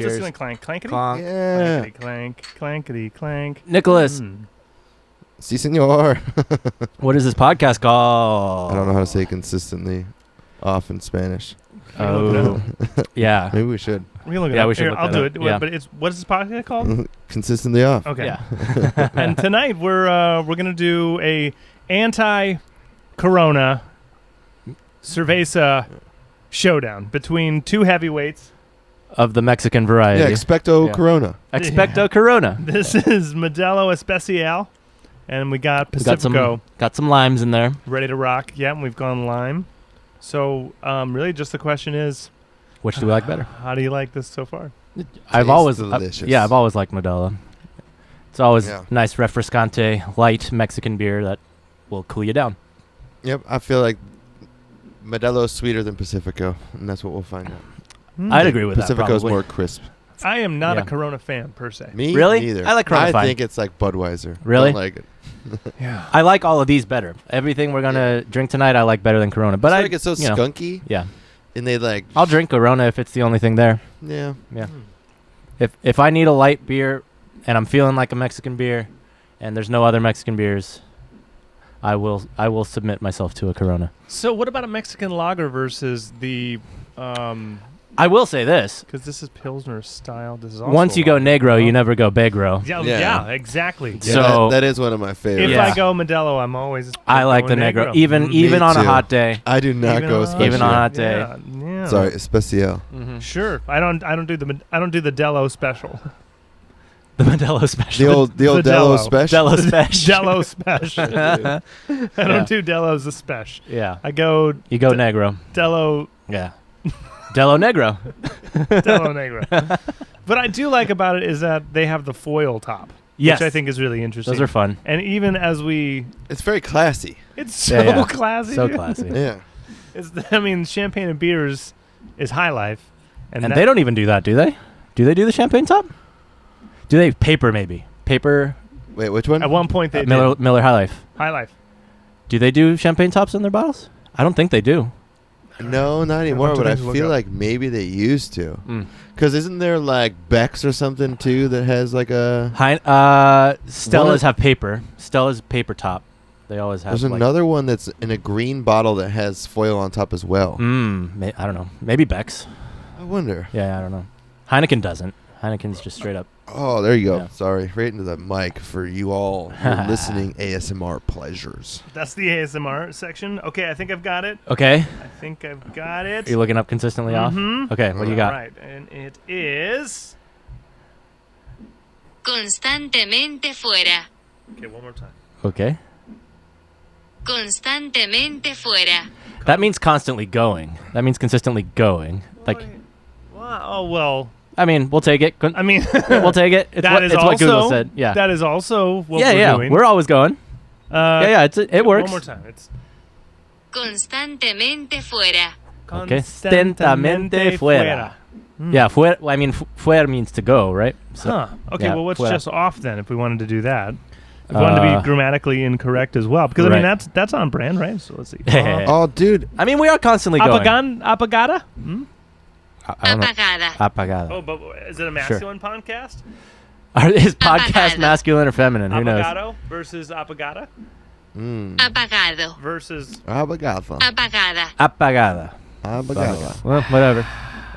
Consistently clank. Clankety? Clonk. Yeah. Clankety clank. Clankety clank. Nicholas, Si, senor. what is this podcast called? I don't know how to say consistently off in Spanish. Oh, yeah. Maybe we should. We can look it Yeah, up. we should Here, look I'll that do up. it. Yeah. But what is this podcast called? Consistently off. Okay. Yeah. And tonight we're gonna do a anti-Corona cerveza showdown between two heavyweights. Of the Mexican variety. Yeah, Expecto Yeah. Corona. Expecto Corona. This is Modelo Especial, and we got Pacifico Got some limes in there. ready to rock. Yeah, and we've gone lime. So really, just the question is, Which do we like better? how do you like this so far? I've Tastes always delicious. I've always liked Modelo. It's always Yeah. nice refrescante, light Mexican beer that will cool you down. Yep, I feel like Modelo is sweeter than Pacifico, and that's what we'll find out. I'd agree with Pacifico's that. more crisp. I am not Yeah. a Corona fan per se. Me Really? neither. I like Corona I fine. think it's like Budweiser. Really? Don't like it. Yeah. I like all of these better. Everything we're gonna drink tonight, I like better than Corona. But I I feel like it's so you know, skunky, yeah, and they like. I'll drink Corona if it's the only thing there. Yeah. Yeah. If I need a light beer and I'm feeling like a Mexican beer, and there's no other Mexican beers, I will submit myself to a Corona. So what about a Mexican lager versus the? I will say this: Because this is Pilsner style. This is also once you go lager. negro, you never go begro. Yeah, Yeah. yeah, exactly. Yeah, So- that is one of my favorites. If Yeah. I go Modelo, I'm always. I like the going negro, even Me on a too. hot day. I do not go on- Even on a special. hot day. Yeah, yeah. Sorry, Especial. Sure. I don't do the Dello special. The Modelo Special. The old The Dello Dello. special. Dello Special. Dello special. I don't do Dello's a special. Yeah. I go You go negro. Dello Yeah. Dello Negro. Dello Negro. What I do like about it is that they have the foil top, Yes. which I think is really interesting. Those are fun. And even as It's very classy. it's so Yeah, yeah. classy. So dude. classy. Yeah. Champagne and beers is high life, And they don't even do that, do they? Do they do the champagne top? Do they paper maybe? Paper Wait, which one? At one point they Miller High Life. did high life. Do they do champagne tops in their bottles? I don't think they do. No, not anymore. bunch of But I things to look feel up. like maybe they used to. Mm. Because isn't there like Beck's or something too that has like a? Stella's have paper. Stella's paper top. They always have. There's another one that's in a green bottle that has foil on top as well. I don't know. Maybe Beck's. I wonder. Yeah, I don't know. Heineken doesn't. Heineken's just straight up. Oh, there you go. Yeah. Sorry, right into the mic for you all your listening ASMR pleasures. That's the ASMR section. Okay, I think I've got it. Okay. I think I've got it. Are you looking up consistently off? Mhm. Okay, what do you got? Right, and it is. Constantemente fuera. Okay, one more time. Okay. Constantemente fuera. That means constantly going. That means consistently going. Like, Oh well. I mean, we'll take it. I mean, We'll take it. It's that is it's also what Google said. Yeah. That is also what yeah, we're yeah. doing. We're always going. It works. One more time. It's Constantemente fuera. Constantemente fuera. Yeah, fuera. I mean, fuera means to go, right? So, Huh. Okay, yeah, well, what's fuera. just off then if we wanted to do that? If we wanted to be grammatically incorrect as well. Because, I mean, Right. that's on brand, right? So let's see. Oh, dude. I mean, we are constantly going. Apagada? I don't know. Apagada. Apagada. Oh, but is it a masculine podcast? Is podcast Apagada. masculine or feminine? Who knows? Apagado versus apagada Apagado. versus... Abagafa. Apagada. Apagada. Abagafa. Well, whatever.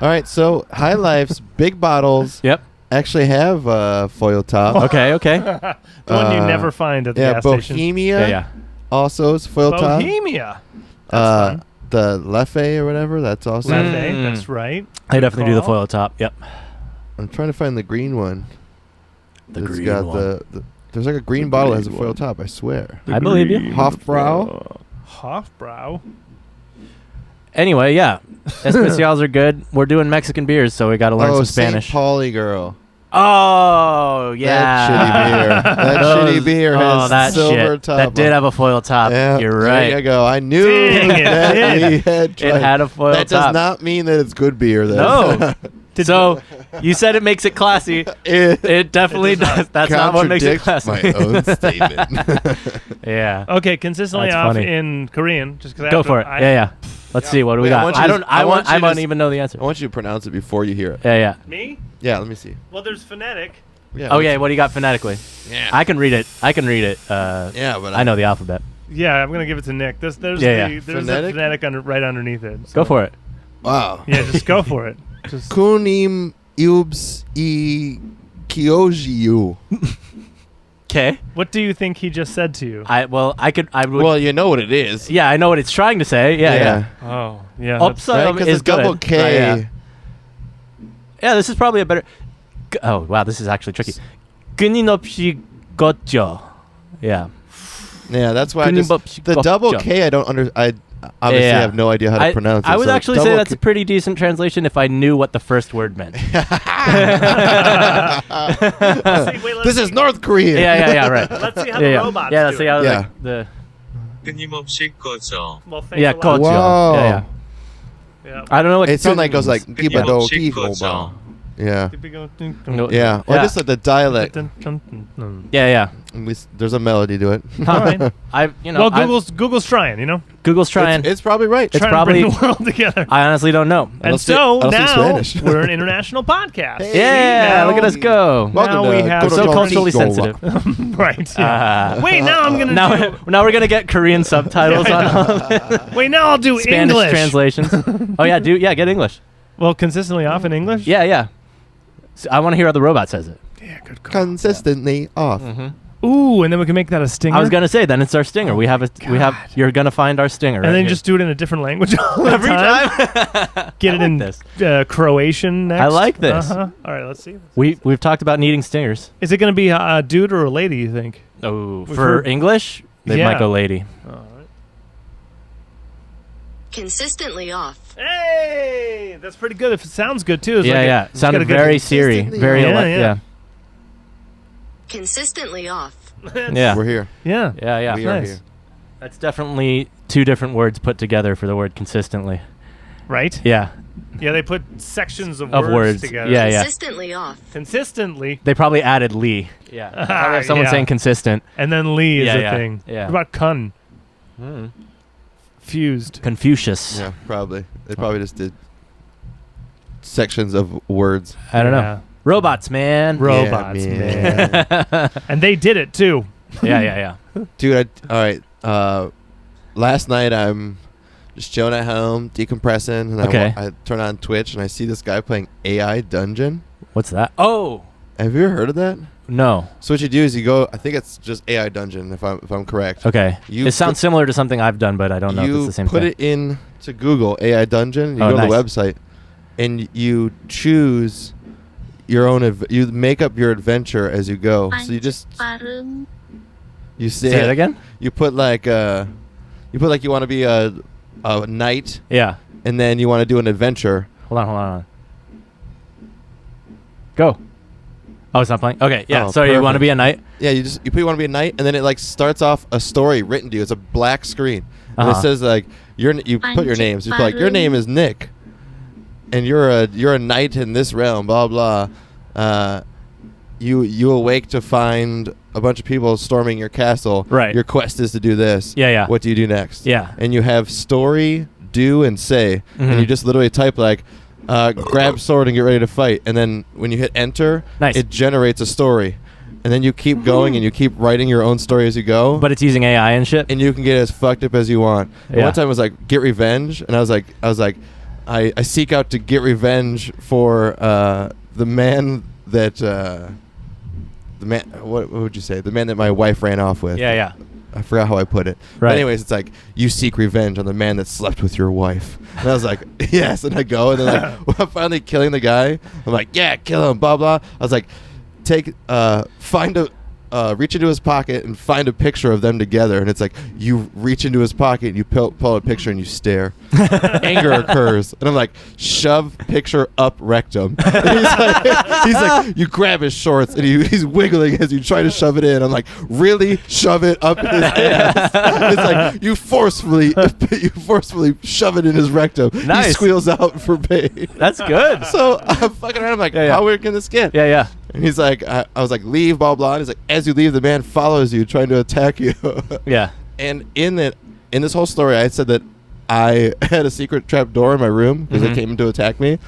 All right, so High Life's big bottles Yep. actually have a foil top. Okay. Okay. The one you never find at the Yeah, gas station. Bohemia Yeah. also is foil top. Bohemia. That's fun. The Leffe or whatever, that's also. Leffe, that's right. I definitely do the Call. foil top. Yep. I'm trying to find the green one. The It's green got one. there's like a green bottle that has a foil top, I swear. I believe you. Hofbrau. Hofbrau. Anyway, yeah. Especials are good. We're doing Mexican beers, so we got to learn some St. Spanish. Pauli girl. Oh, yeah. That shitty beer. That shitty beer has that silver shit. top. That did have a foil top. Yeah, You're right. There you go. I knew Dang it, that it we did. had It tried. had a foil That top. does not mean that it's good beer, then. No. So you said it makes it classy. It definitely does. That's not what makes it contradicts classy. my own statement. Yeah. Okay, consistently That's off funny. in Korean. Just because Go for it. Yeah. Let's see. What do we Wait, I got? want you I to- don't. I want I you to don't s- even know the answer. I want you to pronounce it before you hear it. Yeah. Me? Yeah, let me see. Well, there's phonetic. Yeah. Oh yeah. What do you got phonetically? Yeah. I can read it. Yeah, but I know the alphabet. Yeah, I'm gonna give it to Nick. There's Yeah, there's Phonetic? a phonetic right underneath it. Go for it. Wow. Yeah, just go for it. Just Kunim Iubs I Kyojiu. Okay. what do you think he just said to you? I would. Well, you know what it is. yeah, I know what it's trying to say. Yeah. Oh, yeah. Oops. Right? Is Because good. double K. Yeah, this is probably a better. Oh wow, this is actually tricky. Kuninopshi gocho. Yeah. Yeah, that's why I just, Kuninopshi the double gocho. K. I don't under. I obviously Yeah. have no idea how to pronounce it. I would so actually say double that's a pretty decent translation if I knew what the first word meant. See, wait, This is North Korean. yeah, right. Let's see how yeah, the yeah. robots Yeah, do let's see it. how Yeah. the 끊임없이 꺼져. Well, thanks yeah, a lot. gocho. Whoa. Yeah. Yeah. I don't know what It sounds like it goes like 끊임없이 Gibado 꺼져. Yeah. No. Yeah. Or Yeah. just like the dialect. Yeah. There's a melody to it. All right. Well, Google's trying, you know? Google's trying. It's probably right. It's Trying probably- to bring the world together. I honestly don't know. I And don't speak- so I don't speak now Spanish. we're an international podcast. Hey. Yeah, now- look at us go. Welcome Now to we have Good so Old culturally Go. sensitive. Right. Yeah. Wait, now I'm going to Now we're gonna get Korean subtitles on Wait, now I'll do Spanish English. translations. Oh yeah, get English. Well, consistently off in English? Yeah. So I want to hear how the robot says it. Yeah, good call. Consistently off. Ooh, and then we can make that a stinger. I was gonna say then it's our stinger. We have You're gonna find our stinger. and right then here. just do it in a different language all every the time. time. Get I it like in this. Croatian next. I like this. Uh-huh. All right, let's see. We've talked about needing stingers. Is it going to be a dude or a lady, you think? Oh, We've for heard- English, they Yeah. might go lady. All right. Consistently off. Hey, that's pretty good. If it sounds good, too. It's Yeah, like yeah. it's Sounded got a good- very Siri, consistently very off. yeah. Yeah. Consistently off. Yeah. We're here. Yeah. Yeah. We are Nice. here. That's definitely two different words put together for the word consistently. Right? Yeah. Yeah, they put sections of, Of words. together. Yeah, yeah. Consistently off. Consistently. They probably added Lee. Yeah. Probably have someone Yeah. saying consistent. And then Lee is Yeah, a yeah. thing. Yeah. What about Kun? Fused. Confucius. Yeah, probably. They probably just did sections of words. I don't Yeah. know. Robots, man. Robots, Yeah, man. man. And they did it, too. yeah. Dude, all right. Last night I'm just chilling at home, decompressing, and Okay. I turn on Twitch and I see this guy playing AI Dungeon. What's that? Oh, Have you ever heard of that? no. So what you do is you go. I think it's just AI Dungeon, if I'm correct. Okay. You It sounds put- similar to something I've done, but I don't know if it's You the same put thing. it in to Google AI Dungeon. You Oh, go to the nice. website, and you choose your own. You make up your adventure as you go. So you just you Say it again? You put like you want to be a knight, Yeah. and then you want to do an adventure. Hold on. Go. Oh, it's not playing? Okay, yeah. Oh, So you want to perfect. be a knight? Yeah, you put you want to be a knight, and then it like starts off a story written to you. It's a black screen, and it Uh-huh. says like you put your names. You put like your name is Nick, and you're a knight in this realm. Blah blah. You awake to find a bunch of people storming your castle. Right. Your quest is to do this. Yeah, yeah. What do you do next? Yeah. And you have story, do, and say, Mhm. and you just literally type like. Grab sword and get ready to fight, and then when you hit enter, Nice. it generates a story, and then you keep going and you keep writing your own story as you go. But it's using AI and shit? and you can get as fucked up as you want. And Yeah. one time it was like get revenge, and I was like, I seek out to get revenge for the man that what would you say? The man that my wife ran off with. Yeah. I forgot how I put it. Right. But anyways, it's like you seek revenge on the man that slept with your wife. And I was like, yes. And I go, and then like when I'm finally killing the guy, I'm like, yeah, kill him, blah blah. I was like, reach into his pocket and find a picture of them together. And it's like you reach into his pocket and you pull a picture and you stare. Anger occurs, and I'm like, shove picture up rectum. And he's like, you grab his shorts and he's wiggling as you try to shove it in. I'm like, really shove it up his ass? It's like you forcefully shove it in his rectum. Nice. He squeals out for pain. That's good. So I'm fucking around. I'm like, Yeah, yeah. how weird can this get? Yeah. And he's like, I was like, leave, blah blah. And he's like, as you leave, the man follows you, trying to attack you. Yeah. And in this whole story, I said that I had a secret trap door in my room because they came to attack me,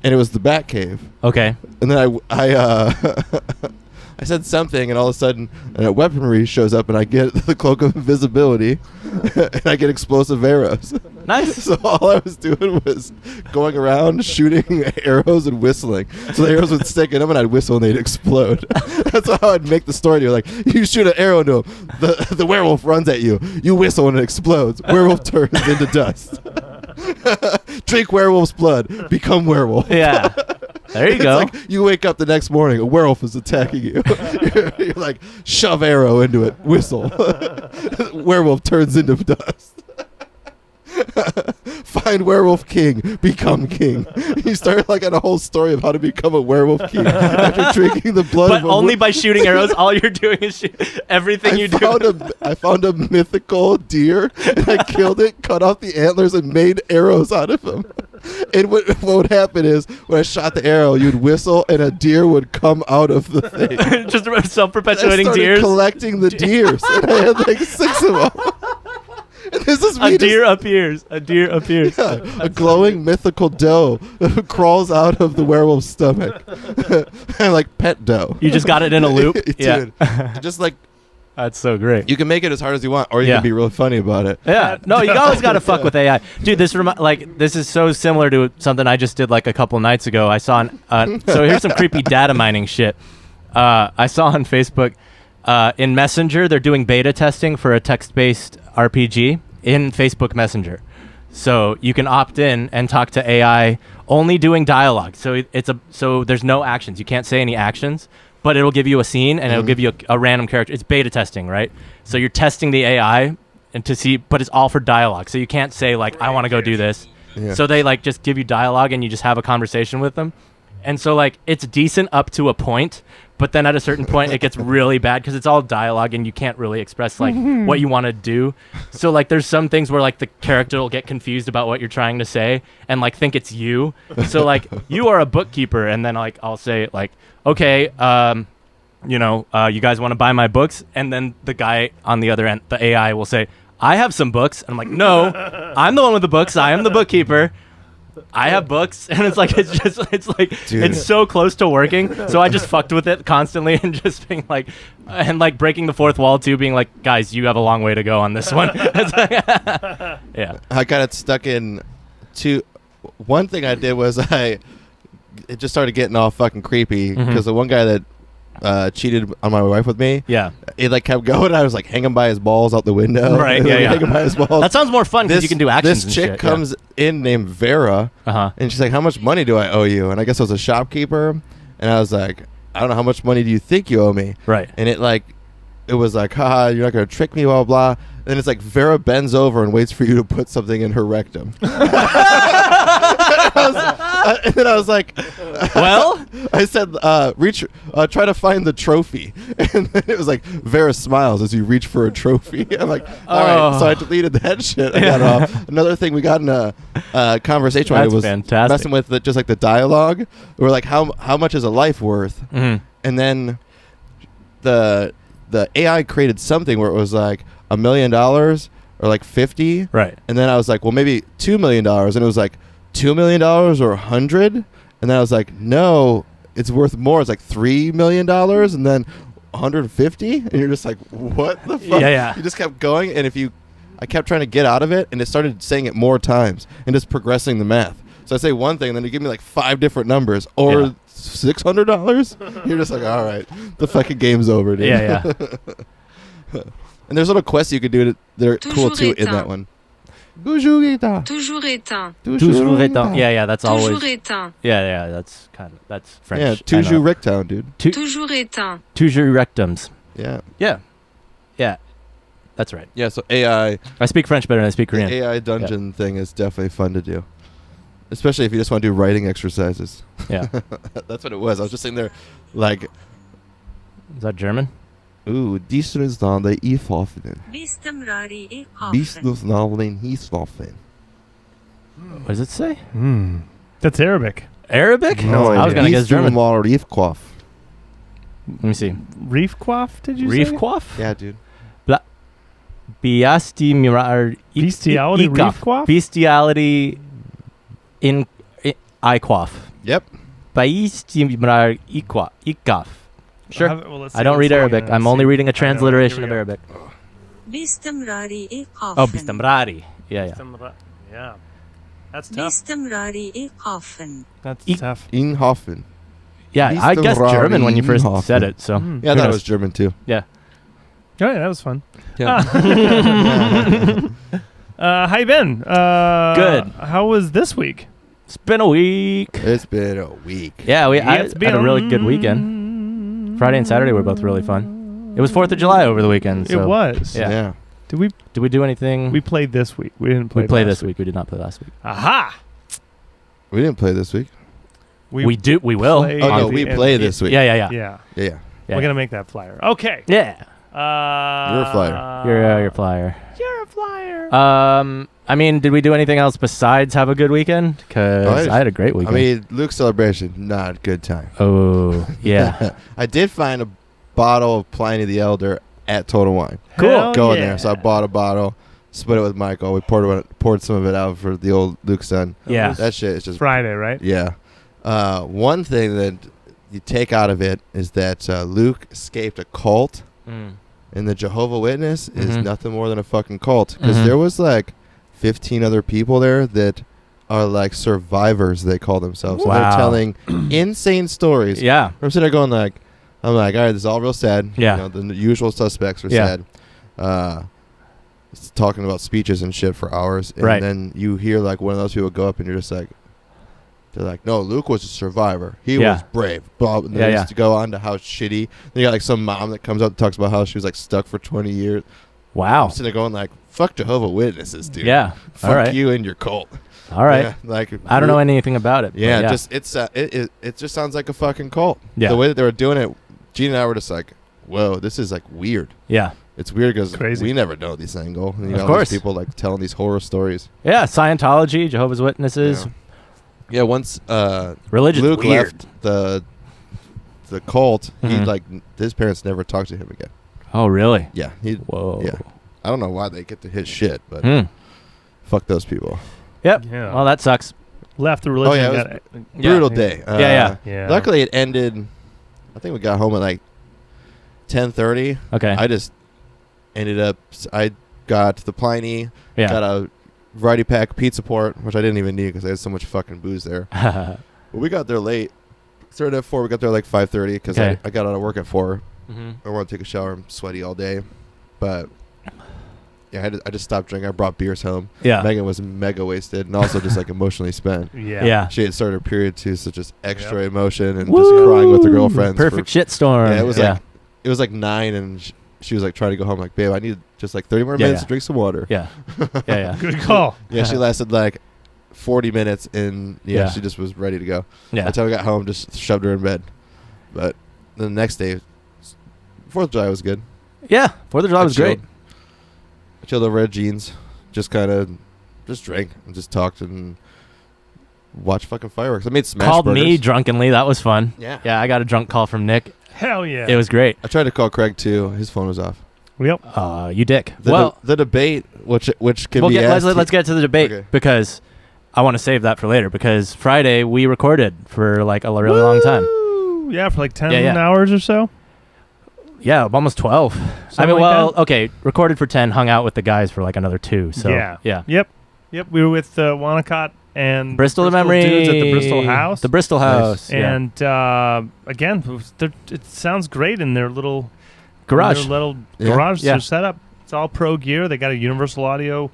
and it was the bat cave. Okay. And then I said something, and all of a sudden, weaponry shows up, and I get the cloak of invisibility, and I get explosive arrows. Nice. So all I was doing was going around shooting arrows and whistling. So the arrows would stick in them, and I'd whistle, and they'd explode. That's how I'd make the story. You're like, you shoot an arrow into him, the werewolf runs at you. You whistle, and it explodes. Werewolf turns into dust. Drink werewolf's blood, become werewolf. Yeah. There you It's go. like you wake up the next morning, a werewolf is attacking you. You're like, shove arrow into it, whistle. Werewolf turns into dust. Find werewolf king, become king. You start like on a whole story of how to become a werewolf king after drinking the blood. But of only by shooting arrows. All you're doing is shoot everything you do. I found a mythical deer, and I killed it, cut off the antlers, and made arrows out of him. And what would happen is when I shot the arrow, you'd whistle, and a deer would come out of the thing. Just I self-perpetuating started deers. collecting the deers, and I had like 6 of them. And this is me A deer appears. A deer appears. a glowing mythical doe crawls out of the werewolf's stomach. And like pet doe. You just got it in a loop. Yeah. Dude, just like That's so great. you can make it as hard as you want, or you can be really funny about it. Yeah, no, you always got to fuck with AI, dude. This is so similar to something I just did like a couple nights ago. I saw so here's some creepy data mining shit. I saw on Facebook in Messenger they're doing beta testing for a text-based RPG in Facebook Messenger, so you can opt in and talk to AI only doing dialogue. So so there's no actions. You can't say any actions. But it'll give you a scene, and it'll give you a random character. It's beta testing, right? So you're testing the AI and to see, but it's all for dialogue. So you can't say like, I want to go do this. Yeah. So they like just give you dialogue, and you just have a conversation with them. And so like it's decent up to a point, but then at a certain point it gets really bad because it's all dialogue, and you can't really express like what you want to do. So like there's some things where like the character will get confused about what you're trying to say and like think it's you. So like you are a bookkeeper, and then like I'll say like, okay, you guys want to buy my books? And then the guy on the other end, the AI, will say, I have some books. And I'm like, no, I'm the one with the books. I am the bookkeeper. I have books. And it's like, Dude. it's so close to working. So I just fucked with it constantly and just being like, and like breaking the fourth wall too, being like, guys, you have a long way to go on this one. Yeah. I got it stuck in one thing I did was it just started getting all fucking creepy because the one guy that cheated on my wife with me, it like kept going. I was like hanging by his balls out the window. Right, yeah. Hanging by his balls. That sounds more fun because you can do actions. This and chick shit, comes in named Vera, and she's like, how much money do I owe you? And I guess I was a shopkeeper, and I was like, I don't know, how much money do you think you owe me? Right. And it was like, haha, you're not going to trick me, blah, blah, blah. And it's like Vera bends over and waits for you to put something in her rectum. And then I was like, well, I said, try to find the trophy. And then it was like, Vera smiles as you reach for a trophy. I'm like, all right. So I deleted that shit. I got it off. Another thing, we got in a conversation when I was fantastic. messing with just like the dialogue. We were like, how much is a life worth? Mm-hmm. And then the AI created something where it was like $1 million or like 50. Right. And then I was like, well, maybe $2 million. And it was like $2 million or 100. And then I was like, no, it's worth more. It's like $3 million and then 150. And you're just like, what the fuck? Yeah. You just kept going. And I kept trying to get out of it, and it started saying it more times and just progressing the math. So I say one thing, and then you give me like 5 different numbers or $600. You're just like, all right, the fucking game's over, dude. Yeah. And there's little quests you could do they're cool too in that one. Toujours éteint. Toujours éteint. Toujours éteint. Yeah, that's always. Toujours éteint. Yeah, that's French. Yeah, toujours rectown, dude. Toujours éteint. Toujours rectums. Yeah. Yeah. That's right. Yeah, so AI. I speak French better than I speak Korean. The AI dungeon thing is definitely fun to do. Especially if you just want to do writing exercises. Yeah. That's what it was. I was just sitting there like, is that German? ooh, dies is dan de ifafen. Bis zum Rari ich Bis hoffe. dus nalin hiswafen. What does it say? That's Arabic. Arabic? No, I was going to guess German. Riefquaf. Let me see. Reef quaff, did you Reef say? quaff? Yeah, dude. Bestiality Bestiality reef quaff? Bestiality in eye quaff. Yep. Ikaf. Sure. Well, let's I see don't what's read going Arabic. on. I'm Let's only see. reading a I know. transliteration Here of we go. Arabic. باستمرار إيقاف Oh, bistamrari. Yeah. Yeah. That's tough. باستمرار إيقاف That's Eek. tough. Inhofen. Yeah, I guessed German when you first said it. So Mm. Yeah, I Who thought it knows? was German too. yeah. Oh, yeah, that was fun. Yeah. How you been? Good. How was this week? It's been a week. It's been a week. Yeah, I It's had a really good weekend. Friday and Saturday were both really fun. It was 4th of July over the weekend. It So was. Yeah. Did we? Did we do anything? We played this week. We didn't play. We played last this week. We did not play last week. Aha! We didn't play this week. We will. played Oh no, the we end- play this week. Yeah. Yeah. Yeah. Yeah. We're gonna make that flyer. Okay. Yeah. You're a flyer. You're a flyer. You're a flyer. I mean, did we do anything else besides have a good weekend? Because I had a great I weekend. mean, Luke's celebration, not a good time. Oh, yeah. I did find a bottle of Pliny the Elder at Total Wine. Hell Going yeah. there. So I bought a bottle, split it with Michael. We poured some of it out for the old Luke's son. Yeah. That shit is just Friday, right? yeah. One thing that you take out of it is that Luke escaped a cult, Mm. and the Jehovah Witness is Mhm. nothing more than a fucking cult. Because Mhm. there was like 15 other people there that are like survivors. They call themselves. And Wow. they're telling insane stories. Yeah. I'm sitting there going like, I'm like, all right, this is all real sad. Yeah. You know, the usual suspects are Yeah. sad. It's talking about speeches and shit for hours. And Right. then you hear like one of those people go up and you're just like, they're like, no, Luke was a survivor. He Yeah. was brave. Blah. And Yeah, they yeah. used to go on to how shitty. Then you got like some mom that comes up and talks about how she was like stuck for 20 years. Wow. I'm sitting there going like, fuck Jehovah Witnesses, dude. Yeah. Fuck All right. you and your cult. All right. Yeah, like I don't know anything about it. but yeah, just it's it just sounds like a fucking cult. Yeah. The way that they were doing it, Gene and I were just like, whoa, this is like weird. Yeah. It's weird because Crazy. we never know this angle. And, you Of know, course. these people like telling these horror stories. Yeah. Scientology, Jehovah's Witnesses, Yeah, once religion's Luke weird. left the cult, he Mhm. like his parents never talked to him again. Oh, really? Yeah, he. Whoa. Yeah, I don't know why they get to his shit, but Hmm. fuck those people. Yep. Yeah. Well, that sucks. Left the religion. yeah, it was got- Brutal day. Yeah. Yeah. Luckily, it ended. I think we got home at like 10:30. Okay. I just ended up. I got the Pliny. yeah. Got a variety pack pizza port, which I didn't even need because I had so much fucking booze there. But we got there late. Started at 4. We got there like 5:30 because Okay. I got out of work at 4. Mhm. I want to take a shower. I'm sweaty all day, but yeah, I just stopped drinking. I brought beers home. Yeah. Megan was mega wasted and also just like emotionally spent. Yeah. Yeah. She had started her period too, so just extra Yep. emotion and Woo! just crying with her girlfriends. Perfect shitstorm. Yeah, it was like 9, and she was like trying to go home. Like, babe, I need just like 30 more Yeah, minutes yeah. to drink some water. Yeah. Yeah. Yeah. Good call. Yeah, she lasted like 40 minutes, and Yeah. she just was ready to go. Yeah. By the time I got home, just shoved her in bed. But the next day, 4th of July was good. Yeah. 4th of July was great. I chilled over at Jean's, just kind of just drank and just talked and watched fucking fireworks. I made smash Called burgers. me drunkenly. That was fun. Yeah. Yeah. I got a drunk call from Nick. Hell yeah. It was great. I tried to call Craig too. His phone was off. Yep. You dick. The debate, which can be asked. let's get to the debate Okay. because I want to save that for later because Friday we recorded for like a really long time. Woo! Yeah, for like 10 Yeah. hours or so. Yeah, almost 12. Something like that? Okay, recorded for 10, hung out with the guys for like another 2. So Yeah. yeah. Yep. We were with Wanacott and Bristol Memory dudes at the Bristol House. The Bristol House. Yeah. And again, it sounds great in their little Garage. Their little Yeah. garage Yeah. setup. It's all pro gear. They got a Universal Audio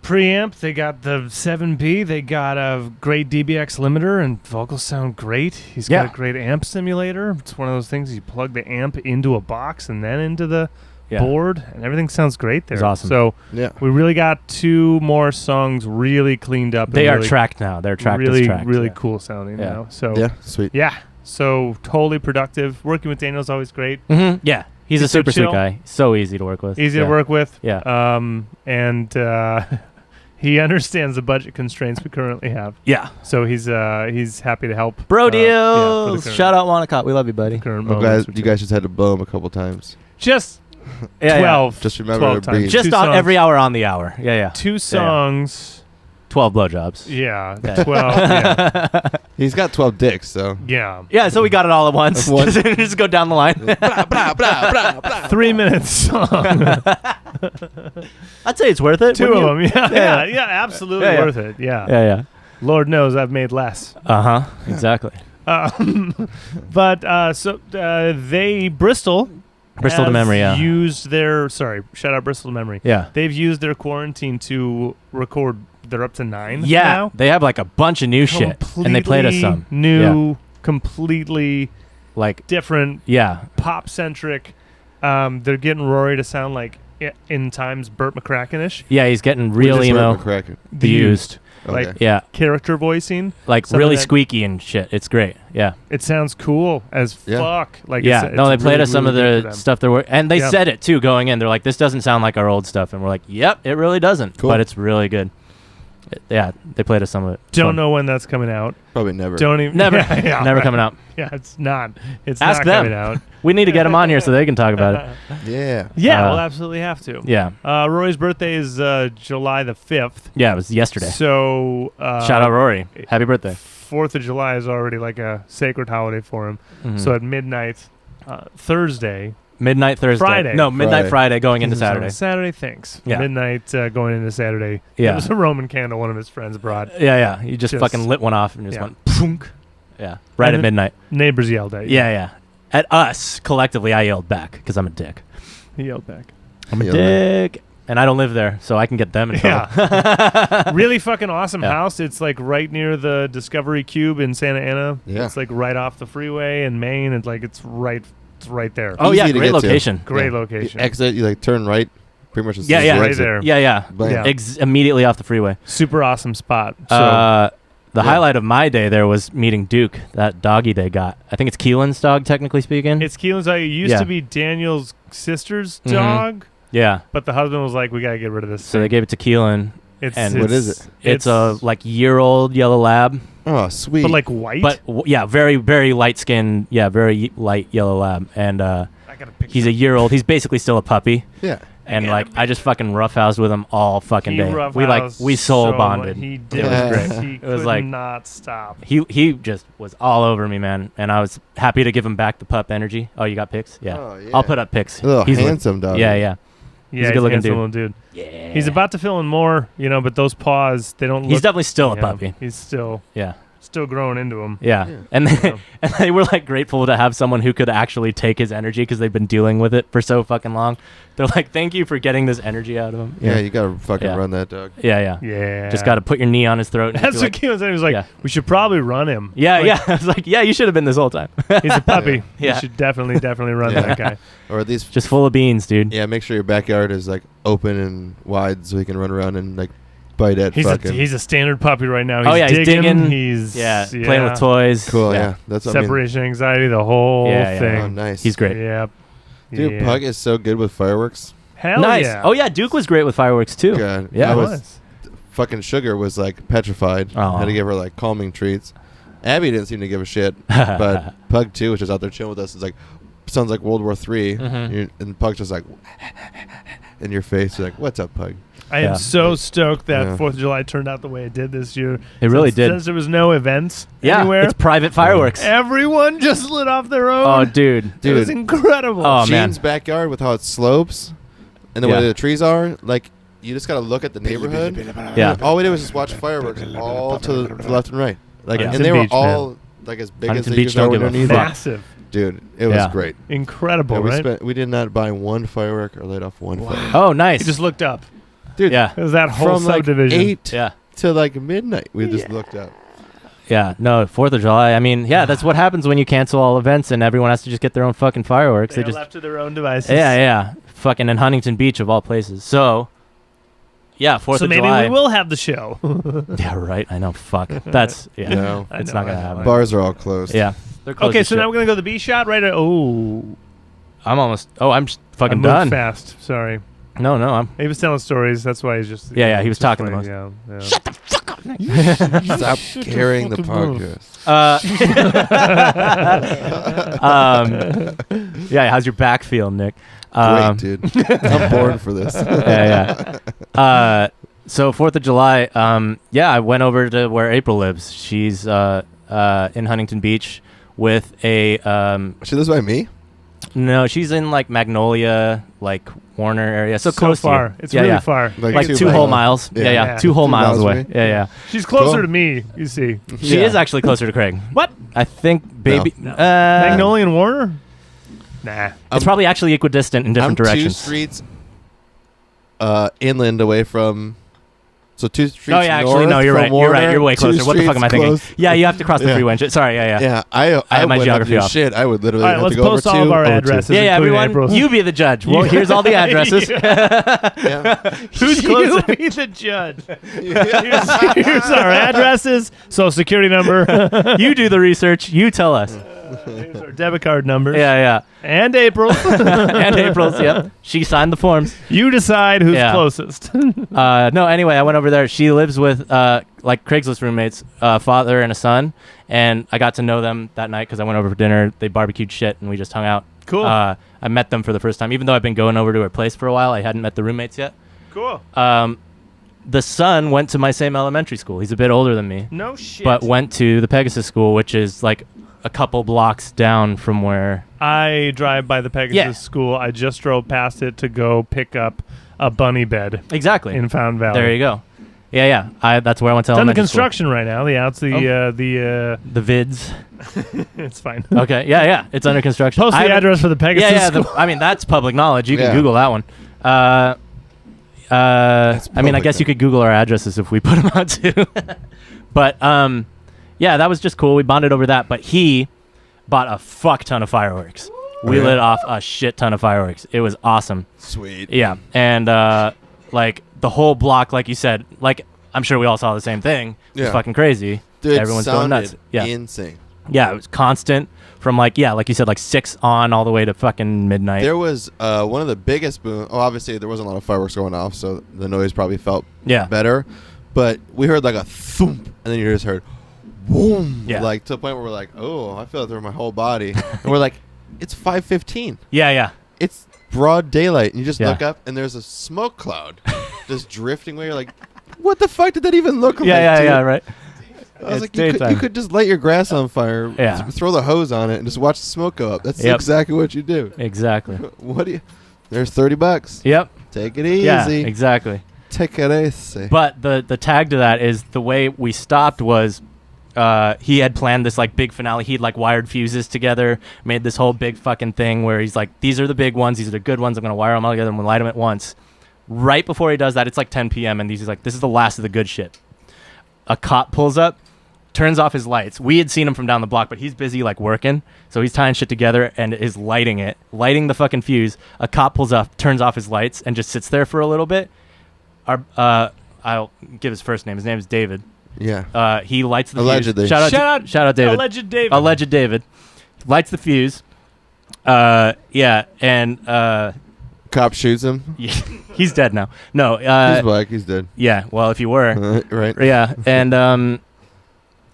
preamp. They got the 7B. They got a great DBX limiter, and vocals sound great. He's got Yeah. a great amp simulator. It's one of those things you plug the amp into a box and then into the Yeah. board, and everything sounds great there. It's awesome. So Yeah. we really got 2 more songs really cleaned up. They and are really, tracked now. They're tracked really, as tracked. really yeah. cool sounding Yeah. now. So Yeah, sweet. yeah. So totally productive. Working with Daniel's always great. Mhm. Yeah. He's a He's so super sweet chill. guy. So easy to work with. Easy yeah. to work with. Yeah. And he understands the budget constraints we currently have. Yeah. So he's happy to help. Bro yeah, for the deals. current- Shout out Wanacott. We love you, buddy. current I'm moments glad or you two. guys just had to blow him a couple times. Just Yeah, 12. Just remember 12 to breathe. times. Just Two on songs. every hour on the hour. Yeah, yeah. 2 songs. 12 blowjobs. Yeah. Yeah. 12. Yeah. He's got 12 dicks, so. Yeah. Yeah, so we got it all at once. At once. Just go down the line. Blah, blah, blah, blah, blah. 3 minutes song. I'd say it's worth it. 2 wouldn't of you? them. Yeah, absolutely Yeah, yeah. worth it. Yeah. Yeah. Lord knows I've made less. Uh-huh. Exactly. But Bristol Bristol to has memory, yeah. used their, shout out Bristol to memory. Yeah. They've used their quarantine to record. They're up to 9 Yeah. now. They have like a bunch of new shit. And they played us some. New, completely Like, different, yeah. pop-centric. They're getting Rory to sound like, in times, Burt McCracken-ish. Yeah, he's getting real We just emo. heard McCracken. The used. Okay. Like, Yeah. character voicing. Like Some of really that- squeaky and shit. It's great. Yeah. It sounds cool as Yeah. fuck. Like Yeah. it's No, they played really, us some of really good for the them. stuff there were, and they Yeah. said it too going in. They're like, this doesn't sound like our old stuff. And we're like, yep, it really doesn't. Cool. But it's really good. Yeah. They played us some of it. It's Don't fun. know when that's coming out. Probably never. Don't even. Never. Yeah, Never right. coming out. Yeah, it's not. It's Ask not them. coming out. We need to get them on here so they can talk about it. Yeah. Yeah, Uh, we'll absolutely have to. Yeah. Rory's birthday is July the 5th. Yeah, it was yesterday. So Shout out Rory. Happy birthday. 4th of July is already like a sacred holiday for him. Mhm. So at midnight, Thursday. Midnight Thursday. Friday. No, midnight Friday going into This is on Saturday. Saturday, thanks. Yeah. Midnight going into Saturday. Yeah. It was a Roman candle one of his friends brought. Yeah. You just Just- fucking lit one off and just yeah. went punk. Yeah. Right And at midnight. Neighbors yelled at you. Yeah. At us, collectively, I yelled back because I'm a dick. He yelled back. I'm a Yelled back. dick. And I don't live there, so I can get them in trouble. Really fucking awesome Yeah. house. It's like right near the Discovery Cube in Santa Ana. Yeah. It's like right off the freeway in Maine. It's like it's right there. Oh, Easy yeah. to Great get to. location. Great Yeah. location. You exit, you like turn right. Pretty much. Yeah, yeah. Right exit. there. Yeah. Bam. Yeah. Immediately off the freeway. Super awesome spot. So The Yeah. highlight of my day there was meeting Duke, that doggy they got. I think it's Keelan's dog, technically speaking. it's Keelan's dog. It used Yeah. to be Daniel's sister's Mhm. dog, Yeah. but the husband was like, "We gotta get rid of this." So they gave it to Keelan. It's, and- What is it? It's a like year-old yellow lab, Oh, sweet. but like white. but yeah, very very light skin. Yeah, very light yellow lab, and I got a picture. he's a year old. He's basically still a puppy, yeah. and Yeah. like I just fucking roughhoused with him all fucking day. We soul so bonded. He did. It was great. He It was could like- not stop. He just was all over me, man, and I was happy to give him back the pup energy. Oh, you got pics? Yeah, Oh, yeah. I'll put up pics. A little He's handsome dog. Yeah. Yeah, He's a good-looking handsome dude. little dude. Yeah. He's about to fill in more, but those paws, they don't look. He's definitely still a yeah, puppy. He's still Yeah. growing into him. Yeah. Yeah. And they, Yeah. and they were like grateful to have someone who could actually take his energy because they've been dealing with it for so fucking long. They're like, thank you for getting this energy out of him. Yeah, you gotta fucking Yeah. run that dog. Yeah. Yeah. Just got to put your knee on his throat. And That's just what be Keelan said. He was like, Yeah. we should probably run him. yeah. Like, Yeah. I was like, yeah, you should have been this whole time. He's a puppy. Yeah. You should definitely run Yeah. that guy. Or at least, Just full of beans, dude. yeah, make sure your backyard is like open and wide so he can run around and like bite at He's fucking. a standard puppy right now. He's Oh, yeah, he's digging. He's Yeah. Playing with toys. cool, yeah. That's what I mean. Separation anxiety, the whole Yeah, yeah. thing. Oh, nice. He's great. Yep. Dude, Yeah. Pug is so good with fireworks. Hell Nice. yeah. Oh, yeah. Duke was great with fireworks, too. God. Yeah. I He was. Fucking Sugar was like petrified. Oh. Had to give her like calming treats. Abby didn't seem to give a shit. But Pug too, which is out there chilling with us, is like, sounds like World War III. Mhm. And Pug's just like, in your face. You're like, what's up, Pug? I am Yeah. so stoked that Yeah. 4th of July turned out the way it did this year. It really Since- did. Since there was no events Yeah. anywhere, It's private fireworks. everyone just lit off their own. Oh, dude. It was Dude. incredible. Oh, man. Gene's backyard with how it slopes and the Yeah. way the trees are, like, you just got to look at the neighborhood. Yeah. All we did was just watch fireworks all to the left and right. Like, Yeah. and Huntington they were Beach, all like as big as Huntington they Beach usually don't are give a underneath. fuck. Massive. Dude, it was Yeah. great. Incredible, Yeah, right? we did not buy one firework or light off one firework. Oh, nice. You just looked up. Dude, Yeah. It was that whole from like subdivision. 8 Yeah. to like midnight, we just looked up. Yeah, no, 4th of July. I mean, yeah, that's what happens when you cancel all events and everyone has to just get their own fucking fireworks. They They are just, left to their own devices. yeah. Fucking in Huntington Beach of all places. So, yeah, 4th So of maybe July. we will have the show. Yeah, right. I know. Fuck. That's, yeah. No. I It's know, not going I to know, happen. I know. Bars are all closed. Yeah. They're closed Okay, as so shit. now we're gonna go to the B shot, right? I'm almost, I'm just I fucking moved done. fast. Sorry, No, I'm. he was telling stories. That's why he's just. Yeah, he was just talking the funny, most. Yeah. Shut the Stop carrying the fucking podcast. Yeah, how's your back feel, Nick? Great, dude. I'm born for this. Yeah. So 4th of July, I went over to where April lives. She's in Huntington Beach with a She lives by me? no, she's in like Magnolia, like Warner area. So close far. to you. It's really far. Like two 2 whole miles. miles. Yeah. Yeah. 2 whole 2 miles miles away. away. Yeah. She's closer Cool. to me, you see. She Yeah. is actually closer to Craig. What? I think baby Magnolia and Warner? Nah. It's probably actually equidistant in different I'm directions. 2 streets inland away from. So 2 streets. Oh yeah, actually north no, you're from right. Warner, You're way 2 closer. What the fuck am I thinking? streets Yeah, you have to cross the Yeah. freeway. Sorry, yeah. Yeah, I had my wouldn't have to geography do off. shit. I would literally All right, have let's to go post over all of 2, our over 2. addresses. Yeah, including everyone, April's. you be the judge. Well, here's all the addresses. Yeah. Who's closer? You be the judge. Here's our addresses, social security number. You do the research. You tell us. Here's our debit card numbers. Yeah. And April's. And April's, yep. She signed the forms. You decide who's Yeah. closest. No, anyway, I went over there. She lives with, like, Craigslist roommates, father and a son. And I got to know them that night because I went over for dinner. They barbecued shit, and we just hung out. Cool. I met them for the first time. Even though I've been going over to her place for a while, I hadn't met the roommates yet. Cool. The son went to my same elementary school. He's a bit older than me. No shit. But went to the Pegasus School, which is, like, a couple blocks down from where... I drive by the Pegasus Yeah. school. I just drove past it to go pick up a bunny bed Exactly. in Fountain Valley. There you go. Yeah. That's where I went to It's under elementary school. construction right now. The vids. It's fine. Okay. Yeah. It's under construction. Post I the haven't- address for the Pegasus Yeah. school. I mean, that's public knowledge. You can Yeah. Google that one. I mean, I public guess you now. could Google our addresses if we put them out too. But yeah, that was just cool. We bonded over that. But he bought a fuck ton of fireworks. We yeah? lit off a shit ton of fireworks. It was awesome. Sweet. Yeah, and like the whole block, like you said, like I'm sure we all saw the same thing. It was Yeah. fucking crazy. Dude, Everyone's going nuts. Yeah, insane. yeah, it was constant from like you said, like 6 on all the way to fucking midnight. There was one of the biggest boom. Oh, obviously there wasn't a lot of fireworks going off, so the noise probably felt Yeah. better. But we heard like a thump, and then you just heard boom. Yeah. Like to the point where we're like, oh, I feel it through my whole body. And we're like, it's 5:15. Yeah. It's broad daylight, and you just Yeah. look up, and there's a smoke cloud just drifting away. You're like, what the fuck did that even look like? Yeah, dude? Right. I was It's like, you daytime. could just light your grass on fire, Yeah. throw the hose on it, and just watch the smoke go up. That's Yep. exactly what you do. Exactly. What do you? There's $30. Yep. Take it easy. Yeah. Exactly. Take it easy. But the tag to that is the way we stopped was he had planned this like big finale. He'd like wired fuses together, made this whole big fucking thing where he's like, these are the big ones, these are the good ones. I'm gonna wire them all together and we'll light them at once. Right before he does that, it's like 10 p.m. and he's like, this is the last of the good shit. A cop pulls up, turns off his lights. We had seen him from down the block, but he's busy like working, so he's tying shit together and is lighting the fucking fuse. A cop pulls up, turns off his lights, and just sits there for a little bit. I'll give his first name. His name is David. Yeah. He lights the Allegedly. fuse. Shout out David. Alleged David. Alleged David. Lights the fuse. Yeah, and Cop shoots him. he's dead now. No, He's black. He's dead. yeah. Well, if you were, Right. yeah, and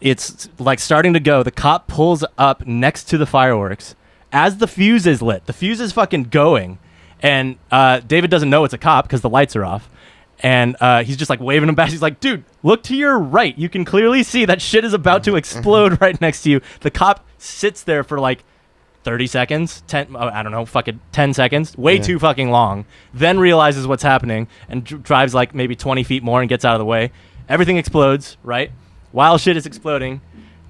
it's like starting to go. The cop pulls up next to the fireworks as the fuse is lit. The fuse is fucking going, and David doesn't know it's a cop because the lights are off. And he's just like waving him back. He's like, dude, look to your right. You can clearly see that shit is about to explode right next to you. The cop sits there for like 30 seconds, 10, I don't know, fucking 10 seconds, way Yeah. too fucking long, then realizes what's happening and drives like maybe 20 feet more and gets out of the way. Everything explodes, right? While shit is exploding,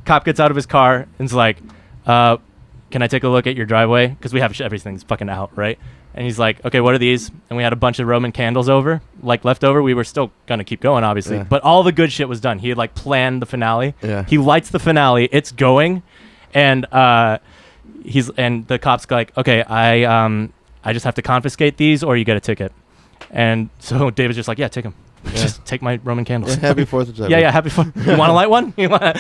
cop gets out of his car and's like, can I take a look at your driveway? Because we have everything's fucking out, right? And he's like, okay, what are these? And we had a bunch of Roman candles left over. We were still going to keep going, obviously. Yeah. But all the good shit was done. He had like planned the finale. Yeah. He lights the finale. It's going. And the cop's like, okay, I just have to confiscate these or you get a ticket. And so David's just like, yeah, take them. Yeah. Just take my Roman candles. Yeah, happy 4th of July. Yeah, happy fun. You want to light one? You wanna-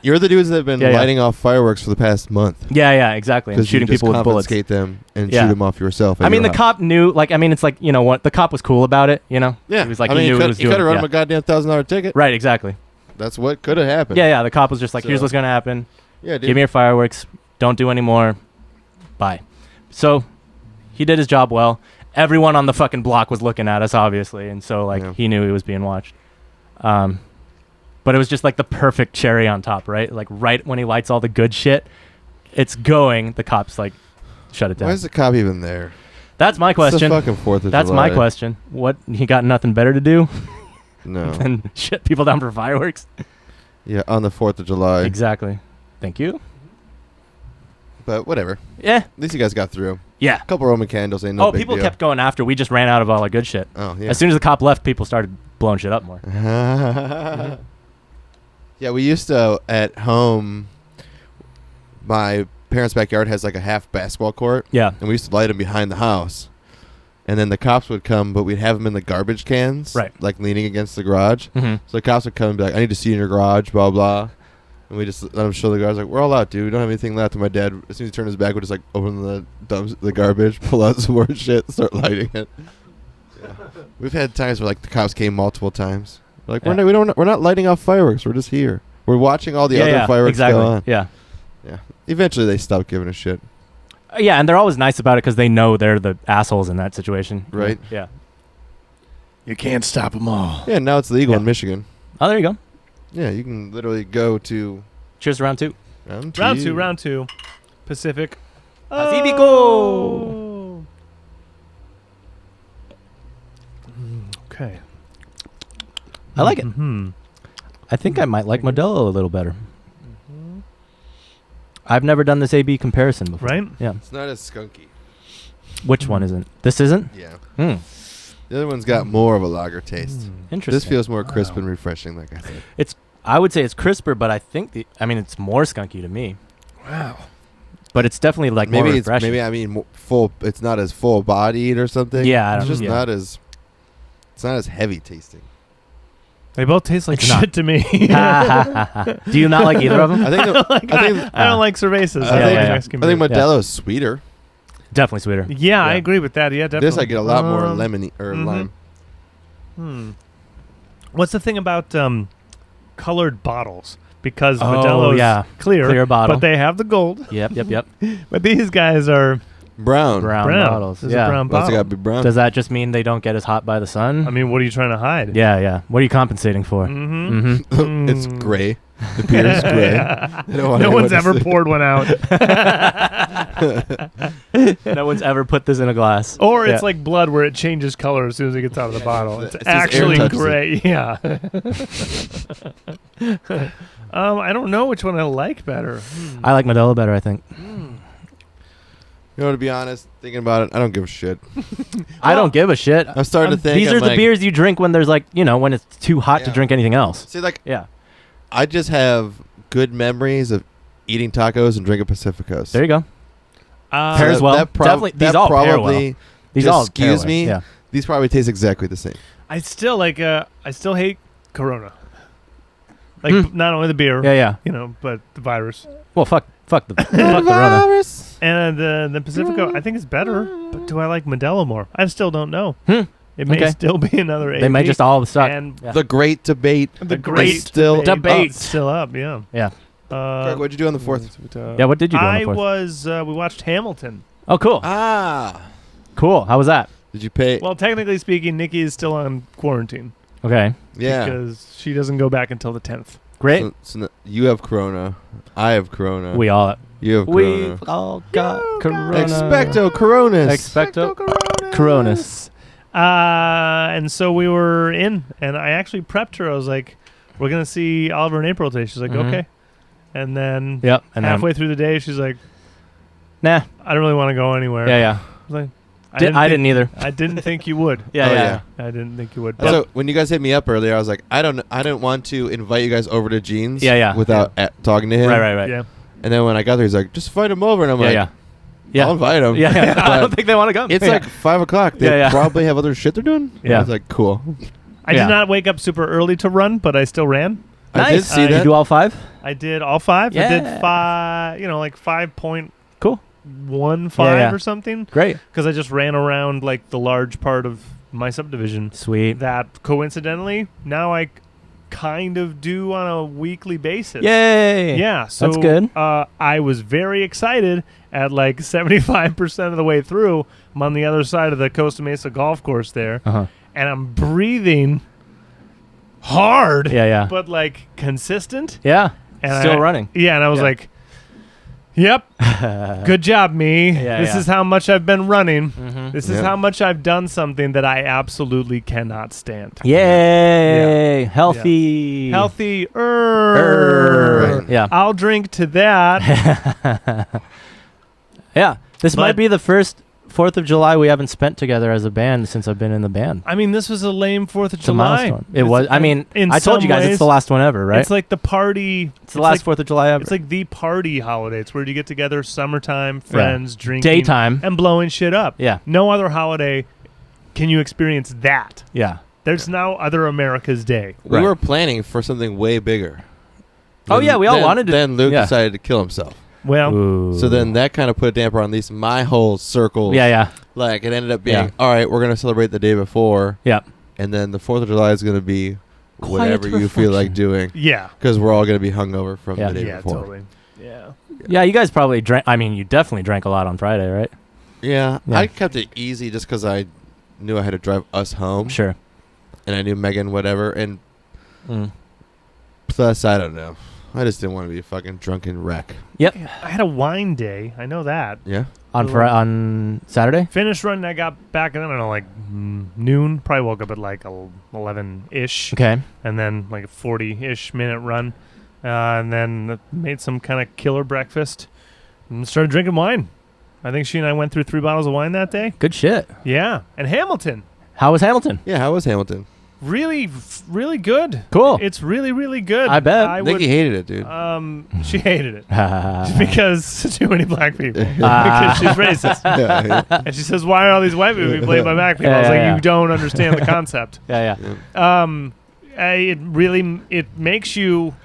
You're the dudes that have been Yeah, yeah. lighting off fireworks for the past month. yeah, exactly. And Because you shooting just people with bullets. confiscate them and Yeah. shoot them off yourself. I mean, the cop knew, like, I mean, it's like, you know what? The cop was cool about it, you know? Yeah. He was like, I mean, he knew what he was you doing. could have run Yeah. him a goddamn $1,000 ticket. Right, exactly. That's what could have happened. Yeah, the cop was just like, here's So- what's going to happen. Yeah, dude. Give me your fireworks. Don't do any more. Bye. So he did his job well. Everyone on the fucking block was looking at us, obviously, and so like Yeah. he knew he was being watched. But it was just like the perfect cherry on top, right? Like right when he lights all the good shit, it's going. The cops like shut it down. Why is the cop even there? That's my question. It's the fucking 4th of That's July. my question. What, he got nothing better to do No. than shut people down for fireworks? Yeah, on the 4th of July. Exactly. Thank you. But whatever. Yeah. At least you guys got through. Yeah. A couple Roman candles ain't no big People deal. kept going after. We just ran out of all our good shit. Oh, yeah. As soon as the cop left, people started blowing shit up more. Yeah, we used to, at home, my parents' backyard has like a half basketball court. Yeah. And we used to light them behind the house. And then the cops would come, but we'd have them in the garbage cans. Right. Like leaning against the garage. Mm-hmm. So the cops would come and be like, I need to see you in your garage, blah, blah. And we just let them show the garage, like, we're all out, dude. We don't have anything left. And my dad, as soon as he turned his back, would just like open the garbage, pull out some more shit, start lighting it. Yeah. We've had times where like the cops came multiple times. Like, Yeah. we're not lighting off fireworks. We're just here. We're watching all the other fireworks exactly. go on. Yeah. Yeah. Eventually, they stopped giving a shit. Yeah, and they're always nice about it because they know they're the assholes in that situation. Right. Yeah. You can't stop them all. Yeah, now it's legal Yeah. in Michigan. Oh, there you go. Yeah, you can literally go to Cheers to round two. Round two. Pacific. Pacifico. Oh. Okay. I like it. Mm-hmm. I think I might like Modelo a little better. I've never done this A/B comparison before. Right? Yeah. It's not as skunky. Which one isn't? This isn't? Yeah. Hmm. The other one's got more of a lager taste. Interesting. This feels more crisp and refreshing, like I said. I would say it's crisper, but I think it's more skunky to me. Wow. But it's definitely like more refreshing. Full. It's not as full bodied or something. Yeah, I it's don't- just yeah. not as. It's not as heavy tasting. They both taste like It's not. shit to me. Do you not like either of them? I think. I don't like cervezas. I I think- like yeah. Mexican I think beer. Modelo is sweeter. Definitely sweeter. Yeah, I Yeah. agree with that. Yeah, definitely. This I get a lot more Um, lemony or mhm. lime. What's the thing about colored bottles? Because Oh, Modelo's yeah. clear bottle. but they have the gold. Yep. But these guys are Brown. Brown bottles. This is Yeah. a brown Well, it's bottle. got to be brown. Does that just mean they don't get as hot by the sun? I mean, what are you trying to hide? Yeah. What are you compensating for? Mm-hmm. Mm-hmm. It's gray. The beer is gray. I don't want No anyone one's to ever see. poured one out. No one's ever put this in a glass. Or it's Yeah. like blood where it changes color as soon as it gets out of the bottle. It's It's just air actually touches gray. Yeah. I don't know which one I like better. I like Modelo better, I think. You know, to be honest, thinking about it, I don't give a shit. I don't give a shit. I'm starting to think. These I'm are the like, beers you drink when there's like, when it's too hot to Yeah. drink anything else. See, like, Yeah. I just have good memories of eating tacos and drinking Pacificos. There you go. Uh, Pairs well. Definitely, These all pair probably These just all excuse pair me. well. Yeah. These probably taste exactly the same. I still like. I still hate Corona. Like not only the beer, Yeah. but the virus. Well, fuck the Rona. And the Pacifico, I think is better. But do I like Modelo more? I still don't know. It may Okay. still be another. They may AP. just all suck. And Yeah. The great debate. the great still debate. still up. Yeah. Yeah. Craig, what'd you do on the 4th? Yeah, what did you do on the I 4th? was. We watched Hamilton. Oh, cool. Cool. How was that? Did you pay? Well, technically speaking, Nikki is still on quarantine Okay. yeah. because she doesn't go back until the 10th. Great. So you have Corona. I have Corona. We all You have Corona. We've all got Corona. Expecto Coronas. Expecto Coronas. And so we were in, and I actually prepped her. I was like, "We're gonna see Oliver and April today." She's like, Mhm. "Okay." And then Yep. And halfway through the day, she's like, then, "I don't really want to go anywhere." Yeah. I was like, I didn't either. I didn't think you would. Yeah. Oh, Yeah. I didn't think you would. So when you guys hit me up earlier, I was like, I don't want to invite you guys over to Gene's. Yeah. Without talking to him. Right. Yeah. And then when I got there, he's like, just invite him over, and I'm like, Yeah. I'll invite him. Yeah. I But don't think they want to come. it's Yeah. like 5 o'clock. They Yeah. probably have other shit they're doing. Yeah. I was like, cool. I Yeah. did not wake up super early to run, but I still ran. I did Nice. see You You that. do all 5? I did all 5. I Yeah. did 5. Like 5.15 Cool. Yeah. or something. Great. Because I just ran around like the large part of my subdivision. Sweet. That coincidentally now kind of do on a weekly basis. Yay! Yeah, so That's good. I was very excited at like 75% of the way through. I'm on the other side of the Costa Mesa golf course there, Uh-huh. and I'm breathing hard, Yeah. but like consistent. Yeah. And Still running. Yeah, and I was Yeah. like, yep, good job, me. Yeah, this yeah. is how much I've been running. Mhm. This is Yep. how much I've done something that I absolutely cannot stand. Yay! Healthy. Healthier. Yeah. I'll drink to that. Yeah. This But- might be the first 4th of July we haven't spent together as a band since I've been in the band. I mean, this was a lame 4th of It's a July. milestone. It was. I mean, in I told you some guys ways, it's the last one ever, right? It's like the party. It's the last like, 4th of July ever. It's like the party holiday. It's where you get together, summertime, friends, drinking, Daytime. and blowing shit up. Yeah. No other holiday can you experience that. Yeah. There's no other America's Day. We Right. were planning for something way bigger. Oh, yeah, we all wanted to- Then Luke yeah. decided to kill himself. Well, Ooh. So then that kind of put a damper on at least my whole circle. Yeah. Like it ended up being, Yeah. all right, we're going to celebrate the day before. Yeah. And then the 4th of July is going to be Quiet whatever you feel like reflection. doing. yeah. Because we're all going to be hungover from Yeah. the day Yeah, before. totally. Yeah. Yeah, you guys probably drank. I mean, you definitely drank a lot on Friday, right? Yeah. Yeah. I kept it easy just because I knew I had to drive us home. Sure. And I knew Megan, whatever. And Mm. plus, I don't know. I just didn't want to be a fucking drunken wreck. Yep. I had a wine day. I know that. Yeah. On Saturday. Finished running. I got back, I don't know, like noon. Probably woke up at like 11-ish. Okay. And then like a 40-ish minute run. And then made some kind of killer breakfast and started drinking wine. I think she and I went through 3 bottles of wine that day. Good shit. Yeah. And Hamilton. How was Hamilton? Yeah, how was Hamilton? Really, really good. Cool. It's really, really good. I bet. I think he hated it, dude. She hated it. Ah. because too many black people. Because she's racist. yeah. And she says, why are all these white people being played by black people? Yeah, I was like, yeah. you don't understand the concept. Yeah. It makes you,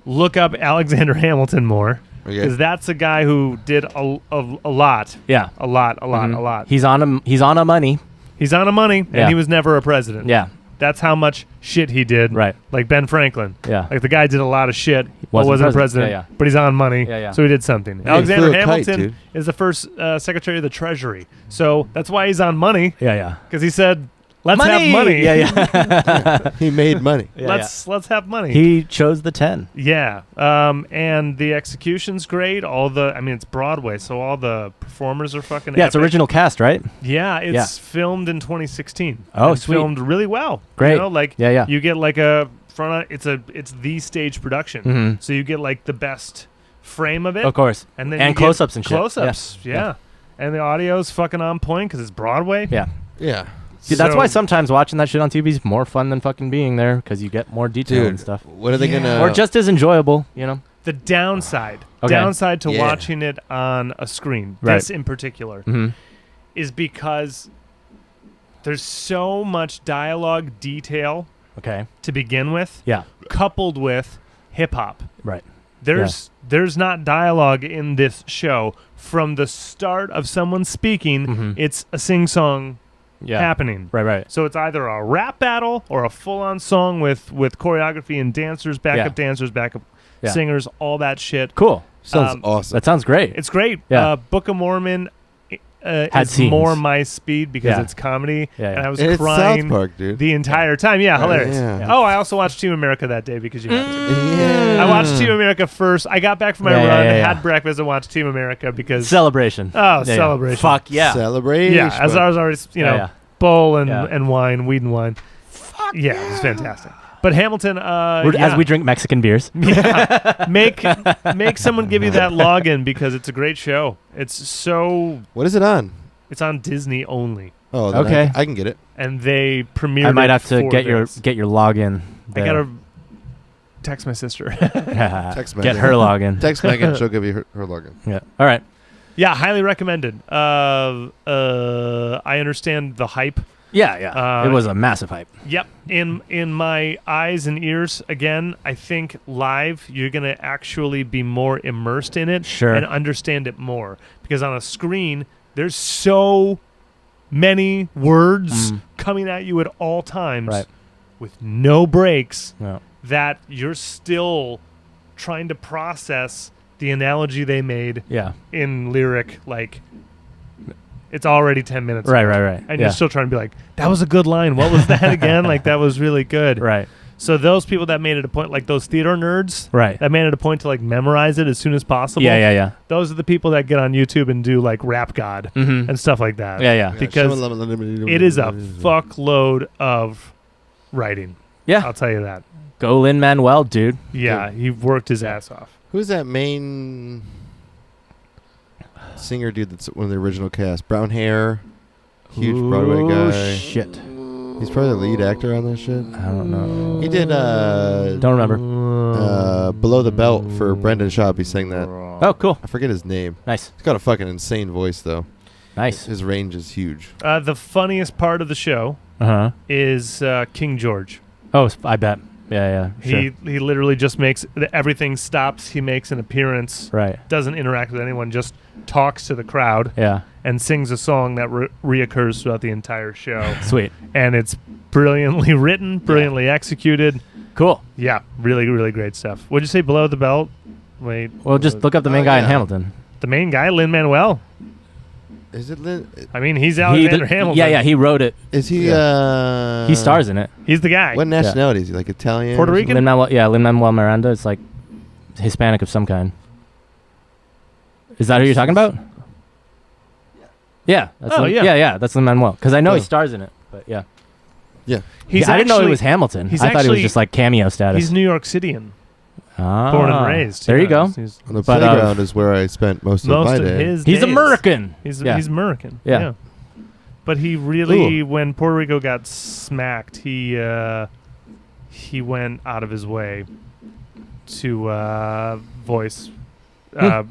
look up Alexander Hamilton more. Okay. Because that's a guy who did a lot. Yeah. A lot. Mhm. He's on a money. He's on a money, Yeah. and he was never a president. Yeah. That's how much shit he did. Right. Like Ben Franklin. Yeah. Like the guy did a lot of shit, but Wasn't wasn't a president. president. Yeah. But he's on money, Yeah, yeah. so he did something. Hey, Alexander flew a kite, Hamilton dude. is the first Secretary of the Treasury. So that's why he's on money, Yeah. because he said, let's have money. Yeah. He made money. Let's have money. He chose the 10. Yeah. And the execution's great. It's Broadway, so all the performers are fucking Yeah, it's epic. original cast, right? Yeah, it's filmed in 2016. Oh, It's sweet. filmed really well. Great. You know, like Yeah. you get like a front. It's the stage production, Mhm. so you get like the best frame of it, Of course. and then And you get close-ups and shit. Close-ups, yeah. And the audio's fucking on point because it's Broadway. Yeah. Yeah. Dude, that's So- why sometimes watching that shit on TV is more fun than fucking being there because you get more detail Dude, and stuff. what are they Yeah. going to... Or just as enjoyable, you know? The downside Okay. to Yeah. watching it on a screen, Right. this in particular, Mm-hmm. is because there's so much dialogue detail Okay. to begin with, Yeah. coupled with hip hop. Right. There's not dialogue in this show from the start of someone speaking. Mhm. It's a sing-song Yeah. happening. Right. So it's either a rap battle or a full-on song with choreography and dancers, backup Yeah. singers, all that shit. Cool. Sounds awesome. That sounds great. It's great. Yeah. Book of Mormon Had is scenes. more my speed because Yeah. it's comedy, Yeah, yeah. and I was And it's crying South Park, dude. the entire time. Yeah, hilarious. Yeah. Oh, I also watched Team America that day because you have to. Yeah. I watched Team America first. I got back from my Yeah, run, yeah. had breakfast, and watched Team America because Celebration. Oh, celebration. Fuck yeah. Celebration. yeah, as I was already Yeah. bowl and Yeah. and wine, weed and wine. Yeah, it was fantastic. But Hamilton, As we drink Mexican beers. yeah, make someone give you that login because it's a great show. It's What is it on? it's on Disney only, Oh, then Okay. I can get it. and they premiered. I might it have to for get this. your login. I gotta text my sister. Text Get Megan. her login. Text Megan. She'll give you her login. Yeah. All right. Yeah, highly recommended. I understand the hype. Yeah. It was a massive hype. Yep. In my eyes and ears, again, I think live you're gonna actually be more immersed in it Sure. and understand it more. Because on a screen, there's so many words coming at you at all times. Right. with no breaks No. that you're still trying to process the analogy they made Yeah. in lyric, like it's already 10 minutes Right, ago, right, right. and Yeah. you're still trying to be like, that was a good line, what was that again? Like, that was really good. Right. So those people that made it a point, like those theater nerds Right. that made it a point to like memorize it as soon as possible, Yeah. those are the people that get on YouTube and do like Rap God Mm-hmm. and stuff like that. Yeah. Because it is a fuckload of writing, Yeah. I'll tell you that. Go Lin-Manuel, dude. Yeah, he worked his ass off. Who's that main singer dude that's one of the original cast? Brown hair, huge Broadway guy. Shit. He's probably the lead actor on this shit. I don't know. He did Don't remember. Below the Belt for Brendan Schaub. He sang that. Oh, cool. I forget his name. Nice. He's got a fucking insane voice though. Nice. His range is huge. The funniest part of the show Uh-huh. is King George. Oh, I bet. Yeah. Sure. He literally just makes everything stops. He makes an appearance. Right. Doesn't interact with anyone. Just talks to the crowd Yeah. and sings a song that reoccurs throughout the entire show. Sweet. And it's brilliantly written, brilliantly executed. Cool. Yeah, really, really great stuff. What'd you say? Below the Belt? Wait. Well, just look up the main guy in yeah. Hamilton. The main guy, Lin-Manuel. Is it Lin? I mean, he's Alexander Hamilton. Yeah. He wrote it. Is he? He stars in it. He's the guy. What nationality is he? Like Italian? Puerto or Rican? Lin-Manuel Miranda. It's like Hispanic of some kind. Is that who you're talking about? Yeah. That's yeah. That's Lin-Manuel. Because I know he Oh. stars in it. But yeah. He's I didn't know it actually- was Hamilton. he's I thought it was actually- just like cameo status. He's New York Cityan. Ah. Born and raised. There you yeah. go. He's On the But, playground is where I spent most of my day. his He's days. American. He's Yeah. American. Yeah. Yeah. But he really, when Puerto Rico got smacked, he went out of his way to voice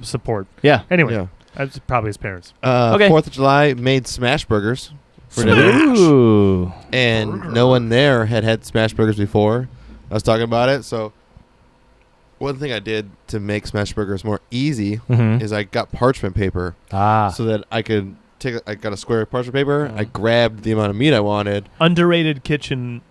support. Yeah. Anyway, Yeah. that's probably his parents. Okay. 4th of July made smash burgers for dinner, Ooh. and no one there had smash burgers before. I was talking about it. So one thing I did to make smash burgers more easy Mhm. is I got parchment paper so that I could take. I got a square of parchment paper. I grabbed the amount of meat I wanted. Underrated kitchen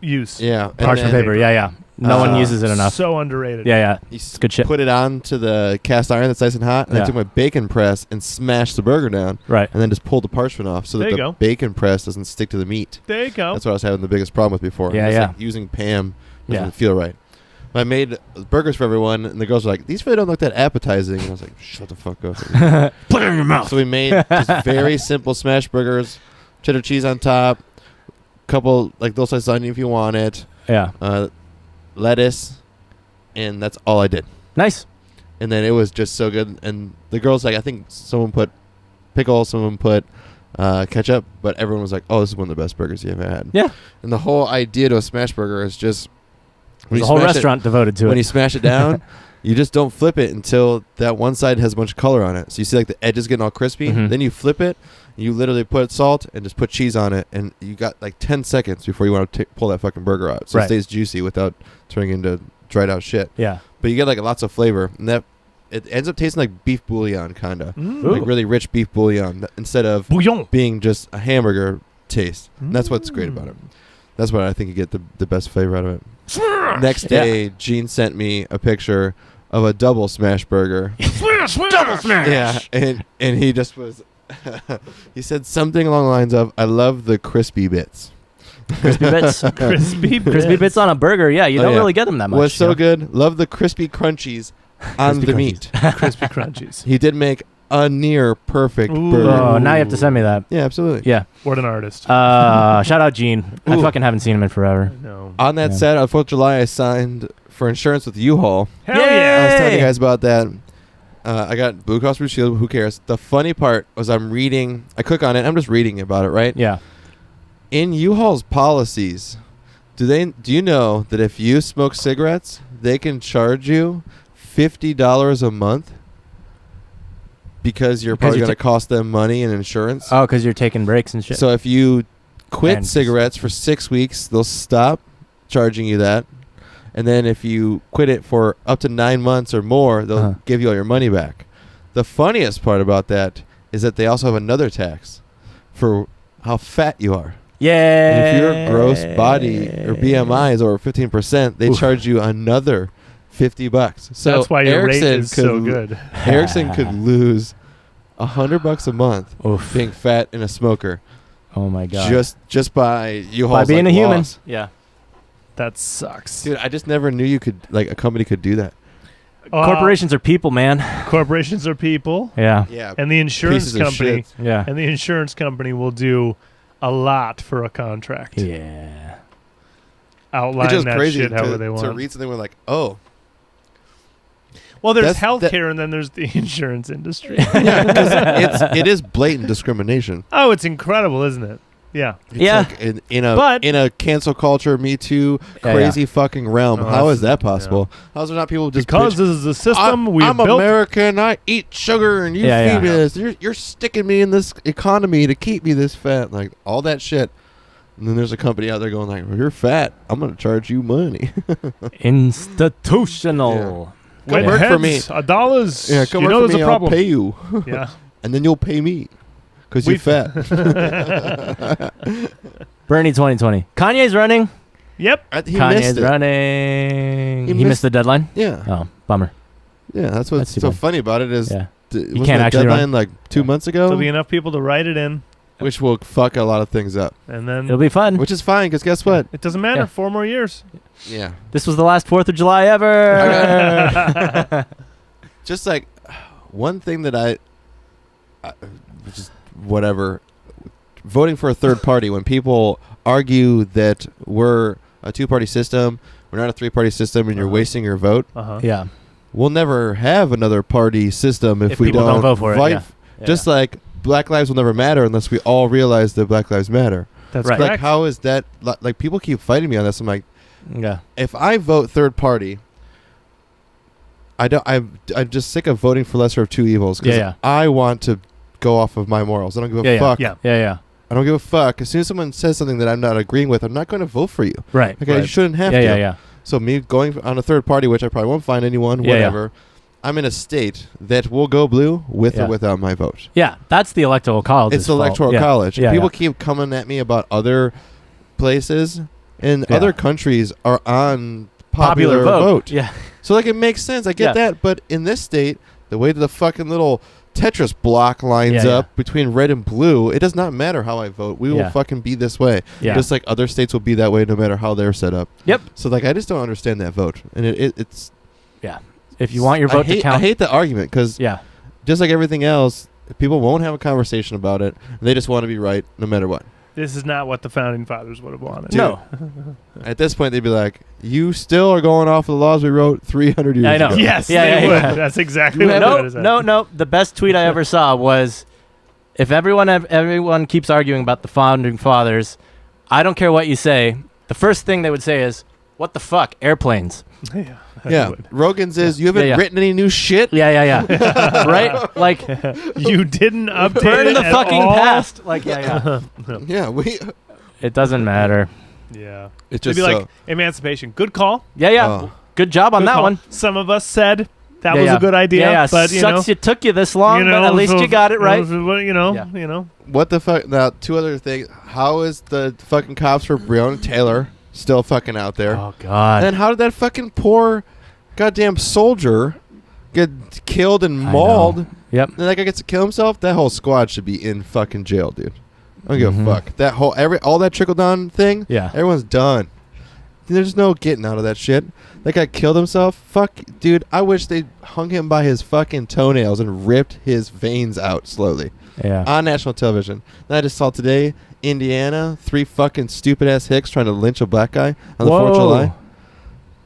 use. Yeah, and Parchment then paper. Yeah. No one uses it enough. So underrated. Yeah. You It's good shit. put it on to the cast iron that's nice and hot, and I Yeah. took my bacon press and smashed the burger down, Right. and then just pulled the parchment off so that There you the go. bacon press doesn't stick to the meat. There you go. That's what I was having the biggest problem with before. Yeah, It's yeah. like using Pam doesn't Yeah. feel right. I made burgers for everyone, and the girls were like, "These really don't look that appetizing." And I was like, "Shut the fuck up." Put it in your mouth. So we made just very simple smash burgers, cheddar cheese on top, couple like little sliced onion if you want it, Yeah. lettuce, and that's all I did. Nice. And then it was just so good. And the girls like, I think someone put pickle, someone put ketchup, but everyone was like, "Oh, this is one of the best burgers you ever had." Yeah. And the whole idea to a smash burger is just There's a whole restaurant devoted to when it. you smash it down, you just don't flip it until that one side has a bunch of color on it. So you see like the edges getting all crispy. Mhm. Then you flip it. You literally put salt and just put cheese on it, and you got like 10 seconds before you want to pull that fucking burger out, so Right. it stays juicy without turning into dried out shit. Yeah. But you get like lots of flavor, and that it ends up tasting like beef bouillon, kind of like Ooh. really rich beef bouillon instead of Bouillon. being just a hamburger taste. And that's what's great about it. That's what I think you get the best flavor out of it. Next day, Gene sent me a picture of a double smash burger. Double smash. Yeah, and he just was. He said something along the lines of, "I love the crispy bits." Crispy bits. Crispy bits on a burger. Yeah, you Oh, don't yeah. really get them that much. Was so you know? good. Love the crispy crunchies on Crispy the crunchies. meat. Crispy crunchies. He did make a near perfect Ooh. burger. Oh, now you have to send me that. Yeah, absolutely. Yeah. What an artist. Shout out Gene. I Ooh. fucking haven't seen him in forever. No. On that Yeah. set, on 4th of July, I signed for insurance with U-Haul. Hell Yay! yeah. I was telling you Hey! guys about that. I got Blue Cross Blue Shield. Who cares? The funny part was I'm reading. I click on it. I'm just reading about it, right? Yeah. In U-Haul's policies, do you know that if you smoke cigarettes, they can charge you $50 a month because you're Because probably you going to cost them money in insurance? Oh, because you're taking breaks and shit. So if you quit And- cigarettes for 6 weeks, they'll stop charging you that. And then if you quit it for up to 9 months or more, they'll Uh-huh. give you all your money back. The funniest part about that is that they also have another tax for how fat you are. Yeah. And if your gross body or BMI is over 15%, they charge you another $50. So That's why your rate Erickson is so good. Erickson could lose $100 a month Oof. being fat and a smoker. Oh my god. Just by you by being a human. loss. Yeah. That sucks. Dude, I just never knew you could a company could do that. Corporations are people, man. Corporations are people. Yeah. Yeah. And the insurance Pieces of company. shit. Yeah. And the insurance company will do a lot for a contract. Yeah. Outline It's just that crazy shit however to they want. read something. We're like, oh, Well, there's That's- healthcare and then there's the insurance industry. yeah, because it is blatant discrimination. Oh, it's incredible, isn't it? Yeah. It's Yeah. like in But- a cancel culture, Me Too, Yeah, crazy fucking realm. Oh, How that's- is that possible? How is there not people just Because bitch, this is the system we I'm built. American. I eat sugar, and you Yeah, feed me yeah. this. You're sticking me in this economy to keep me this fat, like all that shit. And then there's a company out there going like, well, "You're fat. I'm going to charge you money." Institutional. Come When work for me. heads, $1. Yeah, come you work know for there's me. a problem. I'll pay you, Yeah. and then you'll pay me because you're fat. Bernie 2020. Kanye's running. Yep. He Kanye's missed it. running. He He missed the deadline. Yeah, Oh, bummer. yeah. That's what's That's too so bad. funny about it is Yeah. wasn't can't the actually deadline run. like 2 months ago, There'll be enough people to write it in, which will fuck a lot of things up. and then It'll be fun. Which is fine because guess what? it doesn't matter. Yeah. 4 more years. Yeah, This was the last 4th of July ever. just like one thing that I just whatever voting for a third party when people argue that we're a two-party system, we're not a three-party system, and you're wasting your vote. Uh-huh. Yeah. We'll never have another party system if we people don't vote for it, fight- yeah. Just like Black Lives will never matter unless we all realize that Black Lives matter. That's Right. Like, correct. how is that? Like, people keep fighting me on this. I'm like, Yeah. if I vote third party, I'm just sick of voting for lesser of two evils because Yeah, I want to go off of my morals. I don't give a Yeah, fuck. Yeah. Yeah. I don't give a fuck. As soon as someone says something that I'm not agreeing with, I'm not going to vote for you. Right. Like, I shouldn't have Yeah, to. yeah. So me going on a third party, which I probably won't find anyone, Yeah, whatever. I'm in a state that will go blue with Yeah. or without my vote. Yeah, that's the electoral college. It's the electoral college. Yeah, People keep coming at me about other places, and Yeah. other countries are on popular vote. Yeah. So like it makes sense. I get Yeah. that, but in this state, the way that the fucking little Tetris block lines Yeah, up between red and blue, it does not matter how I vote. We will Yeah. fucking be this way. Yeah. Just like other states will be that way no matter how they're set up. Yep. So like I just don't understand that vote. And it's Yeah. If you want your vote I hate, to count. I hate the argument because Yeah. just like everything else, people won't have a conversation about it. And they just want to be right no matter what. This is not what the founding fathers would have wanted. No. At this point, they'd be like, "You still are going off of the laws we wrote 300 years I know. ago." Yes, Yeah, they yeah, would. yeah. That's exactly what I would have said. No. The best tweet I ever saw was, if everyone keeps arguing about the founding fathers, I don't care what you say. The first thing they would say is, "What the fuck, airplanes?" Yeah. I Yeah. would. Rogan's is, "You haven't Yeah, yeah. written any new shit?" Yeah. Right? Like, You didn't update burn it the at fucking all? past. Like, yeah. Yeah, It doesn't matter. Yeah. it's It'd just be like emancipation. Good call. Yeah. Oh. Good job on Good that call. one. Some of us said that Yeah, was yeah. a good idea, Yeah. but you know, Sucks it took you this long, but at least so- you got it right. You know, Yeah. you know. what the fuck? Now, two other things. How is the fucking cops for Breonna Taylor still fucking out there? Oh God. And then how did that fucking poor goddamn soldier get killed and I mauled? know. Yep. And that guy gets to kill himself? That whole squad should be in fucking jail, dude. I don't give Mhm. a fuck. That whole all that trickle down thing, Yeah. everyone's done. There's no getting out of that shit. That guy killed himself. Fuck, dude. I wish they hung him by his fucking toenails and ripped his veins out slowly Yeah. on national television. And I just saw today, Indiana, 3 fucking stupid ass hicks trying to lynch a black guy on the 4th of July.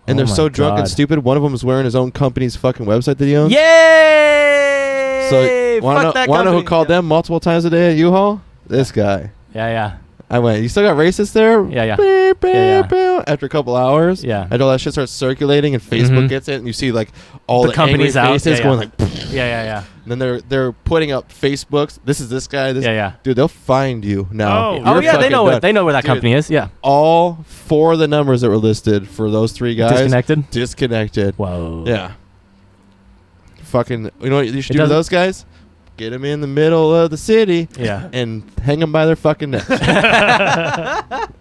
And Oh they're my so drunk and God. stupid. One of them is wearing his own company's fucking website that he owns. Yay! So want Fuck that to know who company. called them multiple times a day at U-Haul? This guy. Yeah. I went, "You still got racists there?" Yeah. Beep, beep, Yeah, beep. After a couple hours, Yeah. and all that shit starts circulating, and Facebook Mhm. gets it, and you see like all The the, companies angry out, faces yeah, going yeah. like. Yeah. And then they're putting up Facebooks. This is this guy. This Yeah. dude. They'll find you now. Oh. You're Oh yeah, they fucking know done. it. They know where that Dude, company is. Yeah. All 4 of the numbers that were listed for those 3 guys Disconnected. disconnected. Whoa. Yeah. Fucking. You know what you should It do to doesn't- those guys? get them in the middle of the city Yeah. and hang them by their fucking necks.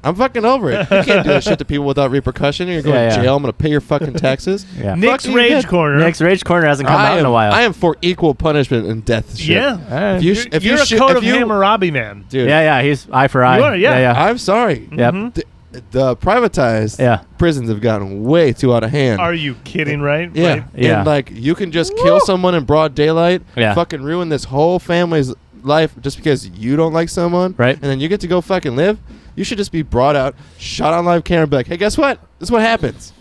I'm fucking over it. You can't do that shit to people without repercussion. You're going to jail. I'm going to pay your fucking taxes. Yeah. Nick's Fuck you, Rage Nick. Corner. Nick's Rage Corner hasn't come out in a while. I am for equal punishment and death shit. Yeah. All right. If You're a shoot- Code if of you- Hammurabi man. Dude, Yeah, he's eye for eye. You are, yeah. I'm sorry. Yep. Mhm. The privatized Yeah. prisons have gotten way too out of hand. Are you kidding, right? Yeah. Right. Yeah. And like you can just kill someone in broad daylight, Yeah. fucking ruin this whole family's life just because you don't like someone, Right. and then you get to go fucking live. You should just be brought out, shot on live camera, and be like, hey, guess what? This is what happens.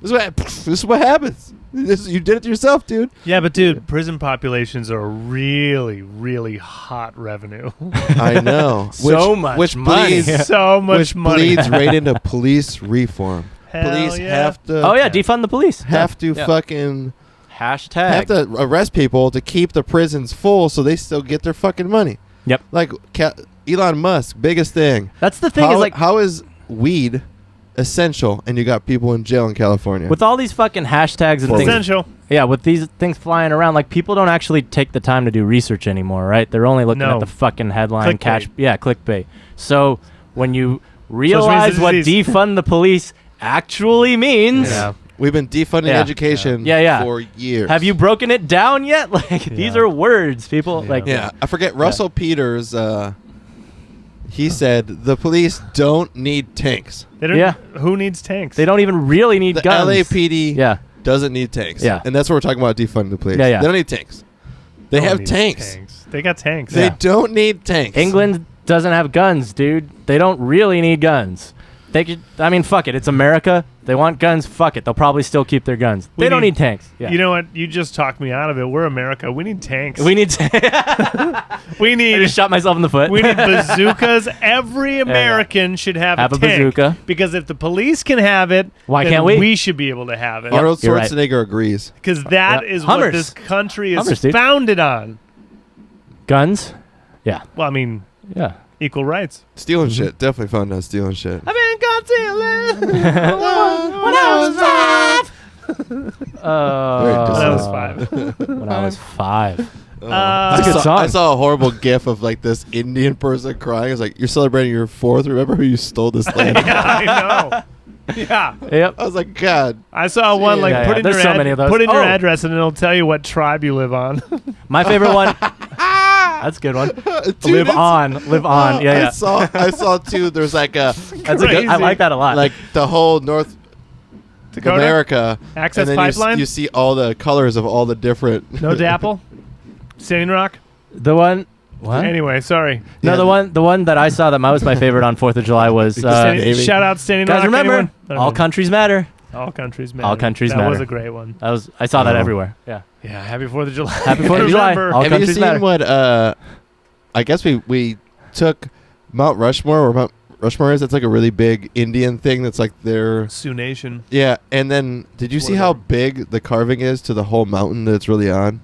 This is what happens. You did it to yourself, dude. Yeah, but dude, prison populations are really, really hot revenue. I know. So much which money. bleeds, So much which money. bleeds right into police reform. Hell Police yeah. have to Oh yeah, defund the police. have to Yeah. fucking Hashtag. have to arrest people to keep the prisons full so they still get their fucking money. Yep. Like Elon Musk, biggest thing. That's the thing how, is like how is weed essential and you got people in jail in California? with all these fucking hashtags and things. Essential. Yeah, with these things flying around, like people don't actually take the time to do research anymore, right? They're only looking No. at the fucking headline, Clickbait. clickbait. So when you realize what disease. defund the police actually means, Yeah. We've been defunding Yeah. education Yeah. for years. have you broken it down yet? Like these Yeah. are words, people. Yeah. Like Yeah, I forget. Russell Peters, he said the police don't need tanks. They don't, Yeah. Who needs tanks? they don't even really need The guns. LAPD Yeah. doesn't need tanks. Yeah. And that's what we're talking about defunding the police. Yeah. They don't need tanks. They No one have needs tanks. They got tanks. They Yeah. don't need tanks. England doesn't have guns, dude. They don't really need guns. They could. I mean, fuck it. It's America. They want guns. Fuck it. They'll probably still keep their guns. We They don't need- need tanks. Yeah. You know what? You just talked me out of it. We're America. We need tanks. we need. We I need. just shot myself in the foot. We need bazookas. Every American should have Have a a tank. bazooka. Because if the police can have it, Why then can't we? We should be able to have it. Arnold You're right. Schwarzenegger agrees. Because that Yep. is what Hummers. this country is Hummers, dude. founded on. Guns. Yeah. Well, I mean, Yeah. equal rights. Stealing shit. Definitely found out stealing shit. I mean, God When I was When I was 5. When I was 5. That's I a good saw, song. I saw a horrible gif of like this Indian person crying. It's like, you're celebrating your 4th. Remember who you stole this land? Yeah, I know. Yeah. Yep. I was like, God. I saw one like Yeah, put yeah. in There's your so many of those. put in your Oh. address and it'll tell you what tribe you live on. My favorite one. That's a good one. Dude, Live it's- on. Live on. Yeah, yeah. I saw too. There's like a That's a good. I Crazy. like that a lot. like the whole North Dakota? America Access and then pipeline? You see all the colors of all the different. No Dapple? Standing Rock? the one. What? Anyway, sorry. No, Yeah. the one that I saw that was my favorite on 4th of July was Standing- Navy. Shout out Standing guys. Rock. Remember, anyone? all countries matter. All countries matter. All countries that matter. was a great one. I saw that Oh. everywhere. Yeah. Yeah, happy 4th of July. Happy 4th of July. Remember. All Have you countries seen matter. what? I guess we took Mount Rushmore, or Mount Rushmore is. It's like a really big Indian thing. That's like their Sioux Nation. yeah. And then did you see how big the carving is to the whole mountain that it's really on?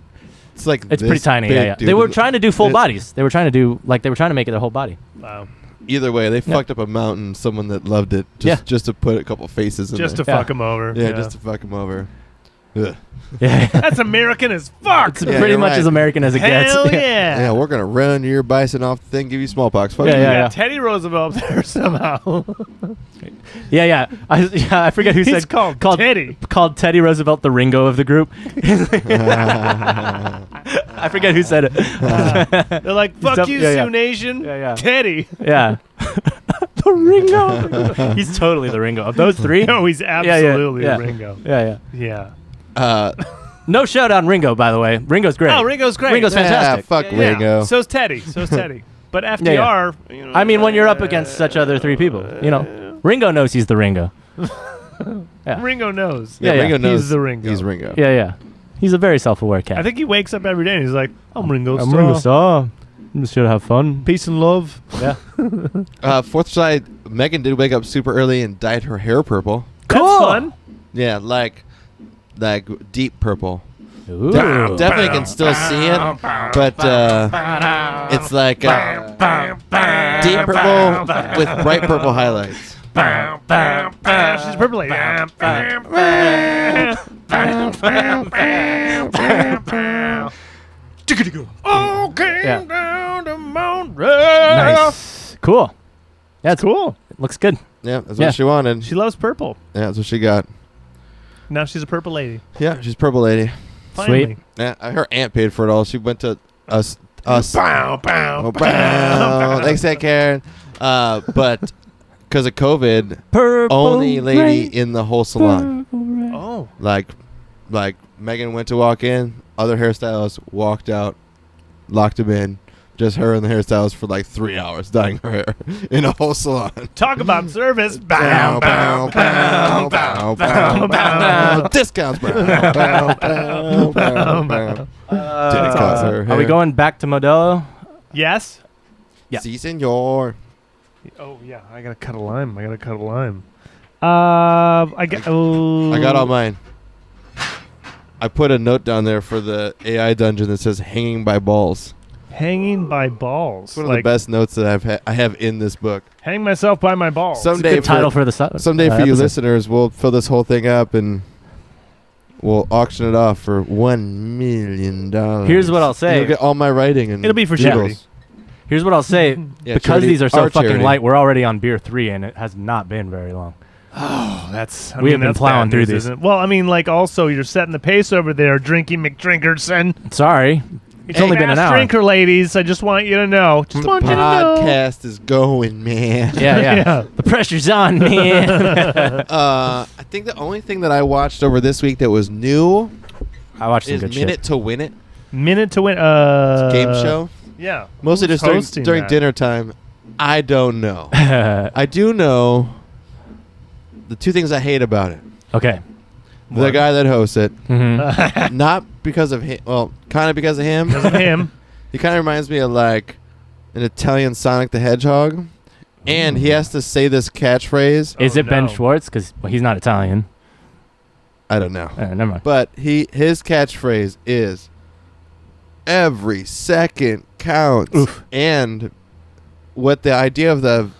It's like It's this pretty tiny. big, Yeah, yeah. dude. They were trying to do full it- bodies. They were trying to make it their whole body. Wow. Either way, they fucked up a mountain. Someone that loved it just to put a couple faces in Just there. to fuck him over. Yeah, just to fuck him over. Ugh. Yeah. That's American as fuck. It's Yeah, pretty you're much right. as American as it gets. Hell yeah. Yeah, we're gonna run your bison off the thing, give you smallpox. Fuck Yeah, you. You yeah. got Teddy Roosevelt there somehow. Yeah. I forget who He's said called Teddy. Called Teddy Roosevelt the Ringo of the group. I forget who said it. They're like, fuck def- you, yeah, yeah. Sioux Nation. Yeah. Teddy. Yeah. The Ringo. He's totally the Ringo. Of those three? No, he's absolutely yeah. Ringo. Yeah. Yeah. No shout out Ringo, by the way. Ringo's great. Oh, Ringo's great. Ringo's fantastic. Fuck Yeah. Ringo. So's Teddy. But FDR, Yeah. you know, I mean, when you're up against such other three people, you know, Ringo knows he's the Ringo. Yeah. Ringo knows. Yeah, Ringo knows He's the Ringo. He's Ringo. Yeah. He's a very self-aware cat. I think he wakes up every day and he's like, I'm Ringo I'm Starr. Ringo Starr. I'm just here to have fun. Peace and love. Yeah. 4th of July, Megan did wake up super early and dyed her hair purple. That's Cool. fun. Yeah, like deep purple. Ooh. Definitely can still see it, but it's like deep purple with bright purple highlights. She's purple lady. Oh, Walking Yeah. down the Mount Road. Nice. Cool. Yeah, it's Cool. It looks good. Yeah, that's Yeah. what she wanted. She loves purple. Yeah, that's what she got. Now she's a purple lady. Yeah, she's purple lady. Finally. Yeah, her aunt paid for it all. She went to us. Bow, bow, Oh, bow, bow. Thanks, that Karen. But because of COVID, Purple only lady rain, in the whole salon. purple rain. Oh. Like Megan went to walk in, other hairstylists walked out, locked him in. Just her and the hairstylist for like 3 hours dyeing her hair in a whole salon. Talk about service. Bow, bow, bow, bow, bow, bow. Discounts. Bow, bow, bow, bow, bow. Didn't cost her Are we hair. going back to Modelo? Yes. Yeah. Si, senor. Oh yeah, I gotta cut a lime. I got all mine. I put a note down there for the AI dungeon that says "hanging by balls." hanging by balls. It's one of the best notes that I have in this book. Hang myself by my balls. Someday Good title for the someday for you listeners, we'll fill this whole thing up and we'll auction it off for $1 million. Here's what I'll say. You'll get all my writing and It'll be for doodles. charity. Here's what I'll say. Yeah, Because charity- these are so our fucking charity. light, we're already on beer 3, and it has not been very long. Oh, that's. We have been that's plowing bad through news, these. isn't it? Well, I mean, like, also you're setting the pace over there, drinking McDrinkerson. Sorry. It's only been an Fast hour. drinker, ladies. I just want you to know. Just The want you to know. podcast is going, man. Yeah, yeah. Yeah. The pressure's on, man. I think the only thing that I watched over this week that was new I watched some is good Minute shit. to Win It Minute to win. game show. Yeah. Mostly Who's just hosting during that? dinner time. I don't know. I do know the two things I hate about it. Okay. The guy that hosts it, Mm-hmm. not because of him. Well, kind of because of him. Because of him. He kind of reminds me of like an Italian Sonic the Hedgehog, and he has to say this catchphrase. Is Oh, it Ben no. Schwartz? Because he's not Italian. I don't know, Never mind. but his catchphrase is "Every second counts." Oof. And what the idea of the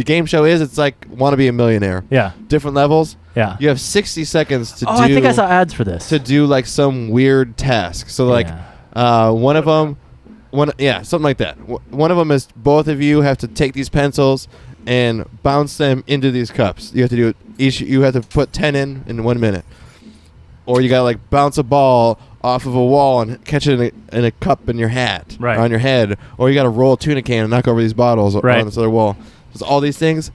game show is, it's like Want to Be a Millionaire. Yeah. Different levels. Yeah. You have 60 seconds to do. I think I saw ads for this. to do like some weird task. So like Yeah. one of them, something like that. One of them is both of you have to take these pencils and bounce them into these cups. You have to do it each. You have to put 10 in 1 minute, or you gotta like bounce a ball off of a wall and catch it in a cup in your hat, Right. or on your head, or you gotta roll a tuna can and knock over these bottles Right. on this other wall. So all these things.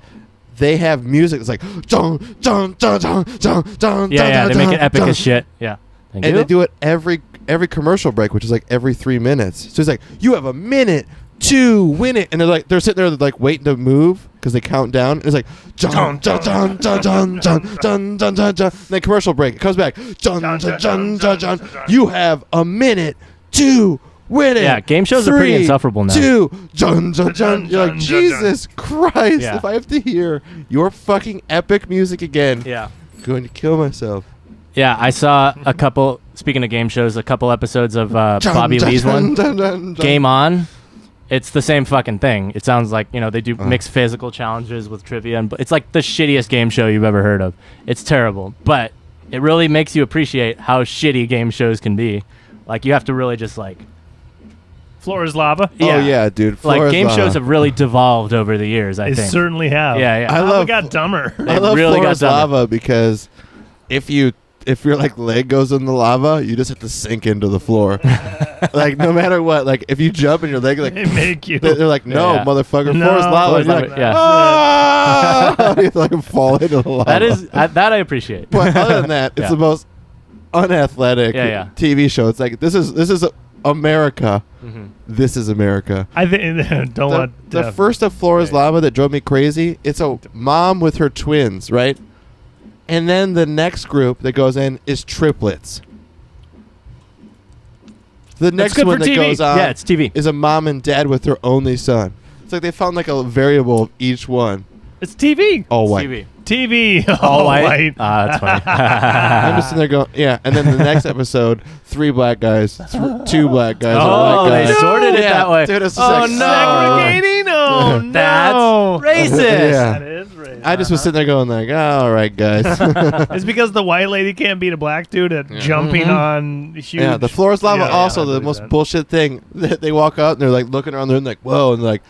They have music. It's like dun dun dun dun dun dun. Yeah, they make it epic dun. as shit. Yeah. Thank And you. they do it every commercial break, which is like every 3 minutes. So it's like you have a minute to win it, and they're sitting there like waiting to move because they count down. And it's like dun dun dun dun dun dun dun dun dun dun. And then commercial break. It comes back dun dun dun dun dun. You have a minute to win it. Yeah, game shows are pretty 3, insufferable now. 2 dun dun dun. You're like, dun, dun, Jesus Christ! Yeah. If I have to hear your fucking epic music again, Yeah. I'm going to kill myself. Yeah, I saw a couple, speaking of game shows, a couple episodes of Bobby Dun, Lee's dun, one. dun, dun, dun. Game On. It's the same fucking thing. It sounds like, they do mixed physical challenges with trivia. And it's like the shittiest game show you've ever heard of. It's terrible. But it really makes you appreciate how shitty game shows can be. Like, you have to really just like... Floor is lava. Oh yeah, dude. Like, Floor is game lava. shows have really devolved over the years, I They think. certainly have. Yeah, yeah. I Lava love- got dumber. I love really Floor got is dumber. lava because if your like leg goes in the lava, you just have to sink into the floor. Like no matter what, like if you jump and your leg like They make you. they're like, no, Yeah. motherfucker, No. floor is lava. And you're like, Yeah. ah! You like fall into the lava. That I appreciate. But other than that, it's Yeah. the most unathletic Yeah. TV show. It's like this is America. Mhm. This is America. I think don't want The first of Floor is Lava that drove me crazy, it's a mom with her twins, right? And then the next group that goes in is triplets. The next good one for that TV. goes on Yeah, it's TV. is a mom and dad with their only son. It's like they found like a variable of each one. It's TV. All white. TV. TV. All white. That's funny. I'm just sitting there going, yeah. And then the next episode, 3 black guys, 2 black guys, Oh, a white they guy. sorted it Yeah, that way. Dude, it's just Oh, like, no. Segregating? Oh, no. That's racist. Yeah. That is racist. I just was sitting there going like, all right, guys. It's because the white lady can't beat a black dude at jumping on huge. Yeah, the floor is lava. Yeah, Also, I the believe most that. bullshit thing that they walk out and they're like looking around there and like, whoa, and like,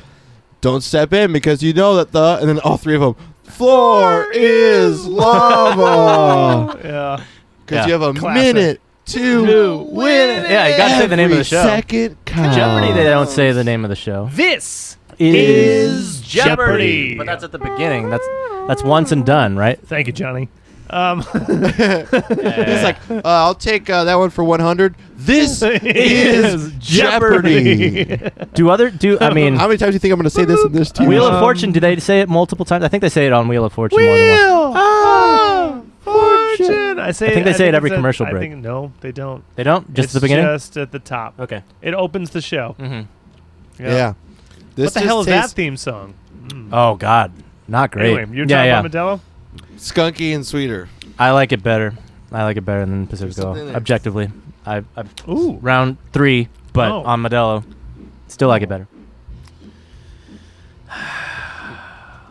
don't step in because you know that and then all three of them, floor is lava. Yeah. Because you have a Classic. minute to win it. Yeah, you gotta say the name of the show. Second counts. Jeopardy, they don't say the name of the show. This Is Jeopardy. But that's at the beginning. That's once and done, right? Thank you, Johnny. He's like, I'll take that one for 100. This is Jeopardy. I mean, How many times do you think I'm going to say this in this TV Wheel show? of Fortune, do they say it multiple times? I think they say it on Wheel of Fortune more than once. Wheel Fortune. I think they say it every it's commercial I break. think, no, they don't. They don't? Just It's at the beginning? Just at the top. Okay. It opens the show. Mm-hmm. Yeah. This What the just hell is that tastes theme song? Oh, God. Not great. Anyway, you're talking about Modelo? skunky and sweeter. I like it better. I like it better than Pacifico, something that- objectively. I've Ooh. round 3, but Oh. on Modelo, still like it better.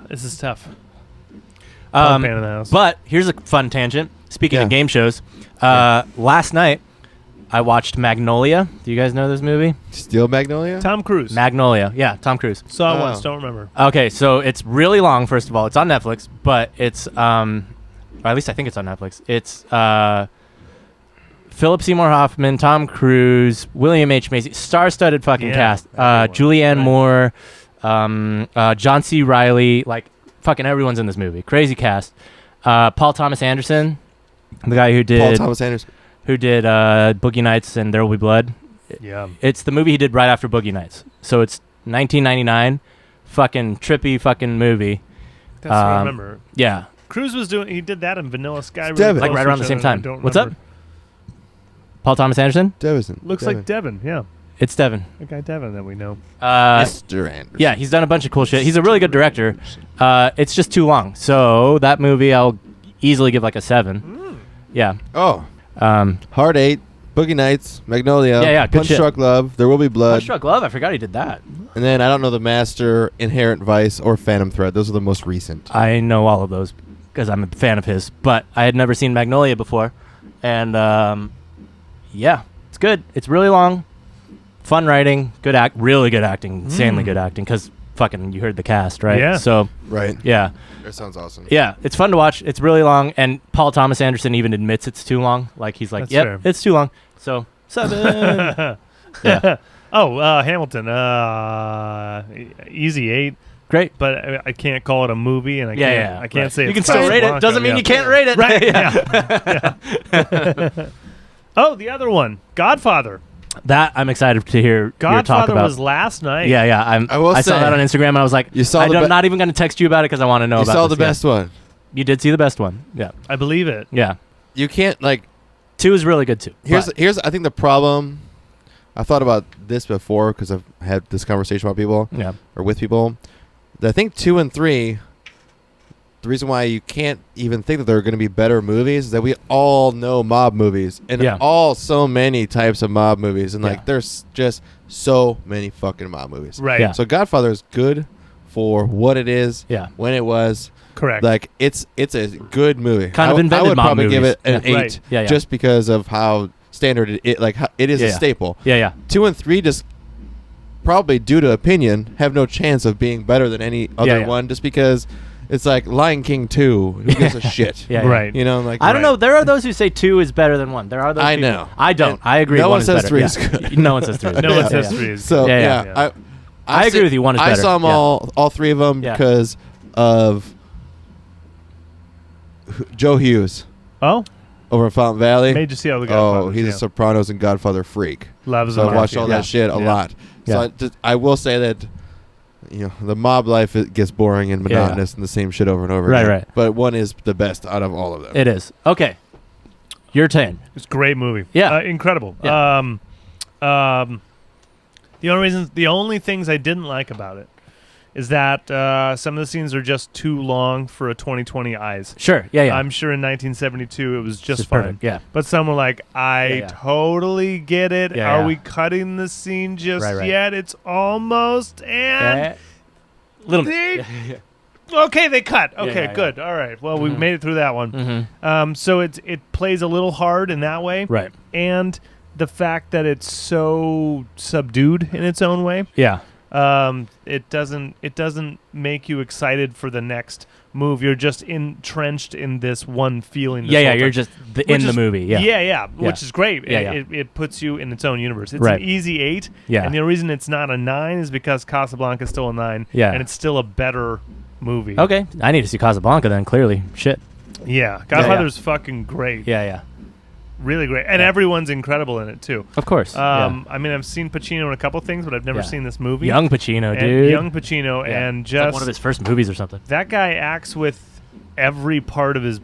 This is tough. Pan in the house. But here's a fun tangent. Speaking Yeah. of game shows, last night I watched Magnolia. Do you guys know this movie? Steel Magnolia? Tom Cruise. Magnolia. Yeah, Tom Cruise. Saw it Oh. once. Don't remember. Okay, so it's really long. First of all, it's on Netflix, but it's or at least I think it's on Netflix. It's Philip Seymour Hoffman, Tom Cruise, William H. Macy, star-studded fucking Yeah, cast. everyone. Julianne Right. Moore, John C. Reilly, like fucking everyone's in this movie. Crazy cast. Paul Thomas Anderson, the guy who did Paul Thomas Anderson. Boogie Nights and There Will Be Blood. Yeah. It's the movie he did right after Boogie Nights. So it's 1999, fucking trippy fucking movie. That's what I remember. Yeah. Cruise was doing. He did that in Vanilla Sky. It's Devin. close Like right to around each the same other, and I time. don't What's up? remember. Paul Thomas Anderson? Devin. Looks like Devin. Yeah, It's Devin. the guy Devin that we know. Mr. Anderson. Yeah, he's done a bunch of cool shit. He's a really good director. It's just too long. So that movie I'll easily give like a 7. Yeah. Oh. Um, Hard 8. Boogie Nights. Magnolia. Yeah, good Punch shit. Drunk Love. There Will Be Blood. Punch Drunk Love, I forgot he did that. And then I don't know The Master, Inherent Vice, or Phantom Thread. Those are the most recent. I know all of those because I'm a fan of his, but I had never seen Magnolia before. And yeah, it's good. It's really long. Fun writing, really good acting, insanely good acting because fucking you heard the cast, right? Yeah. So, Right. yeah. That sounds awesome. Yeah, it's fun to watch. It's really long, and Paul Thomas Anderson even admits it's too long. Like he's like, That's "Yep, fair. it's too long." So 7. Yeah, Oh, Hamilton. Easy 8. great. But I can't call it a movie, and I can't right. say you it's can still rate it. Casablanca, Doesn't mean yeah. you can't rate it. Right? Yeah. Oh, the other one, Godfather. That I'm excited to hear your talk Godfather about. was last night. Yeah. I will I saw say- that on Instagram, and I was like, You saw I'm the not even going to text you about it because I want to know You about saw this. the Yeah. best one. You did see the best one. Yeah, I believe it. yeah. You can't, like, 2 is really good too. here's I think the problem. I thought about this before because I've had this conversation about people Yeah. or with people. I think 2 and 3. The reason why you can't even think that they're going to be better movies is that we all know mob movies and Yeah. all so many types of mob movies, and Yeah. like there's just so many fucking mob movies. Right. Yeah. So Godfather is good for what it is. Yeah. When it was. Correct. Like it's a good movie. Kind of I invented would mob probably give movies. it an Yeah. 8, Right. Yeah, yeah. just because of how standard it is Yeah, a yeah. staple. Yeah. 2 and 3 just probably due to opinion have no chance of being better than any other yeah. one, just because it's like Lion King 2. Who gives a shit? Yeah. Right. You know, like I don't know. There are those who say 2 is better than 1. There are those. I people. know. I don't. And I agree. no 1 one is says better. 3 Yeah. is good. No one says 3 is no better. one Yeah, says yeah. 3 is So good. Yeah, yeah, I agree with you. 1 is I better. saw them Yeah. all 3 of them Yeah. because of Joe Hughes Oh, over in Fountain Valley. made you see all the Godfathers. Oh, he's yeah. a Sopranos and Godfather freak. Loves So them. I watched all Yeah. that shit a Yeah. lot. Yeah. So I will say that, the mob life, it gets boring and Yeah. monotonous and the same shit over and over Right, again. right. But 1 is the best out of all of them. It is. Okay. Your turn. It's a great movie. Yeah. Incredible. Yeah. The only things I didn't like about it is that some of the scenes are just too long for a 2020 eyes. Sure. Yeah. I'm sure in 1972 it was just It's fine. perfect. Yeah. But some were like, I Yeah, yeah. totally get it. Yeah, Are yeah. we cutting the scene just Right, right. It's almost and Little They- bit. Yeah. Okay, they cut. Okay, yeah. good. All right. Well, we made it through that one. Mm-hmm. So it plays a little hard in that way, Right. and the fact that it's so subdued in its own way. Yeah. It doesn't make you excited for the next move. You're just entrenched in this one feeling. This Yeah, whole you're time. just in the movie. Yeah. Yeah, which is great. Yeah, It puts you in its own universe. It's Right. an easy 8. Yeah. And the reason it's not a 9 is because Casablanca's still a 9. Yeah. And it's still a better movie. Okay. I need to see Casablanca then, clearly. Shit. Yeah. Godfather's fucking great. Yeah. Really great. And everyone's incredible in it, too. Of course. I mean, I've seen Pacino in a couple things, but I've never seen this movie. Young Pacino, And dude. Young Pacino, Yeah. and It's just like one of his first movies or something. that guy acts with every part of his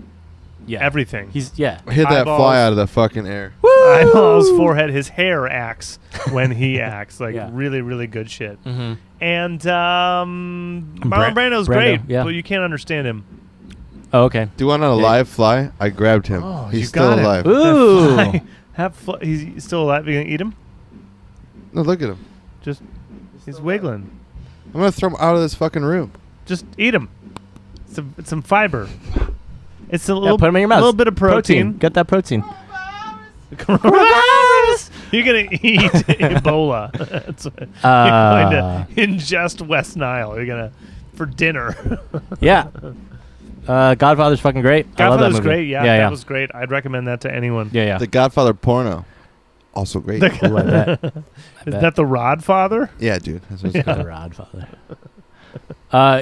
everything. He's Hit that Eyeballs. fly out of the fucking air. Eyeballs, forehead, his hair acts when he acts. Like Yeah. really, really good shit. Mm-hmm. And Marlon Brando's Brando, great, yeah. but you can't understand him. Oh, okay. Do you want a live fly? I grabbed him. Oh, He's you still got it. alive. Ooh. He's still alive. You gonna eat him? No, look at him. Just he's wiggling. I'm gonna throw him out of this fucking room. Just eat him. It's some fiber. It's a little put him in your mouth. A little bit of protein. Get that protein. Coronavirus. You're gonna eat Ebola. You're going to ingest West Nile. You're gonna for dinner. Yeah. Godfather's fucking great. I love that Godfather's movie. great. Yeah, yeah. that was great. I'd recommend that to anyone. Yeah. The Godfather porno, also great. Cool, I bet. Is that the Rodfather? Yeah, dude. That's what it's The called. Godfather.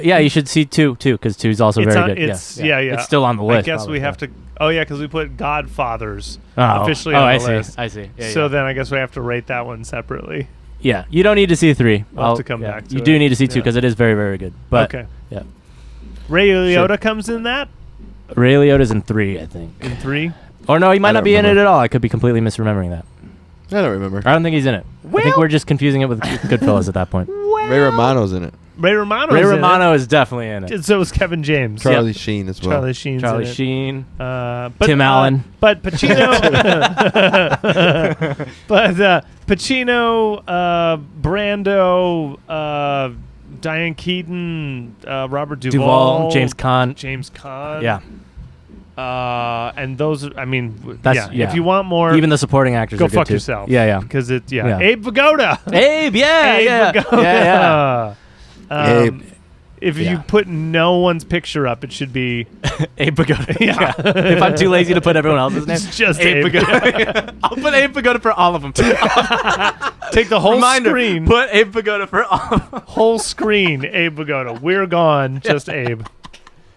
Yeah, you should see 2 too, because 2 is also It's very on- good. it's- yeah. yeah. It's still on the list. I guess probably, we have to. Oh yeah, because we put Godfathers Oh. officially Oh, on I the see. list. I see. Yeah, So yeah. then I guess we have to rate that one separately. Yeah, you don't need to see 3. We'll have to come back to You it. do need to see 2 Yeah. because it is very, very good. But okay. yeah. Ray Liotta comes in that Ray Liotta's in 3, I think. in 3. Or no, he might I not don't be in it remember. at all. I could be completely misremembering that. I don't remember. I don't think he's in it. I think we're just confusing it with Goodfellas at that point. Ray Romano's in it. Ray Romano. Ray Romano is definitely in it. And so is Kevin James. Charlie Sheen as well. Charlie Sheen's Charlie in it. Sheen. But, Tim Allen. But Pacino. but Pacino, Brando, Diane Keaton, Robert Duvall, James Caan. James Caan. Yeah. And those, I mean, That's- If you want more, Even the supporting actors go are good fuck too. yourself. Yeah, yeah. Because it's Yeah. Abe Vigoda. Abe, yeah, Abe yeah. Vigoda. Yeah, Abe. If Yeah. you put no one's picture up, it should be Abe Vigoda. Yeah. If I'm too lazy to put everyone else's name, It's just Abe Abe. Vigoda. I'll put Abe Vigoda for all of them. take the whole Reminder, screen. Put Abe Vigoda for all of them. Whole screen, Abe Vigoda. We're gone, just Abe.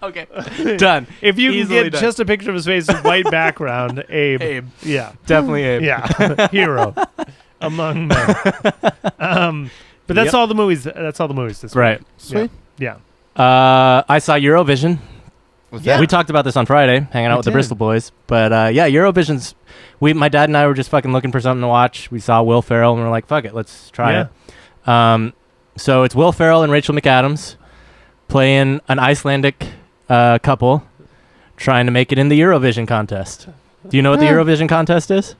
Okay. Done. If you Easily can get done. just a picture of his face with white background, Abe. Abe. Yeah. Definitely Abe. Yeah. Hero among men. But that's Yep. all the movies. That's all the movies this Right. week. Sweet. Yeah. I saw Eurovision. What's Yeah. that? We talked about this on Friday, hanging out We with the did. Bristol boys. But yeah, Eurovision's. My dad and I were just fucking looking for something to watch. We saw Will Ferrell and we're like, fuck it, let's try Yeah. it. So it's Will Ferrell and Rachel McAdams playing an Icelandic couple trying to make it in the Eurovision contest. Do you know what the Eurovision contest is?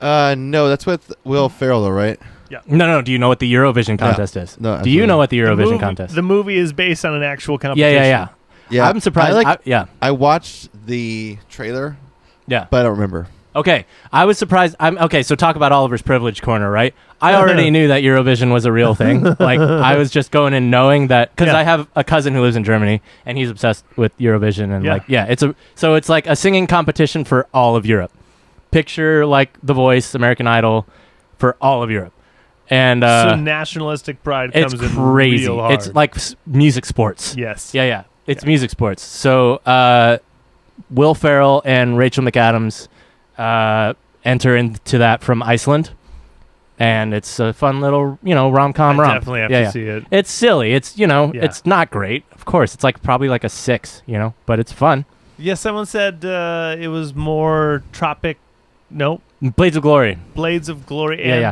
No, that's with Will Ferrell, though, right? No. Do you know what the Eurovision contest is? No, Do you know what the The Eurovision movie- contest? The movie is based on an actual competition. Yeah. Yeah, I'm surprised. I watched the trailer, Yeah. but I don't remember. Okay, I was surprised. Okay, so talk about Oliver's privilege corner, right? I already knew that Eurovision was a real thing. Like, I was just going in knowing that because Yeah. I have a cousin who lives in Germany and he's obsessed with Eurovision and it's like a singing competition for all of Europe. Picture like The Voice, American Idol, for all of Europe, and So nationalistic pride it's comes in crazy. real hard. It's like music sports. Yes. Yeah. It's music sports. So Will Ferrell and Rachel McAdams enter into that from Iceland, and it's a fun little rom-com I romp. definitely have Yeah, to yeah. see it. It's silly. It's Yeah. it's not great. Of course, it's like probably like a 6. But it's fun. Yeah, someone said it was more tropic. Nope. Blades of Glory, Blades of Glory Yeah,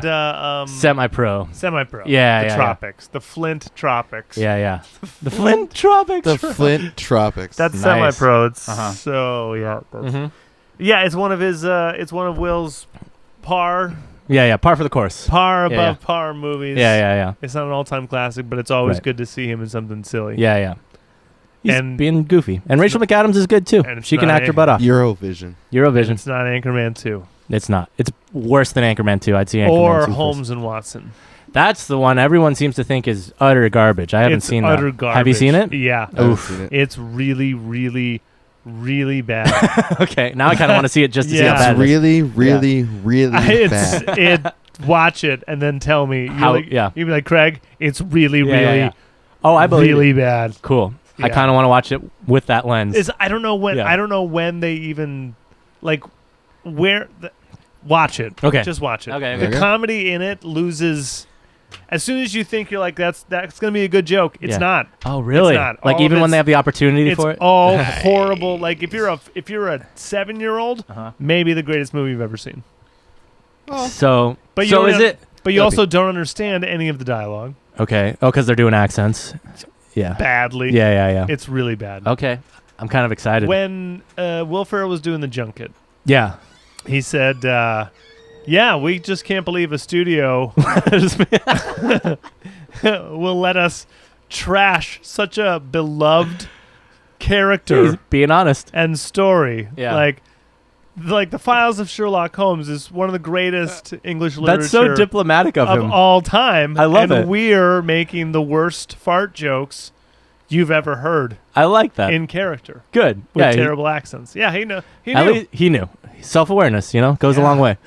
and semi-pro. semi-pro. Yeah, the yeah, tropics, the Flint tropics. Yeah. The Flint Tropics. The Flint Tropics. That's Nice. semi-pro. It's Uh-huh. so yeah. Mhm. Yeah, it's one of his. It's one of Will's par Yeah. Par for the course. above Yeah. par movies. Yeah. It's not an all-time classic, but it's always Right. good to see him in something silly. Yeah. He's And- being goofy. And Rachel McAdams is good too. And it's She can not act her butt off. Eurovision. Eurovision. It's not Anchorman 2 It's not. It's worse than Anchorman 2. I'd see Anchorman or 2 first. Holmes and Watson. That's the one everyone seems to think is utter garbage. I haven't It's seen utter that. garbage. Have you seen it? Yeah. I haven't Oof. seen it. It's really, really, really bad. Okay, now I kind of want to see it just to see Yeah. how bad It's it is. really, really, really bad. Watch it and then tell me. How- yeah. You'd be like, Craig, it's really, Yeah, really, yeah, yeah. Oh, I believe really it. bad. Cool. I Yeah. kind of want to watch it with that lens. I don't know when. Yeah. I don't know when they even like where. Watch it. Okay. Just watch it. Okay, The okay. comedy in it loses. As soon as you think you're like that's gonna be a good joke, it's Yeah. not. Oh, really? It's not. Like All even of when they it's- have the opportunity It's for it? all horrible. Like if you're a 7-year-old, Uh-huh. maybe the greatest movie you've ever seen. So, But you so don't is have- it? But you Gotta also don't understand any of the dialogue Okay. Oh, because they're doing accents. Yeah. badly. Yeah, yeah, yeah. It's really bad. Okay. I'm kind of excited. When Will Ferrell was doing the junket, yeah. he said, "Yeah, we just can't believe a studio will let us trash such a beloved character He's being honest. and story. Yeah. Like the Files of Sherlock Holmes is one of the greatest English literature That's so diplomatic of him. all time. I love and it. we're making the worst fart jokes you've ever heard I like that. in character Good. with Yeah. terrible accents. Yeah, he knew. He At knew. least he knew. Self-awareness, goes a Yeah. long way.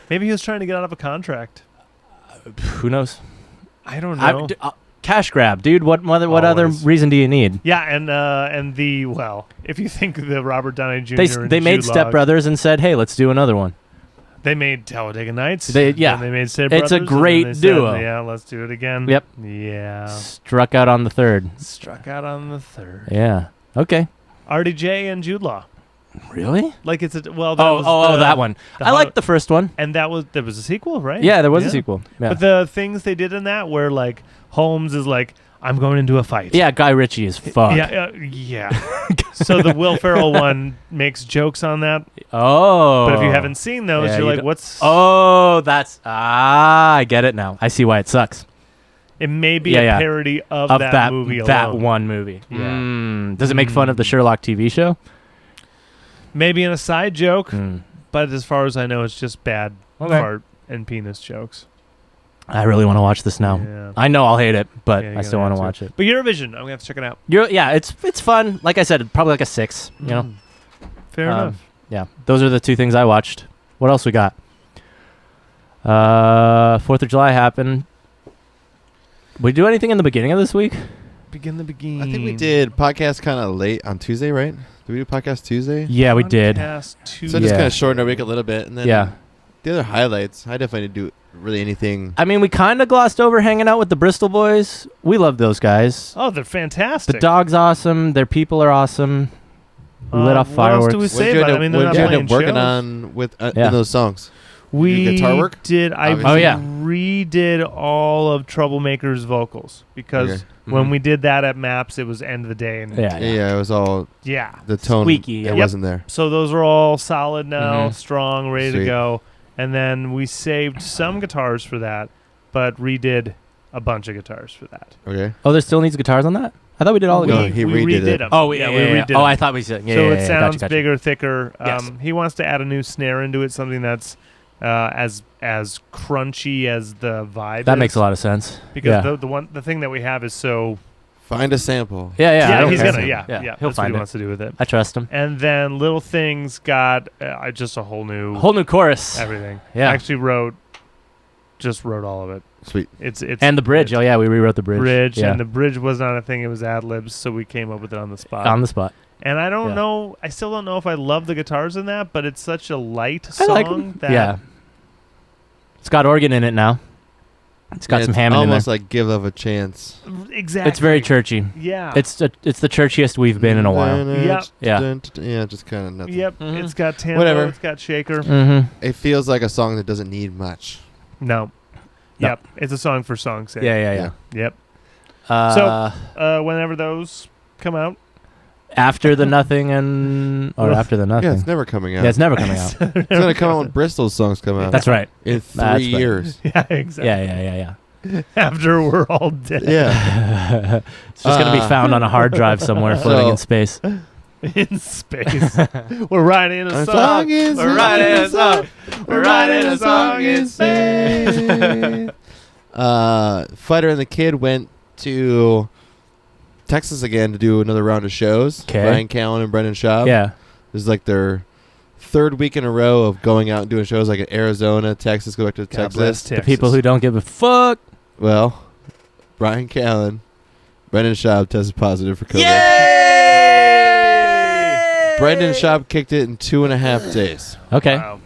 Maybe he was trying to get out of a contract. Who knows? I don't know. Cash grab, dude. What other Always. reason do you need? Yeah, and if you think the Robert Downey Jr. and They made Jude Step Law- Brothers and said, "Hey, let's do another one." They made Talladega Nights. Yeah. And they made Step It's a Brothers, and great then they duo. Said, yeah, let's do it again. Yep. Yeah. Struck out on the third. Struck out on the third. Yeah. Okay. RDJ and Jude Law. Really? Like it's that was That one. the I Hol- like the first one. And there was a sequel, right? Yeah, there was a sequel. Yeah. But the things they did in that, where like Holmes is like, I'm going into a fight. Yeah, Guy Ritchie is fuck. Yeah, yeah. So the Will Ferrell one makes jokes on that. Oh. But if you haven't seen those, Yeah, you're you like, don't- what's? Oh, I get it now. I see why it sucks. It may be Yeah, a yeah. parody of, Of that movie alone. that one movie. Yeah. Does it make fun of the Sherlock TV show? Maybe in a side joke, Mm. but as far as I know, it's just bad Okay. fart and penis jokes. I really want to watch this now. Yeah. I know I'll hate it, but Yeah, you're I still gonna want have to watch it. But Eurovision, I'm gonna have to check it out. It's fun. Like I said, probably like a 6. Fair enough. Yeah, those are the two things I watched. What else we got? 4th of July happened. We do anything in the beginning of this week? Begin the begin. I think we did podcast kind of late on Tuesday, right? Did we do podcast Tuesday? Yeah, we did. Podcast So Tuesday. just Yeah. kind of shortened our week a little bit, and then Yeah. the other highlights. I definitely didn't do really anything. I mean, we kind of glossed over hanging out with the Bristol boys. We love those guys. Oh, they're fantastic. The dog's awesome. Their people are awesome. We lit off What else do we fireworks. say about it? I mean, they're what not did you playing end up working shows. on with Yeah. in those songs? We guitar work? did. I Obviously. Oh, yeah. redid all of Troublemaker's vocals because Okay. when Mhm. we did that at Maps, it was end of the day. And Yeah. It was all yeah. the tone. Squeaky, It yeah. wasn't there. So those are all solid now, Mhm. strong, ready to Sweet. go. And then we saved some guitars for that, but redid a bunch of guitars for that. Okay. Oh, there still needs guitars on that? I thought we did all the No, guitars. he we redid redid it. them. Oh, yeah, yeah, we yeah. redid Oh, them. I thought we said. Yeah, So yeah, it yeah, sounds gotcha. bigger, thicker. Yes. He wants to add a new snare into it, something that's as crunchy as the vibe. That is. makes a lot of sense. Because yeah. the thing that we have is so Find a sample. Yeah, yeah. I yeah don't he's care. gonna Yeah, yeah he'll that's what find he it. wants to do with it. I trust him. And then Little Things got just a whole new Whole new chorus. everything. Yeah. I actually wrote all of it. Sweet. It's And the bridge. Oh yeah, we rewrote the bridge. Yeah. and the bridge was not a thing. It was ad libs, so we came up with it on the spot. On the spot. And I don't Yeah. know. I still don't know if I love the guitars in that, but it's such a light I song like 'em. that Yeah. It's got organ in it now. It's got Yeah, some it's Hammond in there. almost like Give Love a Chance. exactly. It's very churchy. Yeah. It's the churchiest we've been in a while. Yep. Yeah. Yeah, just kind of nothing. Yep. Mhm. It's got tempo. Whatever. It's got shaker. Mm-hmm. It feels like a song that doesn't need much. No. No. Yep. It's a song for song's sake. Yeah, yeah, yeah. Yep. So Whenever those come out, after the nothing or after the nothing. Yeah, it's never coming out. Yeah, it's never coming out. It's gonna come out when Bristol's songs come out. That's right. In 3 That's right. years. yeah, exactly. Yeah. after we're all dead. Yeah. It's just going to be found on a hard drive somewhere floating in space. In space. We're writing a Our song. is We're writing a song. We're writing a song in space. Fighter and the Kid went to Texas again to do another round of shows. 'Kay. Ryan Callen and Brendan Schaub. Yeah. This is like their third week in a row of going out and doing shows like in Arizona, Texas, go back to God bless Texas. The people who don't give a fuck. Well, Ryan Callen, Brendan Schaub tested positive for COVID. Yay! Brendan Schaub kicked it in 2.5 days. Okay. Wow.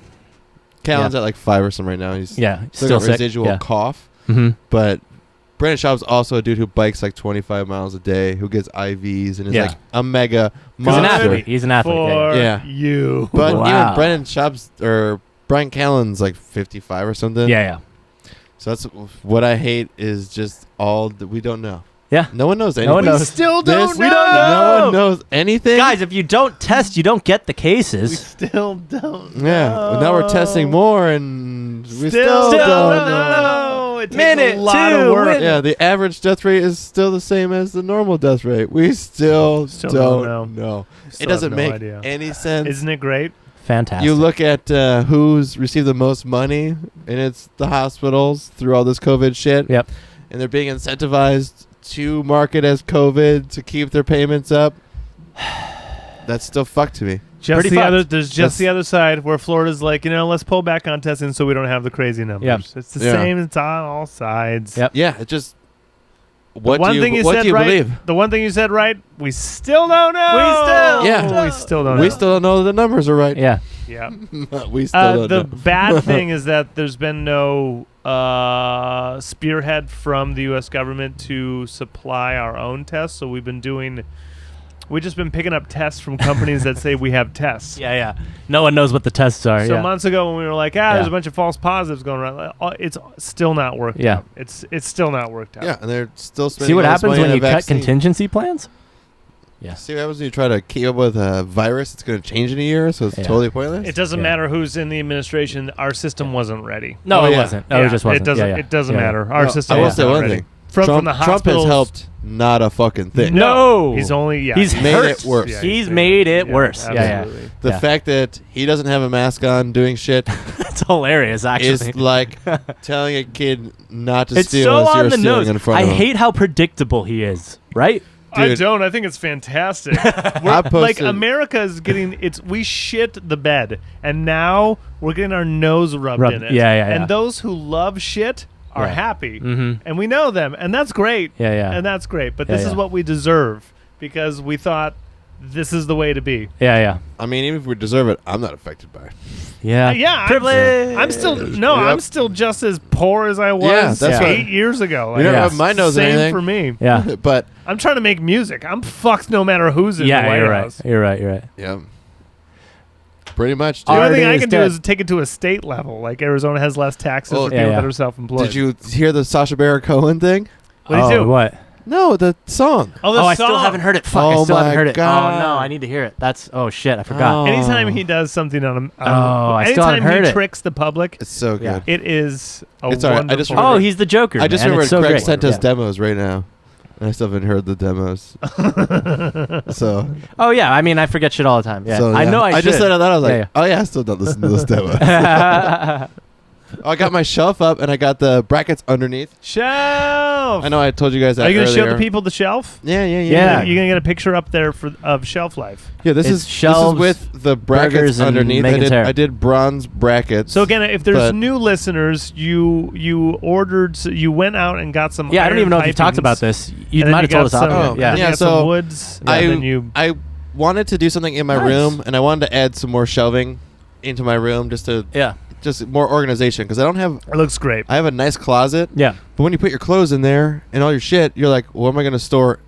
Callen's at like 5 or something right now. He's Yeah. still Still got sick. residual Yeah. cough. Mm-hmm. But Brendan Schaub's also a dude who bikes like 25 miles a day, who gets IVs and is Yeah. like a mega He's an monster. athlete. He's an athlete. For Yeah. you. But Wow. even Brendan Schaub's or Brian Callen's like 55 or something. Yeah, yeah. So that's what I hate is just all that we don't know. Yeah. No one knows anything. No one knows. We still This- don't know. We don't No one knows anything. Guys, if you don't test, you don't get the We cases. still don't know. Yeah. Well, now we're testing more and we Still still don't don't know. know. It takes Minute a lot two, of work. minute- Yeah, the average death rate is still the same as the normal death rate. We still Still don't don't know. Still It doesn't have no make idea. any sense. Isn't it great? Fantastic. You look at who's received the most money, and it's the hospitals through all this COVID shit. Yep. And they're being incentivized to market as COVID to keep their payments up. That's still fucked to me. Just Pretty the fucked. other, there's just That's- the other side where Florida's like, let's pull back on testing so we don't have the crazy numbers. Yep. It's the Yeah. same. It's on all sides. Yep. Yeah, it just. What one do thing you, you what said do you right. believe? The one thing you said right. We still don't know. Yeah. We still don't know. We still don't know the numbers are right. Yeah. Yeah. We still The don't know. bad thing is that there's been no spearhead from the U.S. government to supply our own tests. So we've just been picking up tests from companies that say we have tests. Yeah, yeah. No one knows what the tests are. So yeah. months ago when we were like, there's Yeah. a bunch of false positives going around, it's still not worked Yeah. out. It's still not worked out. Yeah, and they're still spending See what all this happens money when on you a cut vaccine. contingency plans? Yeah. See what happens when you try to keep up with a virus that's going to change in a year, so it's Yeah. totally pointless? It doesn't Yeah. matter who's in the administration. Our system wasn't ready. No, Oh, it yeah. wasn't. No, it just wasn't. It doesn't. Yeah, yeah. It doesn't Yeah, yeah. matter. Our No, system. I will was say not one ready. thing. From Trump the has hospitals. helped not a fucking thing. No. He's only. Yeah, He's made hurt. it worse. Yeah, He's made it yeah, worse. Yeah, yeah. absolutely. The Yeah. fact that he doesn't have a mask on doing shit It's hilarious, actually. is like telling a kid not to It's steal so as on you're the stealing nose. in front I of him. hate how predictable he is, right? I Dude. don't. I think it's fantastic. I We're, like posted- America is getting it's. We shit the bed, and now we're getting our nose rubbed in it. Yeah, yeah, And yeah. those who love shit are Yeah. happy, Mm-hmm. and we know them, and that's great. Yeah, yeah. And that's great. But Yeah, this is yeah. what we deserve because we thought this is the way to be. Yeah, yeah. I mean, even if we deserve it, I'm not affected by it. Yeah. Yeah, Privilege. I'm still no. Yep. I'm still just as poor as I was Yeah, that's what- 8 years ago. You never Yeah. have my nose or Same anything. for me. Yeah. But, I'm trying to make music. I'm fucked no matter who's in the Yeah, White you're House. right. You're right. You're right. yeah. Pretty much, The dude. only Art thing I is can dead. do is take it to a state level. Like Arizona has less taxes Oh, for yeah, people yeah. that are self-employed. Did you hear the Sacha Baron Cohen thing? What do you do? What? No, the song. Oh, the Oh, I song. still haven't heard it. Fuck, Oh I still haven't my heard it. God. Oh no, I need to hear it. That's shit, I forgot. Oh. Anytime he does something on a, Oh, I still haven't anytime heard he it. tricks the public, It's so good. Yeah. it is a It's all right. I just wonderful. remember- Oh, he's the Joker. I just man. remembered It's so Craig great. sent us Yeah. demos right now. And I still haven't heard the demos. So, Oh yeah, I mean I forget shit all the time. Yeah, so I know I should. just said that. I was like, Yeah, oh yeah, I still don't listen to those demos. yeah. Oh, I got my shelf up and I got the brackets underneath. Shelf. I know I told you guys that Are you gonna show earlier. the people the shelf? Yeah, yeah, yeah. Yeah. You're gonna get a picture up there of shelf life. Yeah, this It's is shelves, with the burgers, brackets and underneath. Megan's hair. I did bronze brackets. So again, if there's But- new listeners, you ordered, you went out and got some. Yeah, I don't iron even know if you've talked pipings, about this. You and then might have you told us got some- out. Oh, Yeah. and you yeah, got so some woods. I and then you. I wanted to do something in my Nice. room, and I wanted to add some more shelving into my room Yeah. just more organization because I don't have. It looks great. I have a nice closet, Yeah. but when you put your clothes in there and all your shit, you're like, where am I going to store,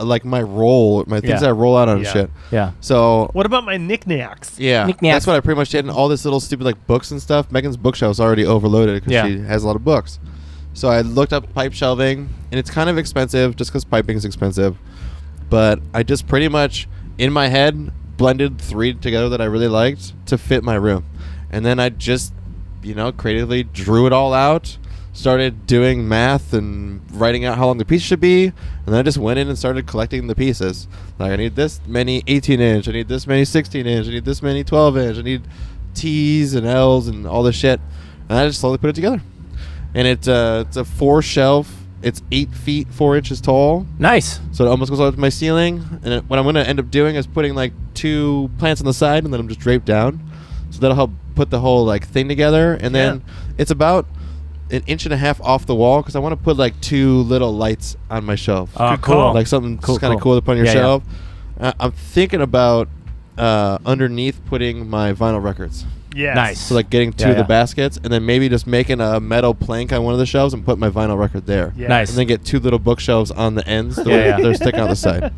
like my roll, my things Yeah. that I roll out on and Yeah. shit. Yeah. So What about my knickknacks? yeah, Knickknacks. that's what I pretty much did. And all this little stupid like books and stuff. Megan's bookshelf's already overloaded because Yeah. she has a lot of books. So I looked up pipe shelving, and it's kind of expensive just because piping is expensive. But I just pretty much in my head blended 3 together that I really liked to fit my room, and then I just creatively drew it all out. started doing math and writing out how long the piece should be, and then I just went in and started collecting the pieces. Like, I need this many 18-inch, I need this many 16-inch, I need this many 12-inch, I need T's and L's and all this shit, and I just slowly put it together. And it's a 4-shelf. It's 8 feet 4 inches tall. Nice. So it almost goes up to my ceiling. And what I'm going to end up doing is putting like 2 plants on the side and then I'm just draped down. So that'll help put the whole like thing together. And then it's about 1.5 inches off the wall because I want to put like 2 little lights on my shelf. Oh, cool. Like something kind of cool to put on your shelf. I'm thinking about underneath putting my vinyl records. Yes. Nice. So like getting 2 of the baskets and then maybe just making a metal plank on one of the shelves and put my vinyl record there. Yeah. Nice. And then get 2 little bookshelves on the ends. They're sticking out the side.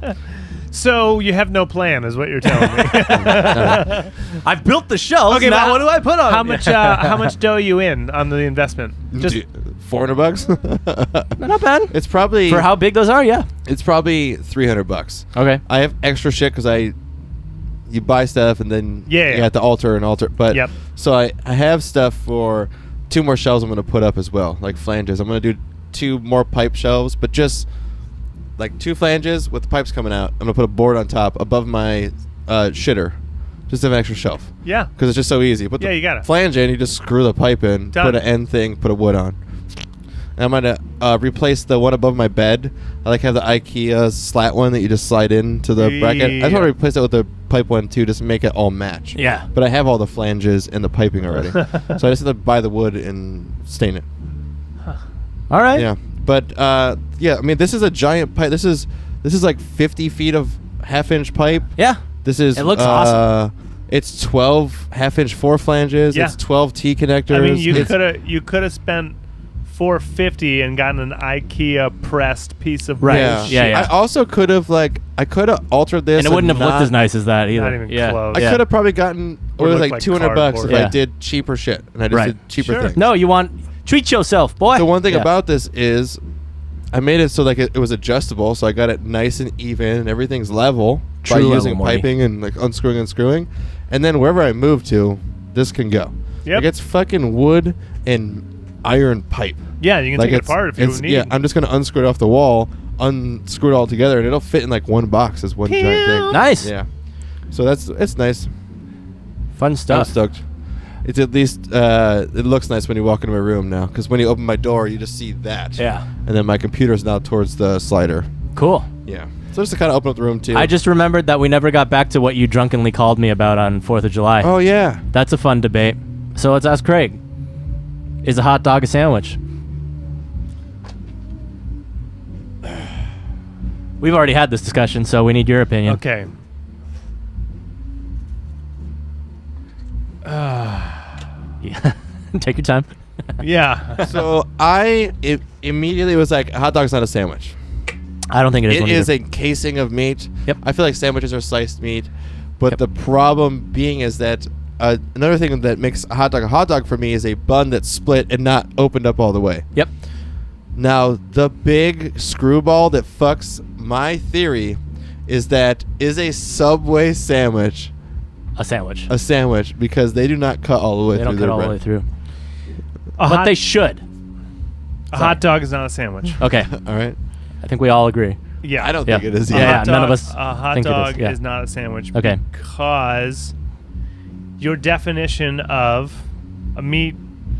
So you have no plan, is what you're telling me. I've built the shelves. Okay, now but what do I put on? How much dough are you in on the investment? Just $400? not bad. It's probably For how big those are, yeah. It's probably $300. Okay. I have extra shit because you buy stuff and then you have to alter and alter. But so I have stuff for 2 more shelves I'm going to put up as well, like flanges. I'm going to do 2 more pipe shelves, but just like 2 flanges with the pipes coming out. I'm going to put a board on top above my shitter. Just have an extra shelf. Yeah. Because it's just so easy. Put the you got it. flange in, you just screw the pipe in, Done. put an end thing, put a wood on. And I'm going to replace the one above my bed. I like have the IKEA slat one that you just slide into the bracket. I just want to replace it with the pipe one too, just to make it all match. Yeah. But I have all the flanges and the piping already. So I just have to buy the wood and stain it. All right. Yeah. But I mean, this is a giant pipe. This is like 50 feet of half-inch pipe. Yeah. This is. It looks awesome. It's 12 half-inch 4 flanges. Yeah. It's 12 T connectors. I mean, you could have spent $450 and gotten an IKEA pressed piece of Right. Yeah. Yeah. I also could have altered this, And it wouldn't have looked not- as nice as that either. Not even close. I could have probably gotten Or it was looked like like $200 cardboard. if Yeah. I did cheaper shit and I just Right. did cheaper Sure. things. No, you want treat yourself, boy. The one thing Yeah. about this is I made it so like it was adjustable, so I got it nice and even and everything's level True by level, using Morty. piping and like unscrewing and screwing. And then wherever I move to, this can go. Yep. Like it's fucking wood and iron pipe. Yeah, you can Like take it apart if you need. Yeah, I'm just gonna unscrew it off the wall, unscrew it all together, and it'll fit in like one box as one giant thing. Nice. Yeah. So it's nice. Fun I'm stuff. stoked. It's at least it looks nice when you walk into my room now, because when you open my door, you just see that. Yeah. And then my computer's now towards the slider. Cool. Yeah. So just to kind of open up the room too. I just remembered that we never got back to what you drunkenly called me about on 4th of July. Oh yeah. That's a fun debate. So let's ask Craig. Is a hot dog a sandwich? We've already had this discussion, so we need your opinion. Okay. Yeah. Take your time. Yeah. So I immediately was like, a hot dog's not a sandwich. I don't think it is. It one is either. a casing of meat. Yep. I feel like sandwiches are sliced meat, but Yep. the problem being is that another thing that makes a hot dog for me is a bun that's split and not opened up all the way. Yep. Now, the big screwball that fucks my theory is that is a Subway sandwich A sandwich. a sandwich because they do not cut all the way They through don't cut their all the bread. way through. A But hot, they should. a hot dog is not a sandwich. Okay. All right. I think we all agree. Yeah. I don't Yeah. think it is Yeah, either. yeah. hot none of dog- us A hot think it is, dog yeah. is not a sandwich. Okay. Because your definition of a meat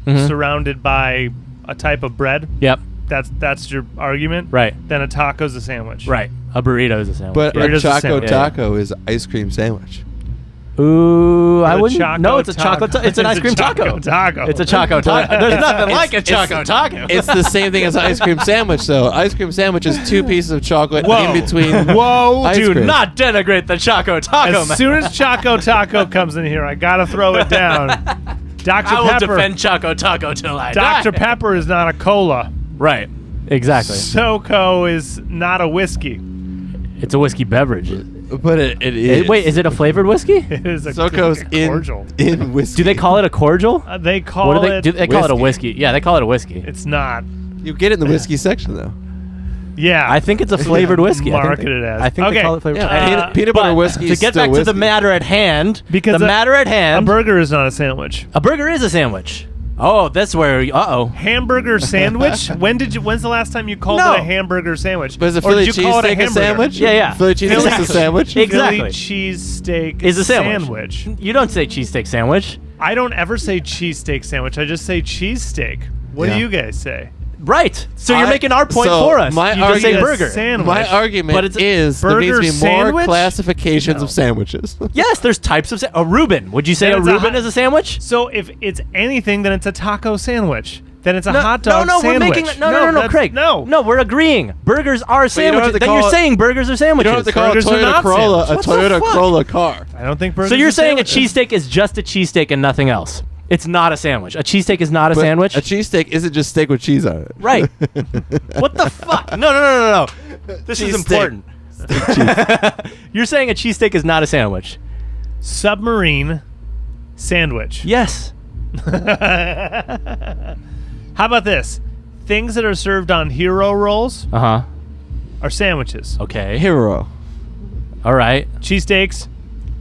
Mhm. surrounded by a type of bread, Yep. that's your argument. Right. Then a taco's a sandwich. Right. A burrito is a sandwich. But Burrito's a a Choco sandwich. Taco is ice cream sandwich. Ooh, I a wouldn't. Choco No, it's a taco. chocolate. It's an It's ice a cream Choco taco. taco. It's a Choco taco. There's nothing like a it's- Choco taco. It's the same thing as an ice cream sandwich, though. Ice cream sandwich is 2 pieces of chocolate Whoa. in between. Whoa. ice Do cream. not denigrate the Choco taco, As man. soon as Choco Taco comes in here, I gotta throw it down. Dr. I will Pepper. defend Choco Taco till I Dr. die. Pepper is not a cola. Right. Exactly. SoCo is not a whiskey. It's a whiskey beverage. But it is. Wait, is it a flavored whiskey? It is a, SoCo's like a cordial. in whiskey. Do they call it a cordial? They call What do it. they do? They call it a whiskey. whiskey. Yeah, they call it a whiskey. It's not. You get it in the whiskey section, though. Yeah. I think it's a flavored whiskey. Marketed as. I think Okay. they call it flavored. Yeah, peanut butter but whiskey To is get still back to the whiskey. matter at hand, Because the a- matter at A hand, burger is not a sandwich. a burger is a sandwich. Oh, that's where. Hamburger sandwich? When's the last time you called No. it a hamburger sandwich? But is a Or Philly did you call it a cheesesteak a hamburger? sandwich? Yeah. Philly cheesesteak is a sandwich? Exactly. Philly cheesesteak Is a sandwich. You don't say cheesesteak sandwich. I don't ever say cheesesteak sandwich. I just say cheesesteak. What Yeah. do you guys say? Right. So you're making our point so for us. my You just say argument- burger. Sandwich. My argument But it's is there needs burger to be more sandwich? classifications No. of sandwiches. Yes, there's types of a Reuben. Would you say Then a it's a Reuben hot- is a sandwich? So if it's anything, then it's a taco sandwich. Then it's a hot dog no, sandwich. we're making no, that's- Craig. No. no, we're agreeing. Burgers are you don't have sandwiches. to Then call you're it- saying burgers are You sandwiches. don't have to call a Burgers are Toyota not Corolla a sandwiches. What the Toyota fuck? Corolla car. I don't think burgers So you're are saying a sandwiches. cheesesteak is just a cheesesteak and nothing else. It's not a sandwich. A cheesesteak is not a But sandwich. A cheesesteak isn't just steak with cheese on it. Right. What the fuck? No. This is Cheesesteak. important. You're saying a cheesesteak is not a sandwich. Submarine sandwich. Yes. How about this? Things that are served on hero rolls Uh-huh. are sandwiches. Okay. Hero. All right. Cheesesteaks.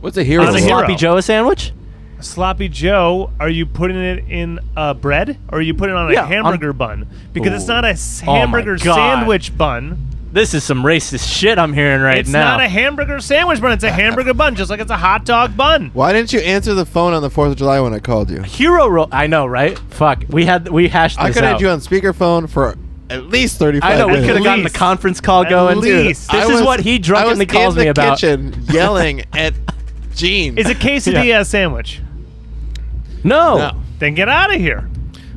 What's a hero? On a roll? hero. Sloppy Joe a sandwich? Sloppy Joe, are you putting it in bread or are you putting it on a Yeah, hamburger bun? Because it's not a Oh my hamburger God. sandwich bun. This is some racist shit I'm hearing right It's now. not a hamburger sandwich bun. It's a hamburger bun, just like it's a hot dog bun. Why didn't you answer the phone on the 4th of July when I called you? Hero roll. I know, right? Fuck. We hashed this I could have out. had you on speakerphone for at least 35 I know. We minutes. could have gotten the least. conference call At going. Dude, least. this I is was- what he drunkenly calls me about. I was in the kitchen yelling at Gene. Is a quesadilla a sandwich? No. No. Then get out of here.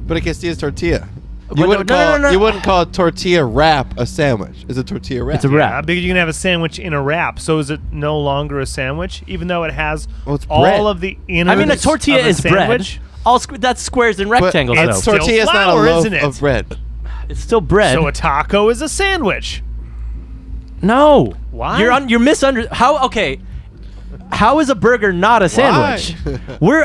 But a quesadilla's tortilla. But You wouldn't no, call no. you wouldn't call a tortilla wrap a sandwich. It's a tortilla wrap. It's a Yeah, wrap. because you can have a sandwich in a wrap. So is it no longer a sandwich, even though it has Well, it's all bread. of the innards? I mean, a tortilla of a is bread. sandwich? All that's squares and But rectangles, it's though. still tortilla's not a flour, loaf isn't it? of bread. It's still bread. So a taco is a sandwich. No. Why? You're how okay. How is a burger not a sandwich?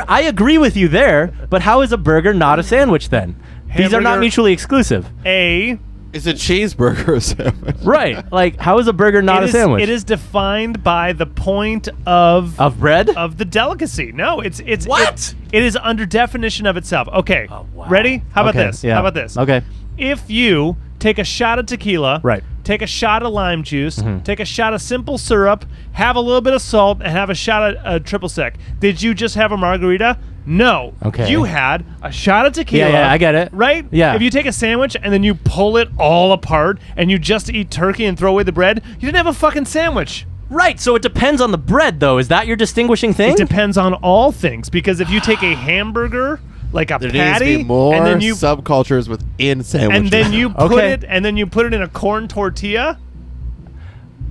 I agree with you there, but how is a burger not a sandwich then? These are not Hamburger- mutually exclusive. It's a cheeseburger a sandwich. Right. Like how is a burger not It a is- sandwich? It is defined by the point of bread? of the delicacy. No, it's What? It is under definition of itself. Okay. Oh, wow. Ready? How about Okay, this? yeah. How about this? Okay. If you take a shot of tequila, Right. take a shot of lime juice, Mm-hmm. take a shot of simple syrup, have a little bit of salt, and have a shot of triple sec. Did you just have a margarita? No. Okay. You had a shot of tequila. Yeah, I get it. Right? Yeah. If you take a sandwich and then you pull it all apart and you just eat turkey and throw away the bread, you didn't have a fucking sandwich. Right. So it depends on the bread, though. Is that your distinguishing thing? It depends on all things because if you take a hamburger, like a There needs to patty, be more and then you subcultures within sandwiches. and then you put Okay. it and then you put it in a corn tortilla.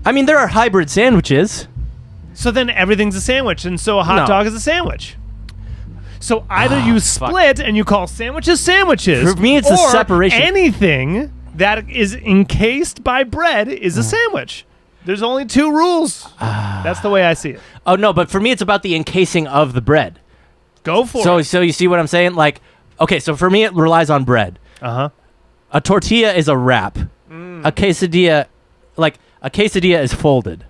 I mean, there are hybrid sandwiches. So then everything's a sandwich, and so a hot No. dog is a sandwich. So either you split and you call sandwiches sandwiches. For me, it's the or separation. Anything that is encased by bread is a sandwich. There's only two rules. That's the way I see it. Oh no, but for me, it's about the encasing of the bread. Go for So it. you see what I'm saying? Like, okay, so for me, it relies on bread. Uh-huh. A tortilla is a wrap. A quesadilla is folded.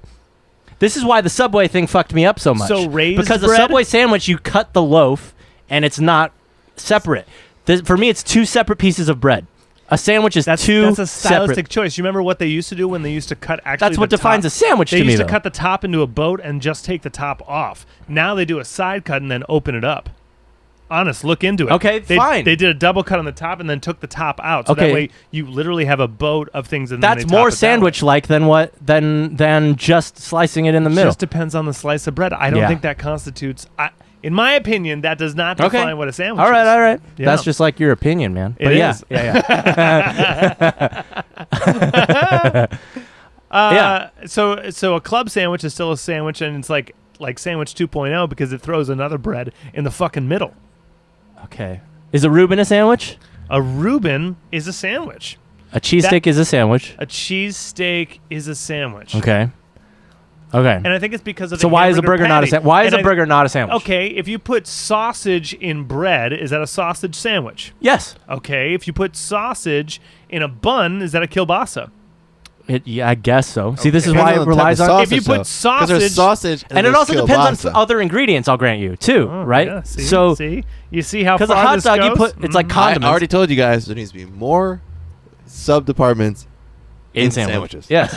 This is why the Subway thing fucked me up so much. So raised because bread? a Subway sandwich, you cut the loaf and it's not separate. For me, it's two separate pieces of bread. A sandwich is That's two a stylistic separate. choice. You remember what they used to do when they used to cut actually That's what the defines top? a sandwich They to me, used to though. cut the top into a boat and just take the top off. Now they do a side cut and then open it up. Honest, look into it. Okay, fine. They did a double cut on the top and then took the top out. So Okay. that way you literally have a boat of things. And then That's they top more it that way. sandwich-like than just slicing it in the middle. Just depends on the slice of bread. I don't Yeah. think that constitutes. In my opinion, that does not define what a sandwich All right, is. all right. Yeah. That's just like your opinion, man. It But yeah, is. yeah. So a club sandwich is still a sandwich, and it's like sandwich 2.0 because it throws another bread in the fucking middle. Okay. Is a Reuben a sandwich? A Reuben is a sandwich. A cheesesteak is a sandwich. A cheesesteak is a sandwich. Okay. Okay. And I think it's because of So the why is a hamburger burger not a patty. sandwich? Why is And a burger not a sandwich? Okay, if you put sausage in bread, is that a sausage sandwich? Yes. Okay, if you put sausage in a bun, is that a kielbasa? Yeah, I guess so. See, this is Depends why on it the type relies of on. If you put Because there's sausage, sausage, And it there's also depends on kielbasa. other ingredients. I'll grant you too, Oh, right? yeah, see, So see, you see how because far a hot this dog, you goes? put it's like I condiments already told you guys there needs to be more sub departments in sandwiches. Yes.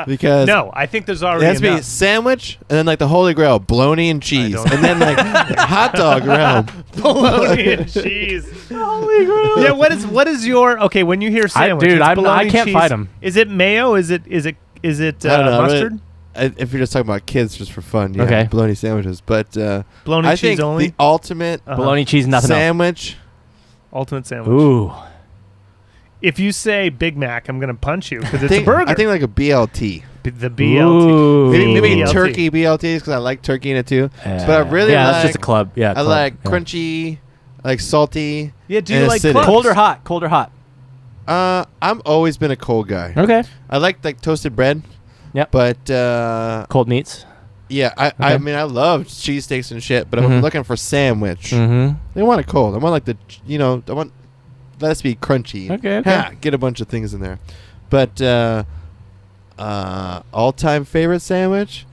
because No, I think there's it already has to be enough. sandwich and then like the holy grail, bologna and cheese, don't- and then like hot dog realm. Bologna and cheese. Holy grail. Yeah, what is your when you hear sandwich? dude, it's I bologna, can't cheese. fight 'em. Is it mayo? Is it I don't know, mustard? If you're just talking about kids, just for fun, yeah, Okay. bologna sandwiches. But Bologna I cheese think only? the ultimate Bologna, cheese, nothing sandwich. Ultimate sandwich. else. Ooh. If you say Big Mac, I'm gonna punch you because it's a I burger. think like a BLT. The BLT. Ooh. Maybe BLT. turkey BLTs because I like turkey in it too. But I really yeah, like. that's just a club. Yeah, I club. like Yeah. crunchy, I like salty. Yeah, do and you like acidic. clubs? Cold or hot? Cold or hot? I'm always been a cold guy. Okay. I like toasted bread. Yep. But Cold meats. yeah, I Okay. mean I love cheesesteaks and shit, but I'm Mhm. looking for sandwich. Mm-hmm. They want it cold. I want like I want let us be crunchy. Okay, okay. Ha, get a bunch of things in there. But all-time favorite sandwich?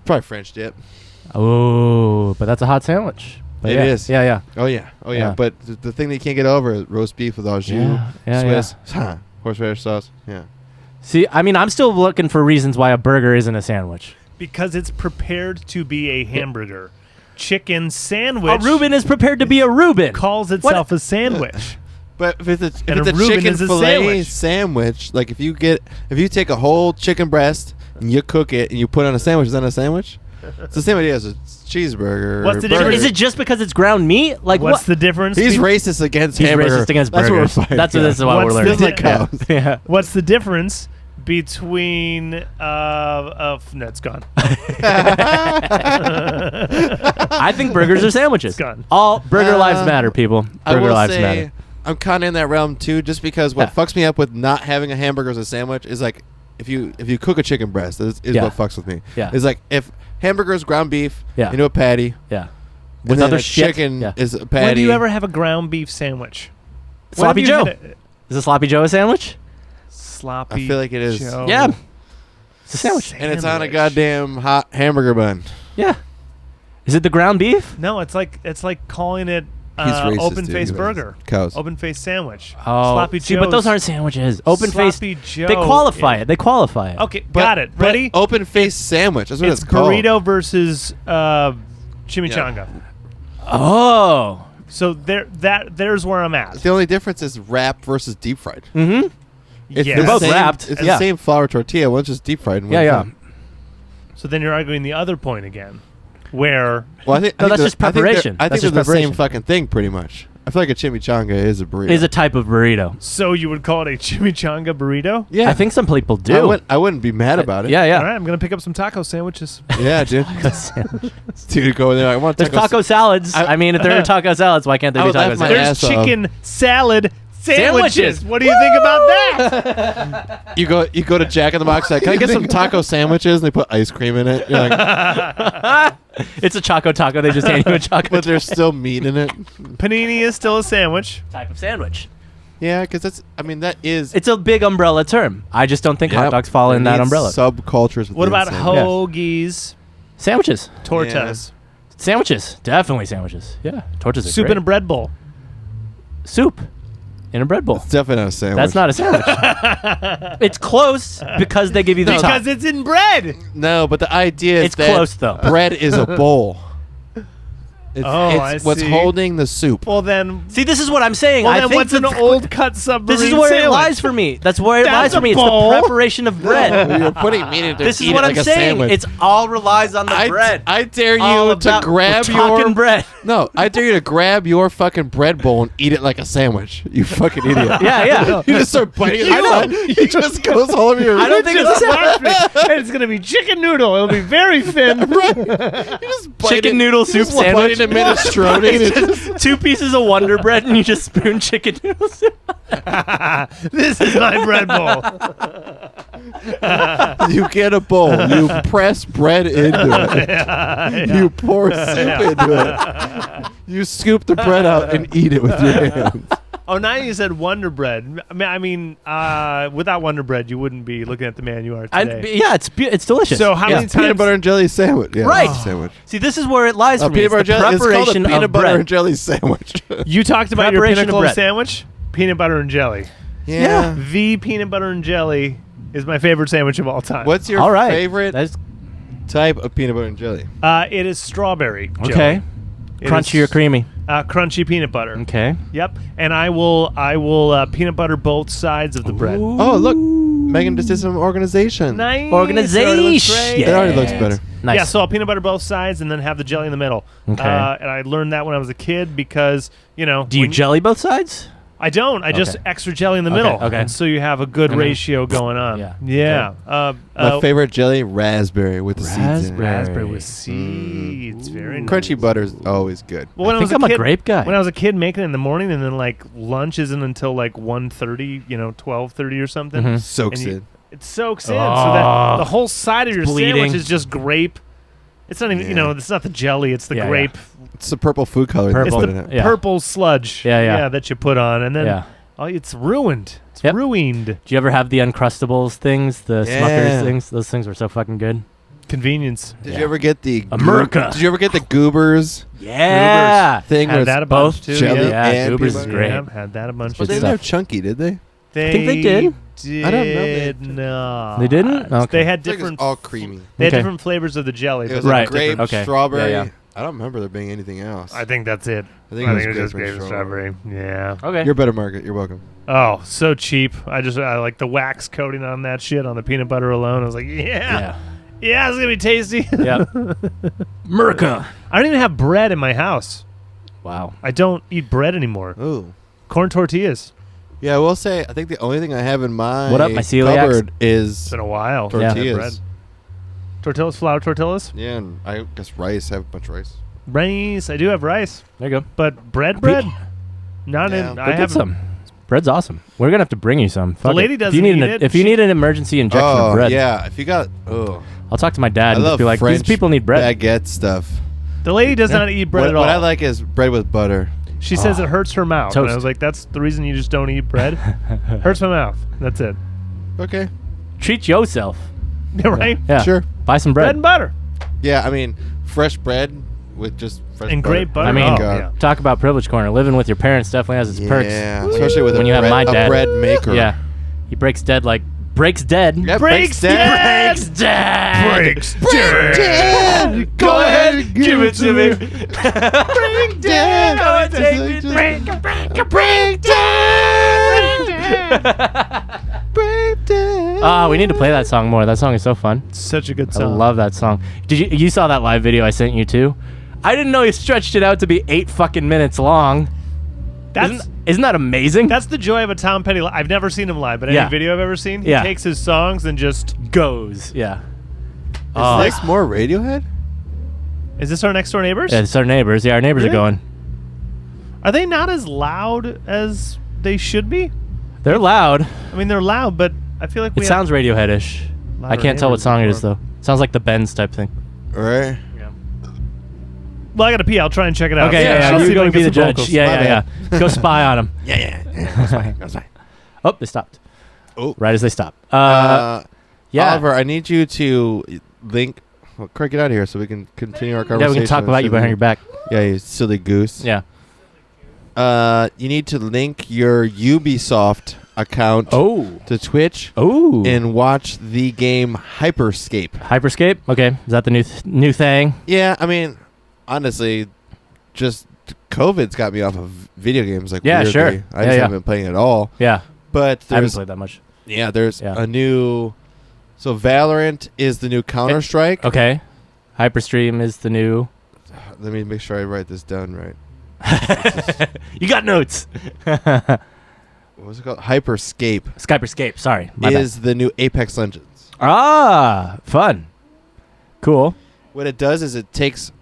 Probably French dip. Oh, but that's a hot sandwich. But It yeah. is. Yeah, yeah. Oh yeah. Yeah. But the thing that you can't get over is roast beef with au jus, Yeah, Swiss, horseradish sauce. Yeah. See, I mean, I'm still looking for reasons why a burger isn't a sandwich. Because it's prepared to be a hamburger. Chicken sandwich. A Reuben is prepared to be a Reuben. calls itself a sandwich. But if it's And a a Reuben chicken is a fillet sandwich. sandwich, like if you take a whole chicken breast and you cook it and you put it on a sandwich, is that a sandwich? It's the same idea as a cheeseburger. What's the or difference? burger. Is it just because it's ground meat? Like What's what? the difference? He's be- racist against He's hamburger. racist against That's burgers. what we're That's what this is what What's we're the learning. Like cows. Yeah. What's the difference between no, it's gone. I think burgers are sandwiches. It's gone. All burger lives matter, people. I Burger will lives say matter. I'm kind of in that realm too, just because what Yeah. fucks me up with not having a hamburger as a sandwich is like if you cook a chicken breast is Yeah. what fucks with me. Yeah. Is like if hamburger's ground beef Yeah. into a patty, Yeah. and With then other a shit. chicken Yeah. is a patty. When do you ever have a ground beef sandwich? When Sloppy have you Joe. had a- Is a sloppy Joe a sandwich? Sloppy. I feel like it is. Joe Yeah. It's a sandwich. And it's on a sandwich. goddamn hot hamburger bun. Yeah. Is it the ground beef? No, it's like calling it He's racist, open dude. face He burger. Cows. Open face sandwich. Oh, Sloppy see, but Joes. those aren't sandwiches. Open face. Sloppy Joe. They qualify Yeah. it. They qualify it. Okay, got it. Ready? Open face sandwich. That's what It's it's called. burrito versus chimichanga. Oh. So there's where I'm at. The only difference is wrap versus deep fried. Mm-hmm. It's Yes. They're both the same, wrapped. It's Yeah. the same flour tortilla. One's just deep fried. And Yeah, one's yeah. not. So then you're arguing the other point again, where Well, I think No, I think that's they're- just preparation. I think That's they're just the same preparation. fucking thing, pretty much. I feel like a chimichanga is a burrito. Is a type of burrito. so you would call it a chimichanga burrito? Yeah, I think some people do. I wouldn't be mad about it. Yeah, yeah. All right, I'm gonna pick up some taco sandwiches. yeah, dude. Dude, go in there. I want There's taco salads. I mean, if there are taco salads, why can't there I be would taco laugh my salads? There's ass off. chicken salad sandwiches. Sandwiches. What do you think about that? You go to Jack in the Box. Like, can I get some taco sandwiches? And they put ice cream in it. You're like, It's a choco taco. They just hand you a choco but there's still meat in it. Panini is still a sandwich. type of sandwich. Yeah, because that's. I mean, that is. It's a big umbrella term. I just don't think hot Yep. dogs fall in There that needs umbrella. Subcultures. What about within hoagies, Sandwiches. tortas, Sandwiches. Definitely sandwiches. Yeah. Tortas are soup great. in a bread bowl? Soup in a bread bowl. It's definitely not a sandwich. That's not a sandwich. It's close because they give you the Because top. it's in bread. No, but the idea is It's that close, though. bread is a bowl. It's, Oh, it's I what's see. holding the soup. Well then, See, this is what I'm saying. I think what's an that old cut submarine This is where sandwich? it lies for me. That's where it That's lies a for me. It's bowl. the preparation of bread. You're putting meat into This is eat what it I'm like a saying. sandwich. It's all relies on the bread. I dare All you to about- grab we're talking your bread. No, I dare you to grab your fucking bread bowl and eat it like a sandwich. You fucking idiot. Yeah, yeah. You just start biting it. I know. It just goes all over your. I don't think it's a Just sandwich. watch me. And it's gonna be chicken noodle. It'll be very thin. You just bite Chicken it. noodle You soup just bite sandwich. it in minestrone. It's just 2 pieces of Wonder Bread and you just spoon chicken noodle soup. This is my bread bowl. You get a bowl. You press bread into it. You pour soup into it. You scoop the bread out and eat it with your hands. Oh, now you said Wonder Bread. I mean, without Wonder Bread, you wouldn't be looking at the man you are today. It's delicious. So how many Peanut times? butter and jelly sandwich. Yeah, Right. Sandwich. See, this is where it lies for me. Peanut butter It's the jelly. It's called a preparation peanut of butter bread. and jelly sandwich. You talked about your Preparation of pinnacle bread. sandwich, peanut butter and jelly. Yeah. The peanut butter and jelly is my favorite sandwich of all time. What's your All right. favorite That's type of peanut butter and jelly? It is strawberry. Jelly. okay. It Crunchy is, or creamy? Crunchy peanut butter. Okay. Yep. And I will peanut butter both sides of the bread. Oh, look. Megan just did some organization. Nice. Organization. It already looks great. It already looks better. Nice. Yeah, so I'll peanut butter both sides and then have the jelly in the middle. Okay. And I learned that when I was a kid because, Do you when- jelly both sides? I don't. I just Okay. extra jelly in the Okay, middle. okay. And so you have a good And then- ratio going on. Yeah. Yeah. My favorite jelly, raspberry with the seeds in it. Raspberry. Raspberry with seeds. Very nice. Crunchy butter's always good. Well, when I I was think a I'm kid, a grape guy. When I was a kid, making it in the morning, and then like lunch isn't until like 1:30, 12:30 or something. Mhm. Soaks And you- in. It soaks in, so Oh. that the whole side of your Bleeding. sandwich is just grape. It's not even, Yeah. it's not the jelly. It's the Yeah, grape. It's the purple food color. Purple. They It's put the in it. Yeah. purple sludge. Yeah. that you put on, and then Yeah. it's ruined. It's Yep. ruined. Do you ever have the Uncrustables things, the Yeah. Smuckers things? Those things were so fucking good. Convenience. Did Yeah. you ever get the America. Did you ever get the goobers Yeah. thing? where Had it's that a both bunch too. jelly Yeah, and Goobers peanut is butter? great. Yeah, had that a bunch. But Good they didn't stuff. have chunky, did they? think they did. Did I don't know if they not. They didn't? Okay. They had I think different. it's all creamy. They had Okay. different flavors of the jelly. It but was Right. like grape, different. Okay. strawberry. Yeah, yeah. I don't remember there being anything else. I think that's it. I think I it was think it was just grape grape and and strawberry. Yeah. Okay. You're better, Margaret. You're welcome. Oh, so cheap. I like the wax coating on that shit on the peanut butter alone. I was like, yeah, it's gonna be tasty. Yeah. America. I don't even have bread in my house. Wow. I don't eat bread anymore. Ooh. Corn tortillas. Yeah, I will say, I think the only thing I have in my What up, my celiacs? cupboard It's is been a while. tortillas. Bread. Tortillas, flour tortillas. Yeah, and I guess rice. I have a bunch of rice. Rice. I do have rice, There you go. but bread. Not Yeah. in. Go I Go get have some. Bread's awesome. We're gonna have to bring you some. Fuck lady it. doesn't if you need eat an, it. If you need an emergency injection of bread, yeah. If you got, I'll talk to my dad I and just love be like, French these people need bread. baguette stuff. The lady does not eat bread what, at all. what I like is bread with butter. She says it hurts her mouth. And I Toast. was like, that's the reason you just don't eat bread? Hurts my mouth. That's it. Okay, Treat yourself. Right? Yeah. sure. Buy some Bread bread. and butter. Yeah, I mean, fresh bread with just fresh And butter. great butter. I mean, Oh, God. yeah. Talk about privilege corner. Living with your parents definitely has its perks. Yeah, especially with When a you have bread, my dad. a bread maker. Yeah. He breaks dead. Yeah, Breaks dead. Breaks dead. Breaks Dead. Go ahead and give it to me. Break dead. Go and take it. Break dead. Break dead. Ah, we need to play that song more. That song is so fun. Such a good I song. love that song. Did you saw that live video I sent you too? I didn't know he stretched it out to be 8 fucking minutes long. Isn't that amazing? That's the joy of a Tom Petty. I've never seen him live, but any Yeah. video I've ever seen, he Yeah. takes his songs and just. goes. Yeah. Is this more Radiohead? Is this our next door neighbors? Yeah, it's our neighbors. Yeah, our neighbors Really? are going. Are they not as loud as they should be? They're loud. I mean, they're loud, but I feel like It sounds Radiohead-ish. I louder can't tell what neighbors song it is before. though. Sounds like the Benz type thing. All right. Well, I gotta pee. I'll try and check it out. Okay, I'll see you if I go can be get the some judge. vocals. Yeah, My yeah, yeah. Go spy on him. Yeah. Oh, they stopped. Oh. Right as they stop. Yeah. Oliver, I need you to link. Well, Craig, get out of here so we can continue our Yeah, conversation. we can talk about you behind your back. Yeah, you silly goose. Yeah. You need to link your Ubisoft account Oh. to Twitch Oh. and watch the game Hyperscape. Hyperscape. Okay. Is that the new thing? Yeah, I mean, honestly, just COVID's got me off of video games. Like, Yeah, weirdly. sure. I Yeah, just yeah. haven't been playing at all. Yeah. But I haven't there's played that much. there's Yeah. a new. So Valorant is the new Counter Strike. Okay. Hyperstream is the new. Let me make sure I write this down right. You got notes. What was it called? Hyperscape Skyperscape. Sorry. My bad. is the new Apex Legends. Ah, fun. Cool. What it does is it takes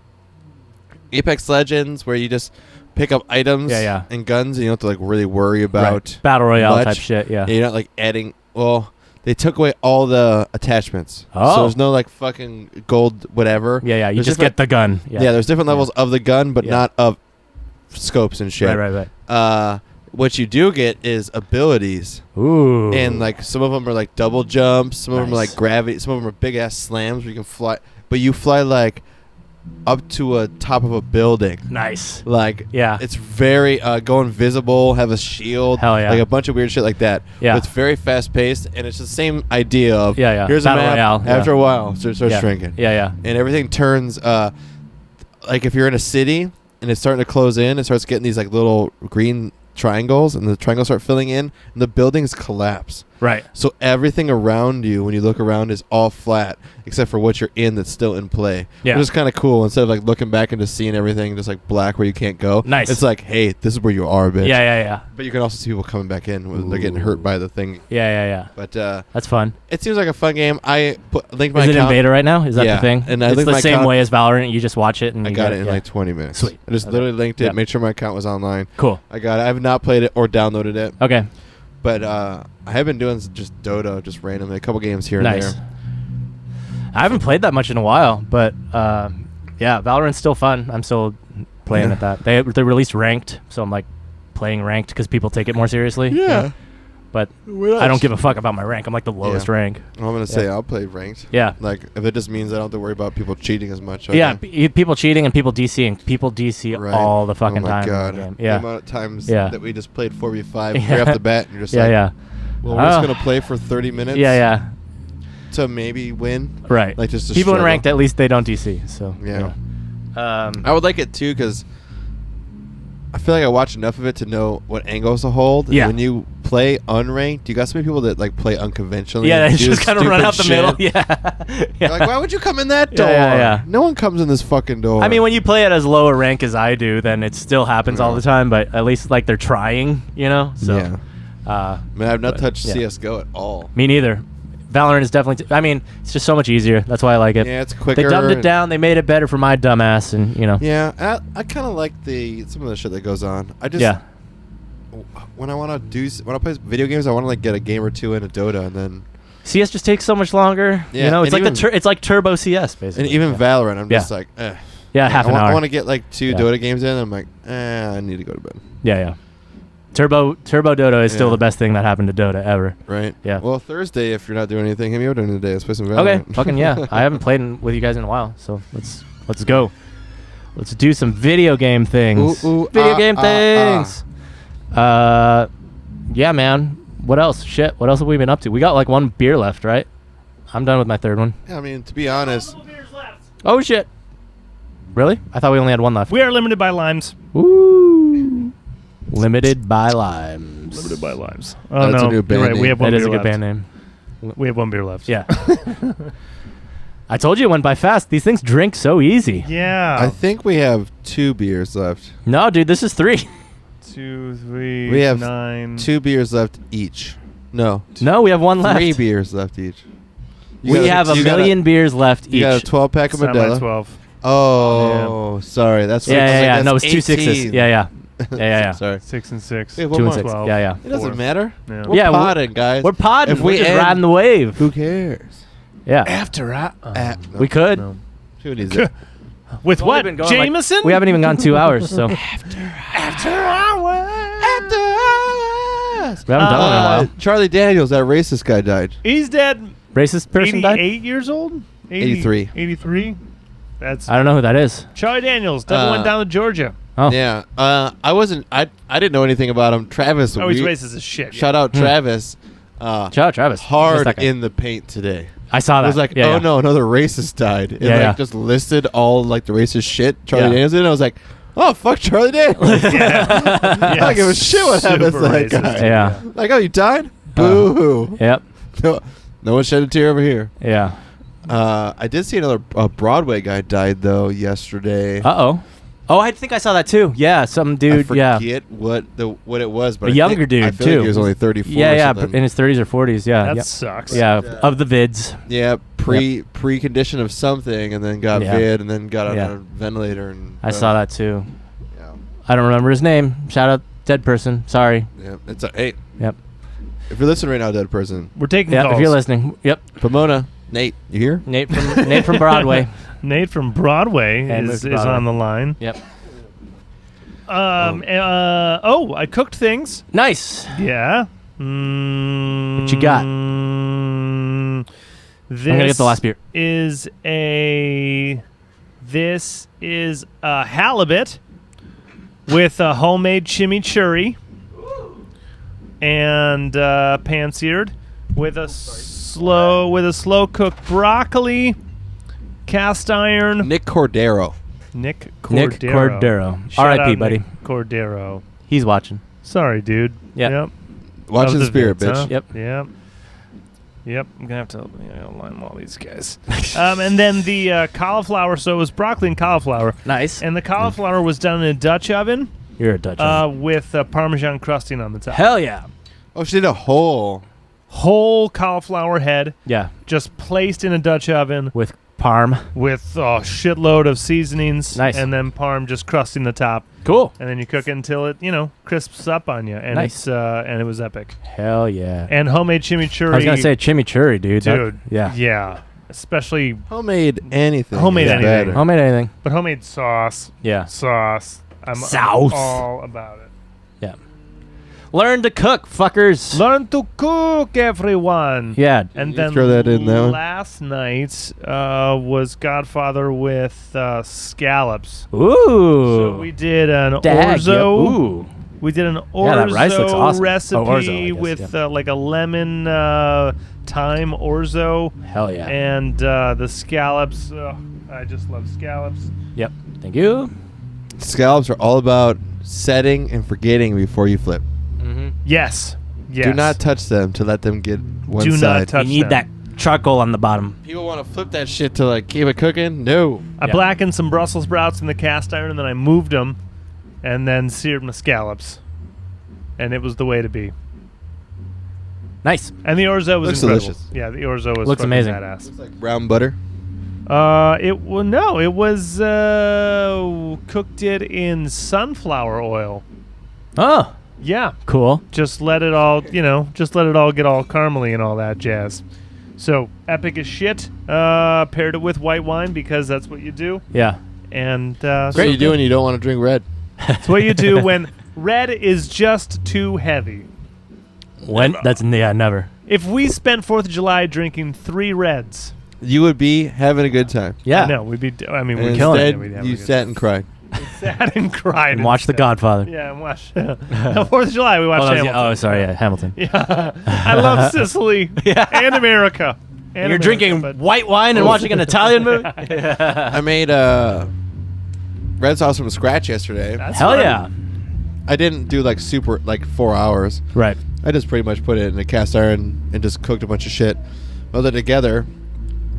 Apex Legends, where you just pick up items Yeah. and guns, and you don't have to like really worry about. Right. Battle Royale much. type shit. Yeah. You're not like adding. Well, they took away all the attachments, Oh. so there's no like fucking gold whatever. Yeah. You There's just different- get the gun. Yeah, there's different levels of the gun, but Yeah. not of scopes and shit. Right. Uh, what you do get is abilities. Ooh. And like some of them are like double jumps, some of them are Nice. like gravity, some of them are big ass slams where you can fly, but you fly like up to a top of a building. Nice. Like Yeah. it's very go invisible, have a shield, Hell yeah. like a bunch of weird shit like that. Yeah. But it's very fast paced, and it's the same idea of Yeah. here's Battle a map. Royale, yeah. After a while, it starts Yeah. shrinking. Yeah. And everything turns like if you're in a city and it's starting to close in, it starts getting these like little green triangles, and the triangles start filling in, and the buildings collapse. Right. So everything around you, when you look around, is all flat except for what you're in that's still in play. Yeah. Which is kind of cool. Instead of like looking back and just seeing everything just like black where you can't go. Nice. It's like, hey, this is where you are, bitch. Yeah. But you can also see people coming back in when they're getting hurt by the thing. Yeah. But That's fun. it seems like a fun game. I linked my Is it in account. beta right now? Is that Yeah, the thing? and I it's linked the my same account- way as Valorant. You just watch it and I you got it in yeah. like 20 minutes. Sweet. I just Okay. literally linked it, Yep. made sure my account was online. Cool. I got it. I have not played it or downloaded it. Okay. But I have been doing just Dota, just randomly, a couple games here and Nice. there. I haven't played that much in a while, but yeah, Valorant's still fun. I'm still playing Yeah. at that. They released ranked, so I'm like playing ranked because people take it more seriously. Yeah. But I don't give a fuck about my rank. I'm like the lowest Yeah. rank. I'm going to say I'll play ranked. Yeah. Like, if it just means I don't have to worry about people cheating as much. Yeah, okay. people cheating and people DCing. People DC Right. all the fucking oh my time. God. In the game. The Yeah. amount of times Yeah. that we just played 4v5 Yeah. right off the bat, and you're just Yeah, like, yeah. well, we're just Oh. going to play for 30 minutes Yeah. to maybe win. Right. Like, just to people in struggle. ranked, at least they don't DC. So Yeah. yeah. I would like it too because I feel like I watch enough of it to know what angles to hold. And Yeah. when you play unranked, you got so many people that like play unconventionally. Yeah, and they do just kind of run stupid out the shit. middle. Yeah. You're like, why would you come in that Yeah, door? yeah. No one comes in this fucking door. I mean, when you play it as low a rank as I do, then it still happens all Yeah. the time. But at least like they're trying, you know. So, yeah. I mean, I've not but, touched yeah. CS:GO at all. Me neither. Valorant is definitely. I mean, it's just so much easier. That's why I like it. Yeah, it's quicker. They dumbed it and- down. They made it better for my dumbass, and you know. Yeah, I kind of like some of the shit that goes on. I just Yeah. when I play video games, I want to like get a game or two in a Dota, and then CS just takes so much longer. Yeah, You know, it's and like it's like Turbo CS basically. and even yeah. Valorant, I'm just Yeah. like, eh. Yeah, half an I hour. want to get like 2 Yeah. Dota games in, and I'm like, I need to go to bed. Yeah. Turbo Dota is still Yeah. the best thing that happened to Dota ever. Right. Yeah. Well, Thursday, if you're not doing anything, hit me up during the day. Let's play some Okay, Valorant. fucking yeah. I haven't played with you guys in a while, so let's go. Let's do some video game things. Ooh, video game things. Yeah, man. What else? Shit. What else have we been up to? We got like one beer left, right? I'm done with my third one. Yeah, I mean, to be honest, Oh shit. Really? I thought we only had one left. We are limited by limes. Ooh. Limited by limes. Limited by limes. Oh That's a no, new you're band right. name. We have one That is beer a good left. band name. We have one beer left. Yeah. I told you it went by fast. These things drink so easy. Yeah. I think we have 2 beers left. No, dude, this is 3. 2, 3, We have 9. 2 beers left each. No, No, we have one left. 3 beers left each. We have a million beers left You got each. a 12 pack of It's not my Modelo. 12. Oh, sorry. That's what I was Yeah. like, No, it's that's 2 sixes. 18. Yeah. Yeah. Sorry. 6 and 6. We have one 2 and more. 6. 12. Yeah. It doesn't 4. matter. Yeah. We're Yeah, potting, guys. We're podding. If We're we just end- riding the wave. Who cares? Yeah. After I. No. We could. No. Who needs it? With We've only what? been going, like- Jameson? we haven't even gone 2 hours, so we After hours. After hours. haven't done one in a while. Charlie Daniels, that racist guy, died. He's dead. Racist person died? 88 years old? 83. 83? That's I don't know who that is. Charlie Daniels. Devil went down to Georgia. Oh. Yeah. I wasn't. I didn't know anything about him. Travis. Oh, he's racist as shit. Shout out Travis. Shout out Travis. Hard Missed that guy. in the paint today. I saw that. I was like, Yeah, oh yeah. no, another racist died. And Yeah. just listed all like the racist shit Charlie Yeah. Daniels did. And I was like, oh fuck Charlie Daniels. Yeah. I don't give a shit what happens to Super that racist. guy. Yeah. Like, oh, you died? Boo hoo. Yep. No one shed a tear over here. Yeah. I did see another Broadway guy died though yesterday. Uh-oh. Oh, I think I saw that too. Yeah, some dude. I Yeah. forget what it was, but A I younger think- dude, I feel too. Like he was only 34. Yeah, or yeah, something. in his 30s or 40s. Yeah. That Yep. sucks. Yeah, Yeah. of the vids. Yeah, precondition of something, and then got Yeah. vid, and then got on Yeah. a ventilator, and I saw that too. Yeah, I don't remember his name. Shout out dead person. Sorry. yeah. It's a hey. Yep. If you're listening right now, dead person, We're taking Yeah, calls. if you're listening. Yep. Pomona, Nate, you here? Nate from Broadway. Nate from Broadway And is Broadway. on the line. Yep. I cooked things. Nice. Yeah. What you got? This I'm gonna get the last beer. This is a halibut with a homemade chimichurri and pan-seared with a slow cooked broccoli, cast iron. Nick Cordero. Nick Cordero. Shout R.I.P. out buddy. Nick Cordero. He's watching. Sorry, dude. Yep. Watching Of the spirit, vids, bitch. huh? Yep. Yep. I'm gonna have to line all these guys. And then the cauliflower. So it was broccoli and cauliflower, Nice. and the cauliflower was done in a Dutch oven You're a Dutch. with Parmesan crusting on the top. Hell yeah. Oh, she did a whole. Whole cauliflower head, Yeah. just placed in a Dutch oven With parm. with a shitload of seasonings. Nice. And then parm just crusting the top, Cool. and then you cook it until it crisps up on you, and Nice. it's and it was epic. Hell yeah. And homemade chimichurri. I was gonna say chimichurri, dude. dude. Yeah. Especially Homemade anything. Homemade is anything. better. Homemade anything. but homemade sauce. Yeah. I'm Sauce. all about it. Yeah. Learn to cook, fuckers. Learn to cook, everyone. Yeah. And You then throw that in that one? last night was Godfather with scallops. Ooh. So we did an Dag, orzo. yep. Ooh. We did an Yeah, that rice looks orzo awesome. recipe Oh, orzo, I guess, with yeah. like a lemon thyme orzo, Hell yeah. and the scallops. I just love scallops. Yep. Thank you. Scallops are all about setting and forgetting before you flip. Mm-hmm. Yes. Yes. Do not touch them to let them get one Do not side. touch You need them. that charcoal on the bottom. People want to flip that shit to like keep it cooking. No. I Yeah. blackened some Brussels sprouts in the cast iron, and then I moved them, and then seared my scallops, and it was the way to be. Nice. And the orzo was Looks incredible. delicious. Yeah, the orzo was Looks fucking amazing. badass. It's like brown butter. It was cooked it in sunflower oil. Oh, Yeah, cool. just let it all get all caramely and all that jazz. So epic as shit. Paired it with white wine because that's what you do. Yeah. And What are you doing? You don't want to drink red. That's what you do when red is just too heavy. When? That's never. If we spent 4th of July drinking 3 reds, You would be having a good time. Yeah. no, we'd be. I mean, And we're killing instead, it. We'd have you a good sat and cried. sat and cried And watch The instead. Godfather. Yeah, and watch. 4th of July, we watched Hamilton. Oh, sorry. Yeah, Hamilton. Yeah, I love Sicily and America. And You're America, drinking but- white wine and watching an Italian movie? I made red sauce from scratch yesterday. That's Hell fun. yeah. I didn't do like 4 hours. Right. I just pretty much put it in a cast iron and just cooked a bunch of shit, melded it together.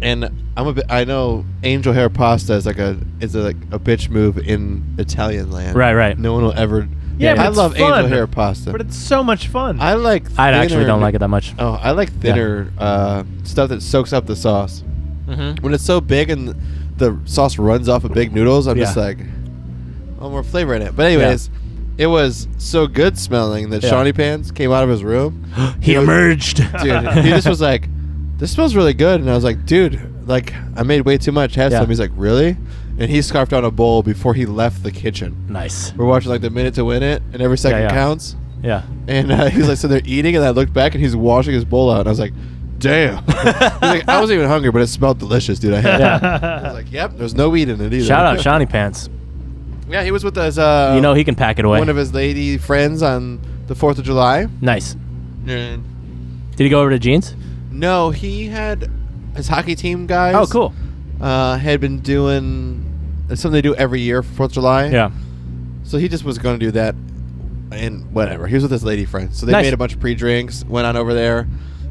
And I know angel hair pasta is like a bitch move in Italian land. Right. No one will ever. Yeah, but I it's love fun. angel hair pasta. But it's so much fun. I like. I actually thinner- don't like it that much. Oh, I like thinner stuff that soaks up the sauce. Mm-hmm. When it's so big and the sauce runs off of big noodles, I'm just Yeah. like, oh, more flavor in it. But anyways, it was so good smelling that Yeah. Shawnee Pants came out of his room. He emerged. Dude, he just was like, this smells really good. And I was like, dude, like, I made way too much. Have Yeah. some. He's like, really? And he scarfed down a bowl before he left the kitchen. Nice. We're watching like the minute to win it, and every second yeah. counts. Yeah. And he's like, so they're eating, and I looked back, and he's washing his bowl out. And I was like, damn. He's like, I wasn't even hungry, but it smelled delicious, dude. I was like, yep, there's no weed in it either. Shout out Shawnee Pants. Yeah, he was with us. He can pack it away. One of his lady friends on the 4th of July. Nice. And Did he go over to Jeans? no, he had his hockey team guys. Oh, cool. Had been doing something they do every year for 4th of July. Yeah. So he just was going to do that, and whatever. He was with his lady friend, so they Nice. made a bunch of pre-drinks. Went on over there.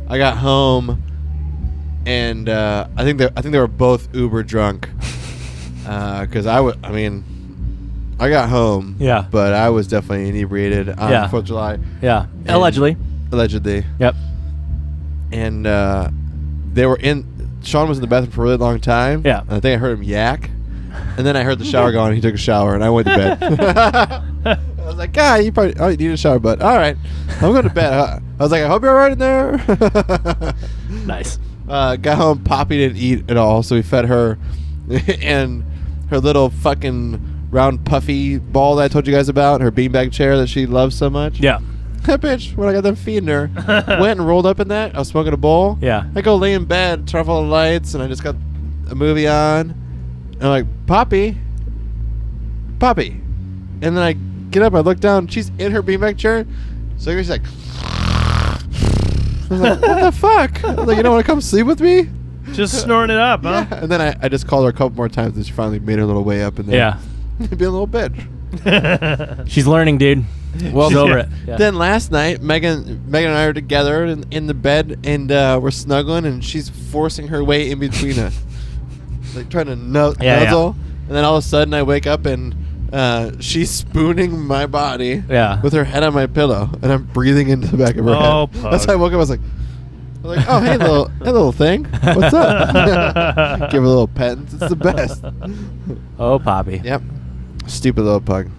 I got home, and I think they were both uber drunk. Because I got home. Yeah. But I was definitely inebriated on Yeah. 4th of July. Yeah. And- Allegedly. Allegedly. Yep. And they were in. Sean was in the bathroom for a really long time. Yeah. And I think I heard him yak. And then I heard the shower go on. He took a shower, and I went to bed. I was like, "God, you probably need a shower, but all right, I'm going to bed." I was like, "I hope you're all right in there." Nice. Got home, Poppy didn't eat at all, so we fed her and her little fucking round puffy ball that I told you guys about, her beanbag chair that she loves so much. Yeah. That bitch, when I got done feeding her, went and rolled up in that. I was smoking a bowl. Yeah. I go lay in bed, turn off all the lights, and I just got a movie on. And I'm like, Poppy. And then I get up, I look down, she's in her beanbag chair. So she's like, I was like, what the fuck? I was like, you don't want to come sleep with me? Just snoring it up, huh? Yeah. And then I just called her a couple more times, and she finally made her little way up in there. Yeah. Be a little bitch. She's learning, dude. Well, She's over it. Yeah. Then last night, Megan and I are together in the bed, and we're snuggling, and she's forcing her way in between us, like trying to nuzzle. And then all of a sudden, I wake up and she's spooning my body with her head on my pillow, and I'm breathing into the back of her head. Pug. That's why I woke up. I was like, oh, hey, little thing, what's up? Give her a little pet. It's the best. Oh, Poppy. Yep. Stupid little pug.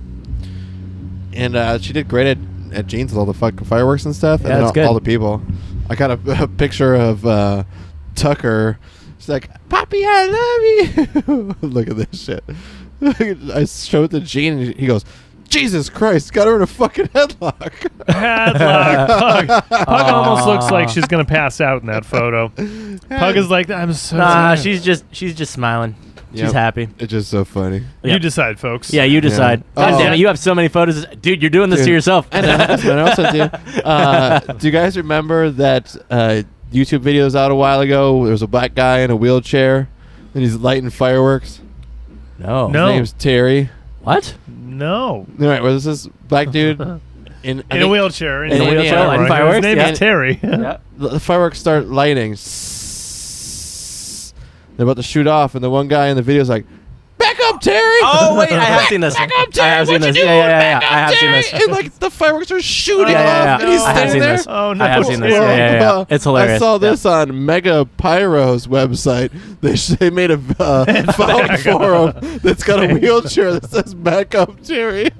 And she did great at Jeans with all the fucking fireworks and stuff. Yeah, and then that's good. all the people. I got a picture of Tucker. She's like, Poppy, I love you. Look at this shit. I showed it to Gene, and he goes, Jesus Christ, got her in a fucking headlock. Pug almost looks like she's gonna pass out in that photo. Pug is like, I'm so Nah, sad. she's just smiling. Yep. She's happy. It's just so funny. Yeah. You decide, folks. Yeah, you decide. Yeah. God Oh. damn it, you have so many photos. Dude, you're doing this to Dude. yourself. I know. That's what I also do. Do you guys remember that YouTube video was out a while ago? There was a black guy in a wheelchair, and he's lighting fireworks. No. No. His name's Terry. What? No. All right, well, this is black dude in In a wheelchair. In a wheelchair, fireworks. lighting fireworks, His name yeah. is Terry. Yeah. The fireworks start lighting. They're about to shoot off, and the one guy in the video is like, "Back up, Terry!" Oh wait, I have seen this. Back up, Terry! I have seen What you this. doing? Yeah. Back up, I have seen Terry! this. And like the fireworks are shooting Yeah. off, and he's I have standing seen there. this. Oh, no. I have seen this. Well, Yeah. It's hilarious. I saw Yeah. this on Mega Pyro's website. They made a phone forum that's got a wheelchair that says "Back up, Terry."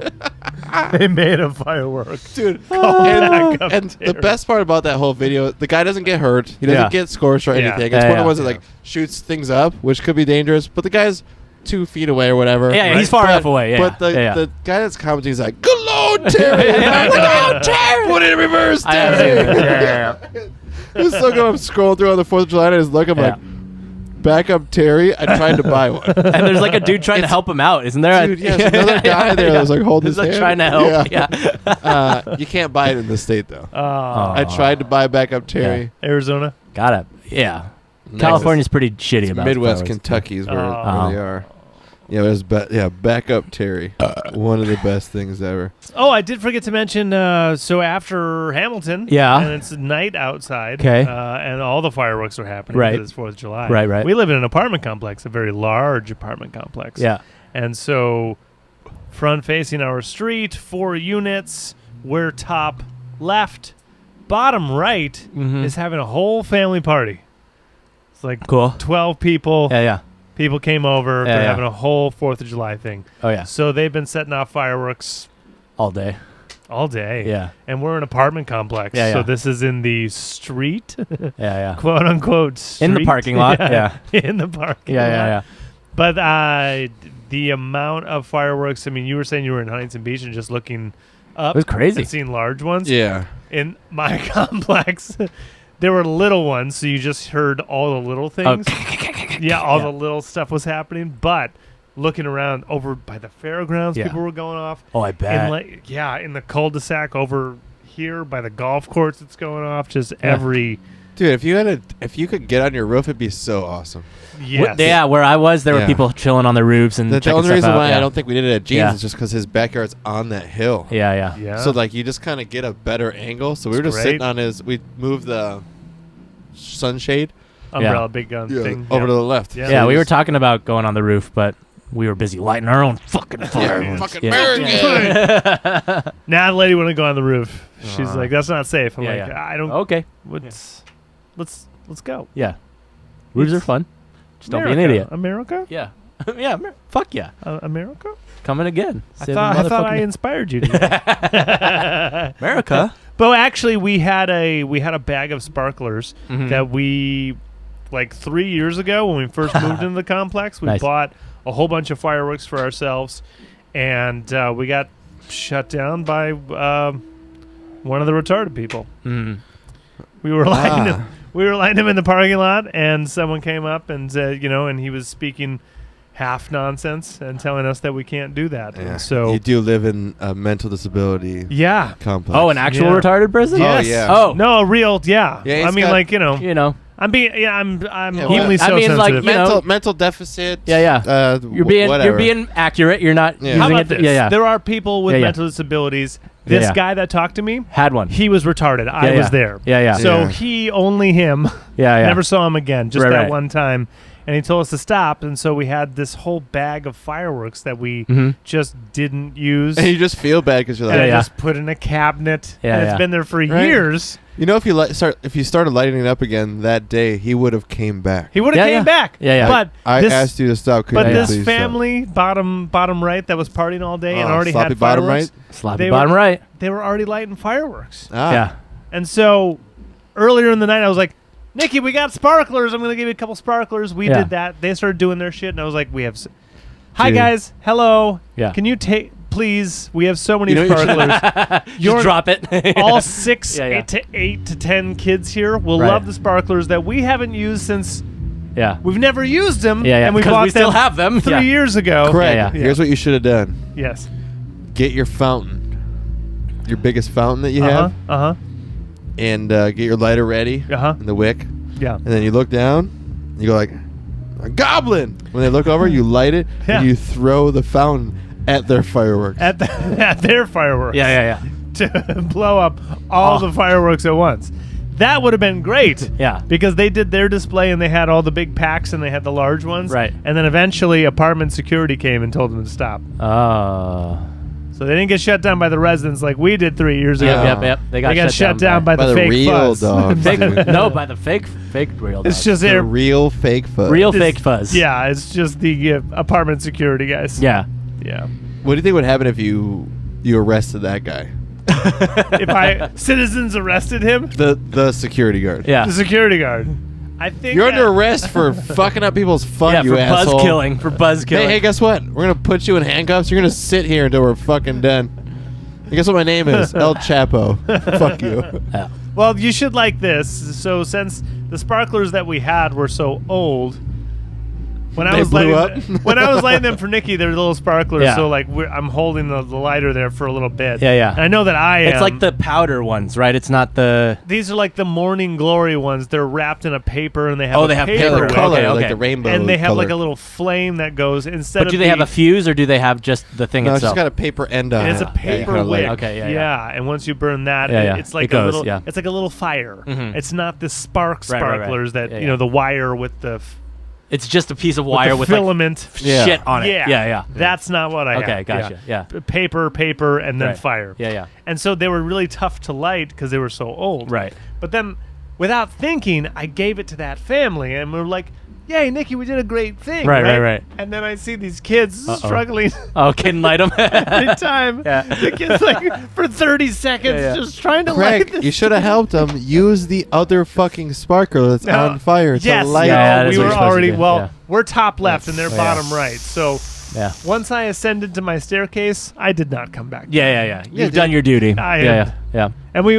They made a firework. Dude, back up, and the Terry. best part about that whole video, the guy doesn't get hurt. He doesn't Yeah. get scorched or Yeah. anything. It's Yeah, one of yeah. the ones that like shoots things up, which could be dangerous. But the guy's 2 feet away or whatever. Yeah, he's far enough away. Yeah. But the guy that's commenting is like, "Good Lord, Terry! Good Lord, Terry! Put it in reverse, I have seen Terry!" this. Yeah. It was so good. I'm scrolling through on the 4th of July and I just look. I'm Yeah. like, "Back up, Terry!" I tried to buy one. And there's like a dude trying to help him out, isn't there? Dude, yeah, there's another guy there that was like holding He's his like hand. trying to help. Yeah. You can't buy it in the state though. Oh. I tried to buy Back Up, Terry. Arizona. Got it. Yeah. California's pretty shitty about Midwest fireworks. Kentucky is where Oh. they are. Yeah, it was Back Up, Terry. One of the best things ever. Oh, I did forget to mention. So after Hamilton, Yeah. and it's night outside, 'Kay. and all the fireworks are happening. Right. Because it's 4th of July. Right. We live in an apartment complex, a very large apartment complex. Yeah. And so, front facing our street, 4 units. We're top left, bottom right Mhm. is having a whole family party. It's like Cool. 12 people. Yeah. People came over. Yeah, They're yeah. having a whole 4th of July thing. Oh yeah. So they've been setting off fireworks All day. all day. Yeah. And we're an apartment complex. Yeah, So yeah. this is in the street, Yeah. quote unquote street. In the parking lot. Yeah. In the parking lot. Yeah. But the amount of fireworks, I mean, you were saying you were in Huntington Beach and just looking up. It was crazy. And seeing large ones. Yeah. In my complex, there were little ones, so you just heard all the little things. All the little stuff was happening. But looking around over by the fairgrounds, Yeah. people were going off. Oh, I bet. In the cul-de-sac over here by the golf course, it's going off. Just every Dude, if you could get on your roof, it'd be so awesome. yes. Yeah, where I was, there were Yeah. people chilling on the roofs and The checking only stuff reason out. why Yeah. I don't think we did it at Jeans Yeah. is just because his backyard's on that hill. Yeah. Yeah. So like you just kind of get a better angle. So we were It's just great. sitting on his. We moved the sunshade umbrella big gun thing. over to the left. Yeah. Yeah, So we were just- talking about going on the roof, but we were busy lighting our own fucking Yeah, fire. fucking Yeah. American. Now the lady wouldn't go on the roof. She's like, "That's not safe." I'm Yeah, like, yeah. "I don't." Okay. Let's go. Yeah. Roofs are fun. Just don't be an America. idiot. America. Yeah. Yeah. Fuck yeah. America. Coming again. I thought I inspired you. America. But actually, we had a bag of sparklers Mhm. that we, like 3 years ago when we first moved into the complex, we Nice. bought a whole bunch of fireworks for ourselves, and we got shut down by one of the retarded people. Mm. We were lining him. We were lining him in the parking lot, and someone came up and said, and he was speaking half nonsense and telling us that we can't do that. Yeah. And so you do live in a mental disability yeah. complex. Oh, an actual Yeah. retarded person? Yes. Oh, yeah. Oh, No, a real, yeah. Yeah, I he's mean, got- like, you know. I'm Yeah, only well, so I mean, like, sensitive. you know- mental deficit. Yeah. You're whatever. being accurate. You're not Yeah. using How about it. this? Yeah. There are people with Yeah, yeah. mental disabilities. This Yeah. guy that talked to me, Had one. he was retarded. I Yeah, was yeah. there. Yeah. So Yeah. only him. Yeah. Never saw him again, just Right, that right. one time. And he told us to stop, and so we had this whole bag of fireworks that we Mhm. just didn't use. And you just feel bad because you're like, and I Yeah, yeah. just put in a cabinet. Yeah, and it's yeah. been there for Right. years. if you started lighting it up again that day, he would have came back. He would have Yeah, came yeah. back. Yeah, yeah. But I this, asked you to stop. Could but you this please stop? family, bottom right, that was partying all day and Oh, already sloppy had bottom fireworks. Sloppy They bottom were- right. They were already lighting fireworks. Ah. Yeah. And so earlier in the night, I was like, Nikki, we got sparklers. I'm going to give you a couple sparklers. We Yeah. did that. They started doing their shit, and I was like, hi, Dude. guys. Hello. Yeah. Can you take, please? We have so many You know what you should- sparklers. Just drop it. All six, Yeah, yeah. 8 to 10 kids here will Right. love the sparklers that we haven't used since Yeah. we've never used them. Yeah, yeah. And we Because bought we still them have them. 3 Yeah. years ago. Craig, Yeah, yeah. here's what you should have done. Yes. Get your fountain, your biggest fountain that you Uh-huh. have, Uh-huh. and get your lighter ready Uh-huh. and the wick. Yeah. And then you look down, you go like, a goblin. When they look over, you light it, Yeah. and you throw the fountain at their fireworks. At their fireworks. Yeah. To blow up all the fireworks at once. That would have been great. Yeah. Because they did their display and they had all the big packs and they had the large ones. Right. And then eventually apartment security came and told them to stop. Oh. So they didn't get shut down by the residents like we did 3 years ago. Yep. They got, shut down by By the the fake real fuzz. dogs. Fake, dude. no, by the fake real. It's dogs. just The their real fake fuzz. real fake fuzz. Yeah, it's just the apartment security guys. Yeah. Yeah. What do you think would happen if you arrested that guy? If citizens arrested him, The security guard. Yeah. the security guard. I think You're under arrest for fucking up people's fun, Yeah, you for asshole. buzz killing. For buzz killing. Hey, guess what? We're gonna put you in handcuffs. You're gonna sit here until we're fucking done. And guess what my name is? El Chapo. Fuck you. Yeah. Well, you should like this. So since the sparklers that we had were so old, when I They was blew lighting up? when I was lighting them for Nikki, they're little sparklers. Yeah. So like I'm holding the lighter there for a little bit. Yeah. And I know that I am. It's like the powder ones, right? It's not the. These are like the morning glory ones. They're wrapped in a paper and they have Oh, a they have paper paper. Taylor wick. color, Okay, like okay. the rainbow. And they have color. like a little flame that goes instead But of do they have a fuse or do they have just the thing No, it's itself? just got a paper end on And it. it's a Yeah, paper kinda wick. light. Okay, yeah. And once you burn that, Yeah, yeah. it's like It goes, a little. yeah. It's like a little fire. Mhm. It's not the spark Right, right, right. sparklers that Yeah, you know yeah. the wire with the It's just a piece of wire with, filament. like Yeah. shit on it. Yeah. Yeah. That's not what I had. Okay, gotcha. Yeah. Paper, and then Right. fire. Yeah. And so they were really tough to light because they were so old. Right. But then, without thinking, I gave it to that family, and we were like, "Yay, Nikki, we did a great thing!" Right. And then I see these kids Uh-oh. struggling Oh, can light them. every time. Yeah. The kids like for 30 seconds Yeah, yeah. just trying to light Craig, this. you should have helped them use the other fucking sparkler that's No. on fire to Yes, light. Yeah, no, that's we what were you're supposed to already do, well. yeah. We're top left and they're Yeah. bottom right. So Yeah. once I ascended to my staircase, I did not come back. Yeah. You've dude. done your duty. I Yeah. And we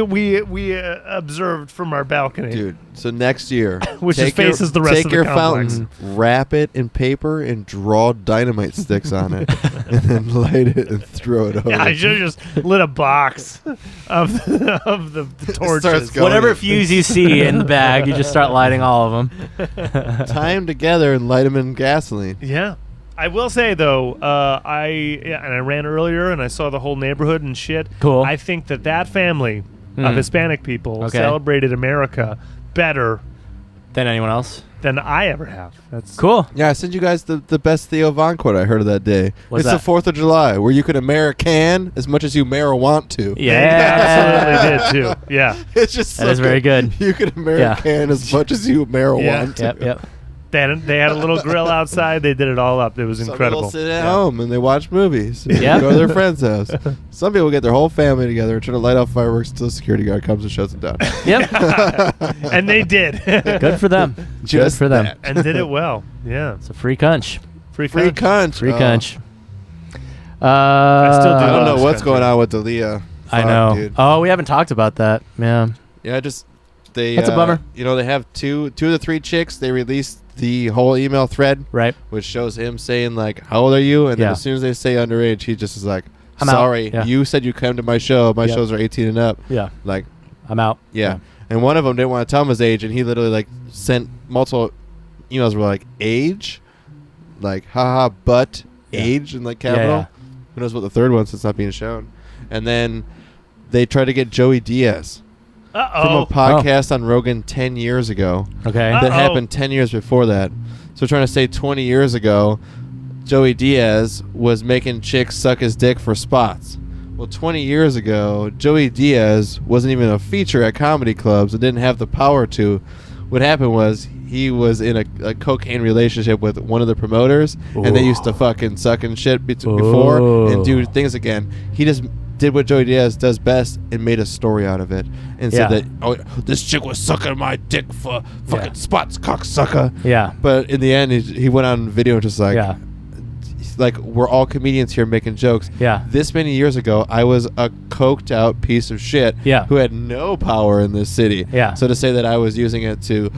observed from our balcony. Dude, so next year, Which take faces the rest take of the your complex. fountain, wrap it in paper, and draw dynamite sticks on it, and then light it and throw it over. Yeah, I should have just lit a box of the torches. starts going. Whatever fuse you see in the bag, you just start lighting all of them. Tie them together and light them in gasoline. Yeah. I will say though, I ran earlier and I saw the whole neighborhood and shit. Cool. I think that family of Hispanic people Okay. celebrated America better Than anyone else. than I ever have. That's Cool. Yeah, I sent you guys the best Theo Von quote I heard of that day. What's it's that? the 4th of July, where you can American as much as you want to. They Yeah. absolutely did too. Yeah. It's just That so is very good. You can American as much as you Yeah. want to. Yep. They had a little grill outside. They did it all up. It was Some incredible. people sit at Yeah. home and they watch movies. Yeah. Go to their friend's house. Some people get their whole family together and try to light off fireworks until the security guard comes and shuts them down. Yep. And they did. Good for them. Just Good for them. that. And did it well. Yeah. It's a free cunch. Free Free country. cunt. Free Oh. cunch. I still do. I don't love know what's country. going on with Aaliyah. I Fuck, know. dude. Oh, we haven't talked about that. Yeah. Yeah, just they. That's a bummer. You know, they have two of the three chicks. They released the whole email thread, Right. which shows him saying like, "How old are you?" And then Yeah. as soon as they say underage, he just is like, I'm out. "Sorry, Yeah. you said you come to my show. My Yep. shows are 18 and up." Yeah. Like, I'm out. yeah. And one of them didn't want to tell him his age, and he literally like sent multiple emails were like age, like haha, but Yeah. age, and like Yeah, capital. yeah. Who knows what the third one since it's not being shown? And then they tried to get Joey Diaz from a Uh-oh. podcast on Rogan 10 years ago. Okay. Uh, That Uh-oh. happened 10 years before that. So trying to say 20 years ago, Joey Diaz was making chicks suck his dick for spots. Well, 20 years ago, Joey Diaz wasn't even a feature at comedy clubs and didn't have the power to. What happened was he was in a cocaine relationship with one of the promoters, and they used to fucking suck and shit before and do things again. He just did what Joey Diaz does best and made a story out of it and said Yeah. that, oh, this chick was sucking my dick for fucking Yeah. spots, cocksucker. Yeah. But in the end, he went on video just like, Yeah. like we're all comedians here making jokes. Yeah. This many years ago, I was a coked out piece of shit Yeah. who had no power in this city. Yeah. So to say that I was using it to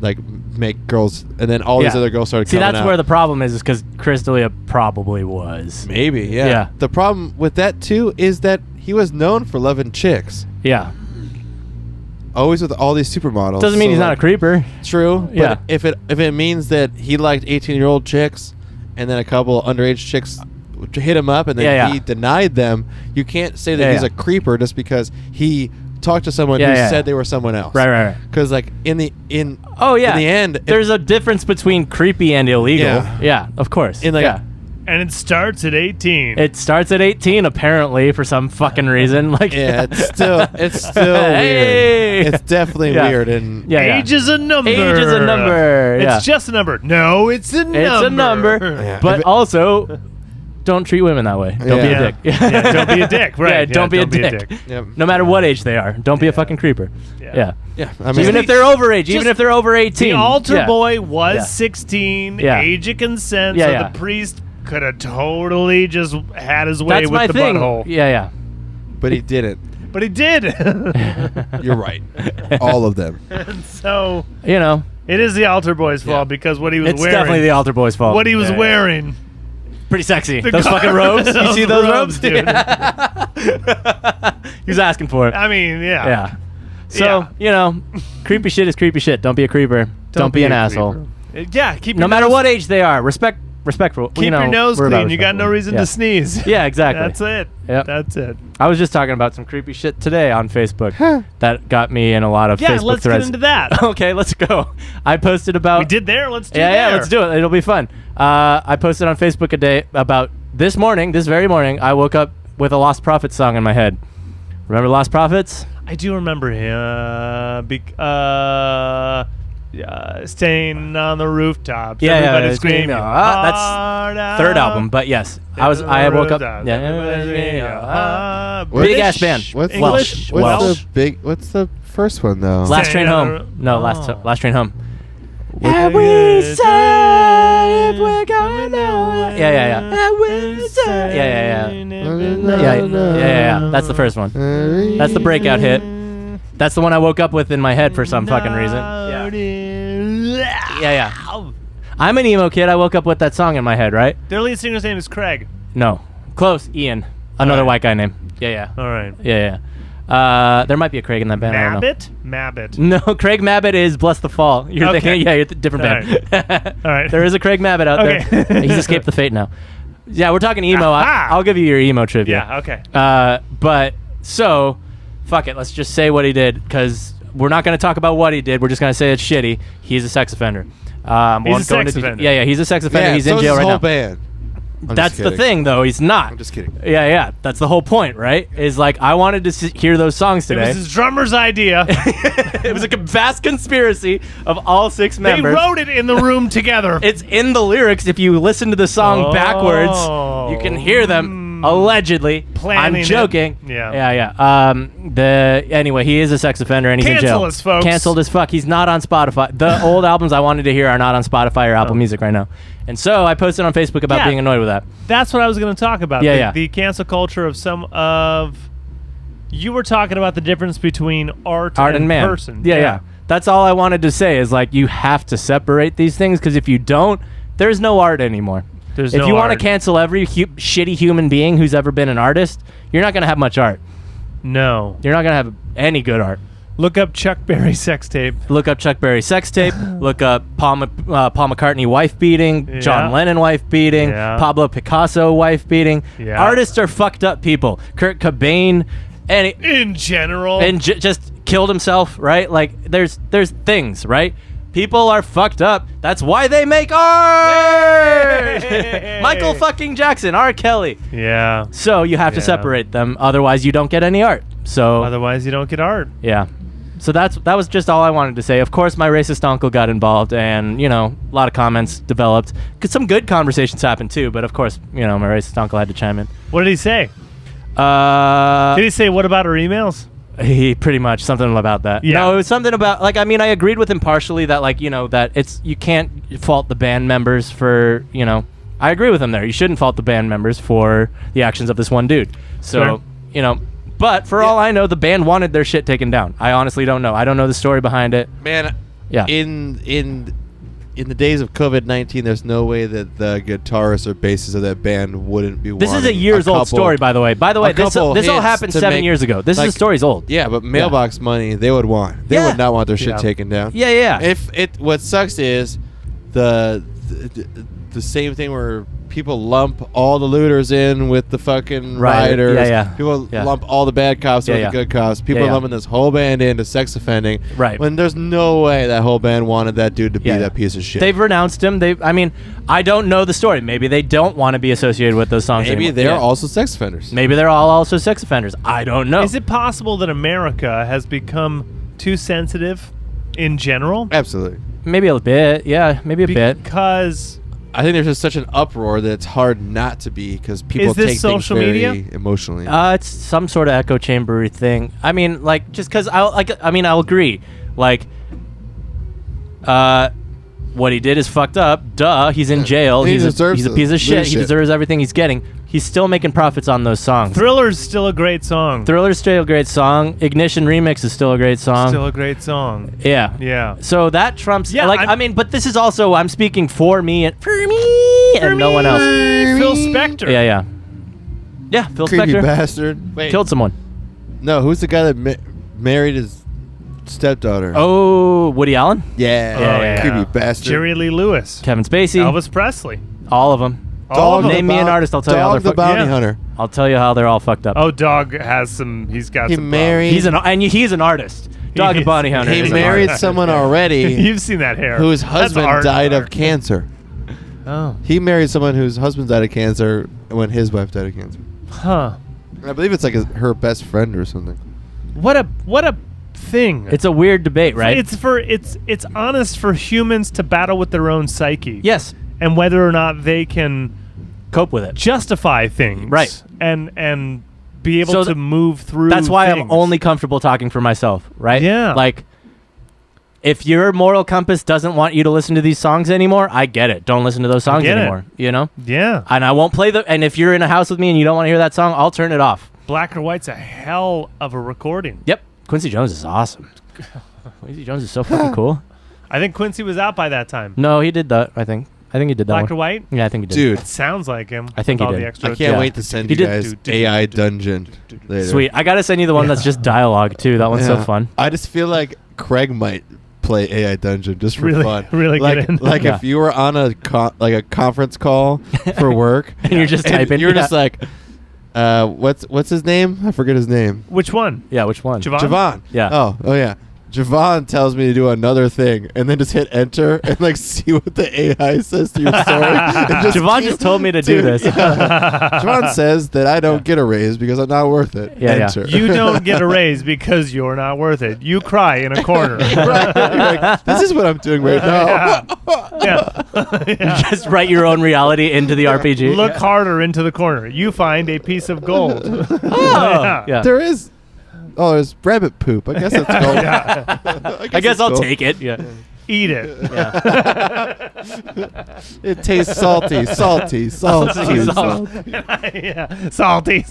like make girls, and then all these Yeah. other girls started See, coming that's out. where the problem is because Chris D'Elia probably was. Maybe, yeah. Yeah. The problem with that too is that he was known for loving chicks. Yeah. Always with all these supermodels. Doesn't mean So, he's not a like, creeper. True. Yeah. But if it means that he liked 18-year-old chicks, and then a couple underage chicks hit him up, and then Yeah, yeah. he denied them, you can't say that Yeah, he's yeah. a creeper just because he talked to someone Yeah, who yeah. said they were someone else. Right. Because like Oh, yeah. in the end, There's a difference between creepy and illegal. Yeah. Yeah, of course. In like yeah. And it starts at 18. It starts at 18 apparently for some fucking reason. Like yeah, it's still Hey! weird. It's definitely Yeah. weird, and Yeah, yeah. Age is a number. Age is a number. Yeah. It's just a number. No, it's a number. It's a number. Yeah. But If it- also don't treat women that way. Don't be Yeah. a dick. Yeah, don't be a dick. Right. Yeah, don't be a dick. yeah, No matter what age they are. Don't be a fucking creeper. Yeah. yeah. I mean, Even if they're overage, even if they're over 18. The altar yeah. boy was Yeah. 16, Yeah. age of consent, Yeah, so yeah. the priest could have totally just had his way That's with my the thing. butthole. Yeah. but he didn't. But he did. You're right. All of them. And so You know, it is the altar boy's fault Yeah. because what he was it's wearing. definitely the altar boy's fault. what he was Yeah. wearing. Pretty sexy. The Those fucking robes. You see those robes, dude. He was asking for it. I mean, yeah. Yeah. So, you know, creepy shit is creepy shit. Don't be a creeper. Don't be an a asshole. creeper. Yeah, keep No your matter nose, what age they are. Respectful. keep you know, your nose we're about clean. You got no respectful. reason Yeah. to sneeze. Yeah, exactly. That's it. Yep. That's it. I was just talking about some creepy shit today on Facebook that got me in a lot of Yeah, Facebook let's threads. get into that. Okay, let's go. I posted about. We did there. Let's do Yeah, there. let's do it. It'll be fun. I posted on Facebook a day about this very morning, I woke up with a Lost Prophets song in my head. Remember Lost Prophets? I do remember him. Staying on the rooftops. Yeah, Everybody yeah, screaming. that's "Hard Third out album, but yes. I woke up. rooftops, Yeah, everybody screaming, big ass band. What's English? the, what's Welsh. the big? What's the first one though? Last Train Staying on Home. the- No, Oh. Last Train Home. And And we say if we're going nowhere. Yeah. And we say. Yeah. That's the first one. That's the breakout hit. That's the one I woke up with in my head for some fucking reason. Yeah. I'm an emo kid. I woke up with that song in my head, right? Their lead singer's name is Craig. No. Close. Ian. Another Alright. white guy name. Yeah. All right. There might be a Craig in that band. I don't know. Mabbit. No, Craig Mabbitt is Bless the Fall. You're Okay. thinking, you're different band. All right. There is a Craig Mabbitt out Okay. there. He's escaped the fate now. Yeah, we're talking emo. Aha! I'll give you your emo trivia. Yeah. Okay. But so, fuck it. Let's just say what he did because we're not going to talk about what he did. We're just going to say it's shitty. He's a sex offender. He's a sex offender. Yeah, he's a sex offender. Yeah, He's so in is jail his right whole now. band. I'm That's just the kidding. thing, though. He's not. I'm just kidding. Yeah. That's the whole point, right? Is like I wanted to hear those songs It today. was his drummer's idea. It was a vast conspiracy of all 6 They members. wrote it in the room together. It's in the lyrics. If you listen to the song backwards, you can hear them. Allegedly. planning I'm joking. it. Yeah. Yeah. Anyway, he is a sex offender and he's in jail. Cancel us, folks. Canceled as fuck. He's not on Spotify. The old albums I wanted to hear are not on Spotify or Apple Music right now. And so I posted on Facebook about being annoyed with that. That's what I was going to talk about. Yeah, The cancel culture of some of. You were talking about the difference between art and man. person. Yeah. That's all I wanted to say is like you have to separate these things because if you don't, there's no art anymore. If you want to cancel every shitty human being who's ever been an artist, you're not going to have much art. No. You're not going to have any good art. Look up Chuck Berry sex tape. Look up Chuck Berry sex tape. Look up Paul McCartney wife beating. John Lennon wife beating. Pablo Picasso wife beating. Artists are fucked up people. Kurt Cobain. In general. And just killed himself, right? Like, there's things, right? People are fucked up. That's why they make art! Michael fucking Jackson, R. Kelly. Yeah. So you have to separate them. Otherwise, you don't get any art. So otherwise, you don't get art. Yeah. So that was just all I wanted to say. Of course, my racist uncle got involved, and a lot of comments developed. Cause some good conversations happened too, but of course, my racist uncle had to chime in. What did he say? Did he say what about our emails? He pretty much something about that. Yeah. No, it was something about I agreed with him partially that that you can't fault the band members for I agree with him there. You shouldn't fault the band members for the actions of this one dude. So but for all I know, the band wanted their shit taken down. I honestly don't know. I don't know the story behind it. Man, yeah. In the days of COVID-19, there's no way that the guitarist or bassist of that band wouldn't be. This is a years old story, by the way. This all happened 7 years ago. This story's old. Yeah, but mailbox money they would want. They would not want their shit taken down. Yeah. What sucks is the same thing where people lump all the looters in with the fucking rioters. People lump all the bad cops with the good cops. People are lumping this whole band into sex offending. Right. When there's no way that whole band wanted that dude to be that piece of shit. They've renounced him. I don't know the story. Maybe they don't want to be associated with those songs anymore. Maybe they're also sex offenders. Maybe they're all also sex offenders. I don't know. Is it possible that America has become too sensitive in general? Absolutely. Maybe a bit. Yeah, maybe a bit. Because I think there's just such an uproar that it's hard not to be because people take social things very media? emotionally. It's some sort of echo chambery thing. I mean, just because I'll agree. What he did is fucked up. Duh, he's in jail. He's a piece of shit. He deserves everything he's getting. He's still making profits on those songs. Thriller's still a great song. Thriller's still a great song. Ignition Remix is still a great song. Still a great song. Yeah. So that trumps. Yeah, but this is also I'm speaking for me and no one else. Phil Spector. Yeah. Phil Creepy Spector. bastard. Wait. Killed someone. No, who's the guy that married his stepdaughter? Oh, Woody Allen. Yeah. Creepy bastard. Jerry Lee Lewis. Kevin Spacey. Elvis Presley. All of them. Name me an artist. I'll tell you how they're the bounty hunter. I'll tell you how they're all fucked up. Oh, Dog has some. He's got some. Married. He's an artist. Dog and bounty hunter. He married someone already. You've seen that hair. Whose husband died of cancer. Oh. He married someone whose husband died of cancer when his wife died of cancer. Huh. I believe it's her best friend or something. What a thing. It's a weird debate, right? It's honest for humans to battle with their own psyche. Yes. And whether or not they can cope with it, justify things, right, and be able to move through. That's why things. I'm only comfortable talking for myself, right? Yeah. If your moral compass doesn't want you to listen to these songs anymore, I get it. Don't listen to those songs anymore. Yeah. And I won't play and if you're in a house with me and you don't want to hear that song, I'll turn it off. Black or White's a hell of a recording. Yep. Quincy Jones is awesome. Quincy Jones is so fucking cool. I think Quincy was out by that time. No, he did that. I think he did that. Black one. or White? Yeah, I think he did. Dude, it sounds like him. I think he did. I can't wait to send you guys AI Dungeon later. Sweet. I gotta send you the one that's just dialogue too. That one's so fun. I just feel like Craig might play AI Dungeon just for fun. Really get in. Like if you were on a conference call for work and you're just typing, you're just like, what's his name? I forget his name. Which one? Yeah, which one? Javon? Yeah. Oh yeah. Javon tells me to do another thing, and then just hit enter and like see what the AI says to your story. Javon just told me to do this. Javon says that I don't get a raise because I'm not worth it. Yeah, enter. You don't get a raise because you're not worth it. You cry in a corner. Right. You're like, this is what I'm doing right now. Yeah. Just write your own reality into the RPG. Look harder into the corner. You find a piece of gold. Oh, yeah. There is. Oh, there's rabbit poop. I guess it's gold. I guess I'll take it. Yeah. Eat it. Yeah. It tastes salty. Salty. Yeah. Salty.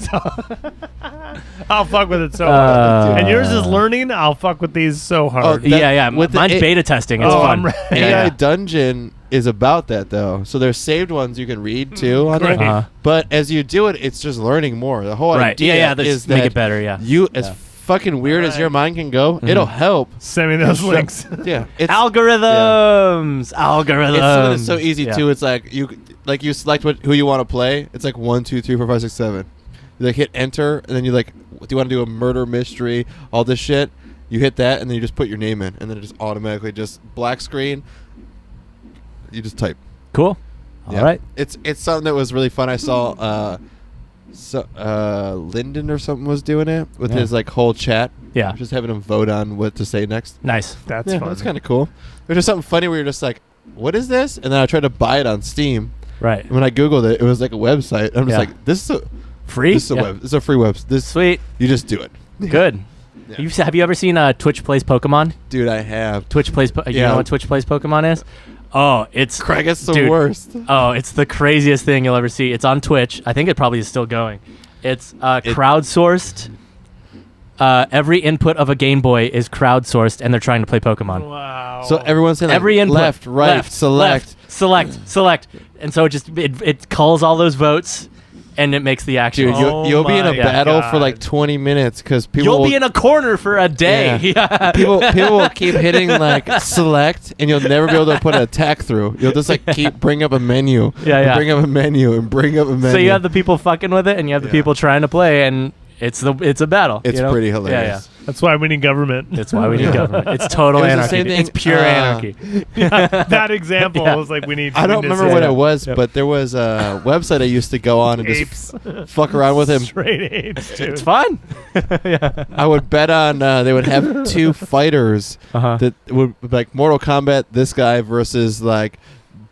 I'll fuck with it so hard. And yours is learning. I'll fuck with these so hard. Yeah. with the Mine's beta testing. It's fun. AI Dungeon is about that though. So there's saved ones you can read too on Great. it. But as you do it, it's just learning more. The whole idea is make that it better. Yeah. you as fucking weird as your mind can go, it'll help. Send me those links. Yeah, it's Algorithms. Algorithms. It's so easy too. It's like you select who you want to play. It's like 1, 2, 3, 4, 5, 6, 7. You like hit enter, and then you like, do you want to do a murder mystery? All this shit. You hit that, and then you just put your name in, and then it just automatically just black screen. You just type. Cool. All right. It's something that was really fun. I saw Lyndon or something was doing it with his like whole chat. Yeah. Just having him vote on what to say next. Nice. That's fun. That's kind of cool. There's just something funny where you're just like, what is this? And then I tried to buy it on Steam. Right. And when I Googled it, it was like a website. I'm just like, this is a free. This is a free website. This Sweet. You just do it. Good. Yeah. Have you ever seen Twitch Plays Pokemon? Dude, I have. Twitch Plays. You know what Twitch Plays Pokemon is? Oh, it's Craig. It's the worst. Oh, it's the craziest thing you'll ever see. It's on Twitch. I think it probably is still going. It's crowdsourced. Every input of a Game Boy is crowdsourced, and they're trying to play Pokemon. Wow. So everyone's saying like, every input, left, right, select, select, and so it calls all those votes, and it makes the action. Dude, you'll be in a battle for like 20 minutes because people. You'll be in a corner for a day. Yeah. people will keep hitting like select, and you'll never be able to put an attack through. You'll just like keep bring up a menu. Bring up a menu and bring up a menu. So you have the people fucking with it, and you have the people trying to play, and it's a battle. It's pretty hilarious. That's why we need government. That's why we need government. It's total anarchy. It's pure anarchy. That example was like we need. I don't remember what it was, but there was a website I used to go on and just fuck around with him. Straight apes, dude. It's fun. I would bet on they would have two fighters that would like Mortal Kombat. This guy versus like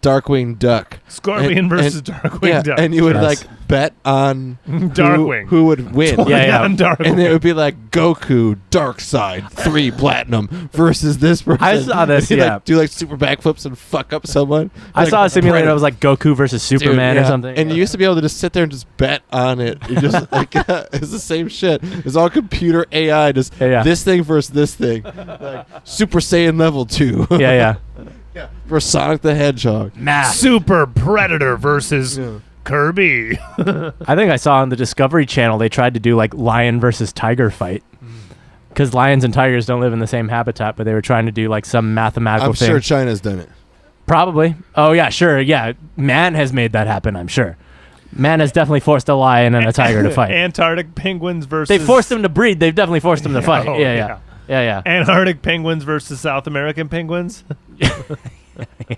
Darkwing Duck. Scorpion versus Darkwing Duck. And you would like bet on Darkwing who would win. On Darkwing. And it would be like Goku Dark Side 3 Platinum versus this person. I saw this. Like, do like super backflips and fuck up someone. I like, saw a simulator that was like Goku versus Superman or something. And you used to be able to just sit there and just bet on it. You just like it's the same shit. It's all computer AI. Just this thing versus this thing. Like Super Saiyan level 2. Yeah. For Sonic the Hedgehog. Math. Super Predator versus Kirby. I think I saw on the Discovery Channel they tried to do like lion versus tiger fight. Because lions and tigers don't live in the same habitat, but they were trying to do like some mathematical thing. I'm sure China's done it. Probably. Oh, yeah, sure. Yeah. Man has made that happen, I'm sure. Man has definitely forced a lion and a tiger to fight. Antarctic penguins versus... They forced them to breed. They've definitely forced them to fight. Yeah. Antarctic penguins versus South American penguins.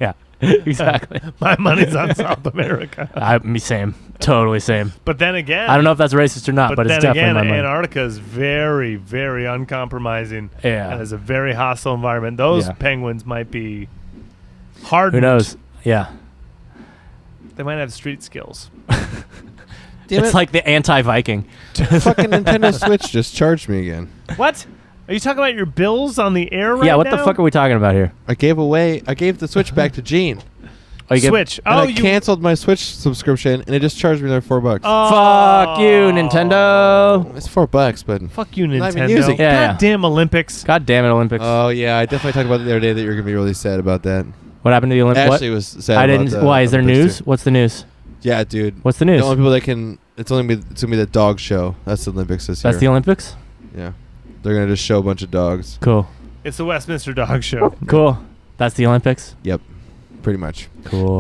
Yeah, exactly. My money's on South America. Me same. Totally same. But then again... I don't know if that's racist or not, but it's definitely my money. Antarctica is very, very uncompromising. Yeah. And it's a very hostile environment. Those penguins might be hardened. Who knows? Yeah. They might have street skills. It's like the anti-Viking. Fucking Nintendo Switch just charged me again. What? Are you talking about your bills on the air right now? Yeah, what the fuck are we talking about here? I gave the Switch back to Gene. Switch. I canceled my Switch subscription, and it just charged me another $4. Fuck you, Nintendo. It's $4, but fuck you, I'm not Nintendo. even using it. Goddamn Olympics. God damn it, Olympics. Oh yeah, I definitely talked about it the other day that you're gonna be really sad about that. What happened to the Olympics? Ashley was sad. I didn't. Why is there Olympics news? What's the news? Yeah, dude. What's the news? The only people that can. It's gonna be the dog show. That's the Olympics this year. That's the Olympics. Yeah, they're gonna just show a bunch of dogs. Cool. It's the Westminster Dog Show. Cool. That's the Olympics. Yep, pretty much. Cool.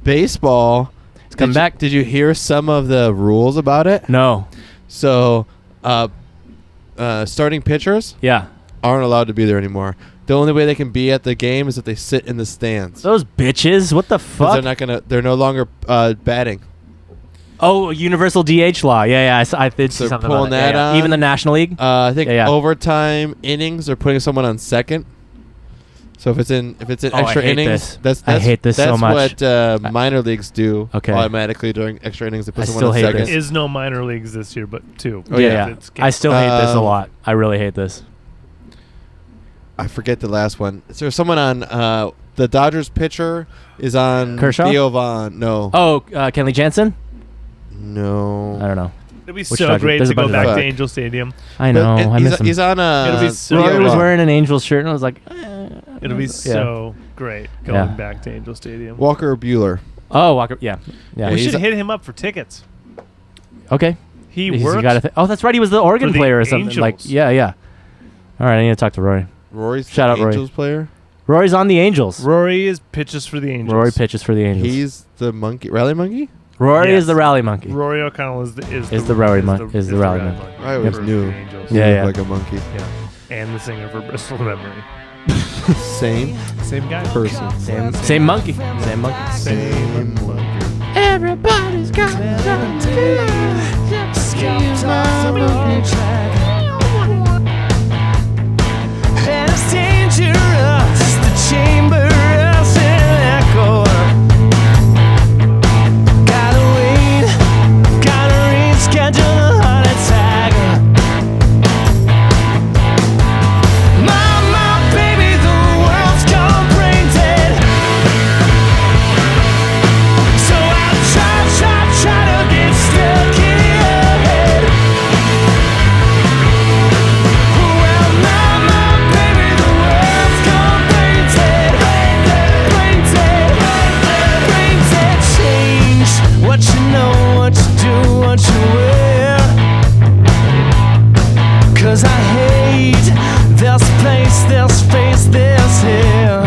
Baseball. It's coming back. Did you hear some of the rules about it? No. So, starting pitchers. Yeah. aren't allowed to be there anymore. The only way they can be at the game is if they sit in the stands. Those bitches. What the 'Cause fuck? They're no longer batting. Oh, universal DH law. Yeah. I did see So something pulling about that Yeah. on. Even the National League. I think Yeah. overtime innings, they're putting someone on second. So if it's in Oh, extra I hate innings, this. I hate this so much. That's what minor leagues do. Okay. Automatically during extra innings, they put I someone still on hate second. this. There is no minor leagues this year, but 2. Oh, yeah. It's I still hate this a Um, lot. I really hate this. I forget the last one. Is there someone on the Dodgers pitcher is on Kershaw? Theo Vaughn? No. Oh, Kenley Jansen? No. I don't know. It'd be Which so Dodger? great There's to a go bunch of back to Dodgers. Angel Stadium. I know. But I miss him. he's on It'll be a so Rory Theo was Vaughn. wearing an Angels shirt, and I was like, It'll be so great going Yeah. back to Angel Stadium. Walker Bueller. Oh, Walker. Yeah. Yeah. we he's should a- hit him up for tickets. Okay. He He's worked. got oh, that's right. He was the Oregon for the player or something. Angels. Like, yeah. All right. I need to talk to Rory. Rory's Shout the out Rory. Angels player. Rory's on the Angels. Rory is pitches for the Angels. Rory pitches for the Angels. He's the rally monkey. Rory Yes. is the rally monkey. Rory O'Connell is the rally mon- is the rally monkey. I always for knew. the Angels. He Yeah, looked yeah. like a monkey. Yeah. And the singer for Bristol Memory. Same Same guy. person. Same monkey. Same monkey. Same monkey. Everybody's got And it's dangerous, the chamber is an echo. Gotta wait, gotta reschedule a heart attack. My baby, the world's gone brain dead. So I try to get stuck in your head. Well, my baby, the world's gone brain dead. Brain dead, brain dead. Change what you know, what you do, what you wear. 'Cause I hate this place, this face, this here.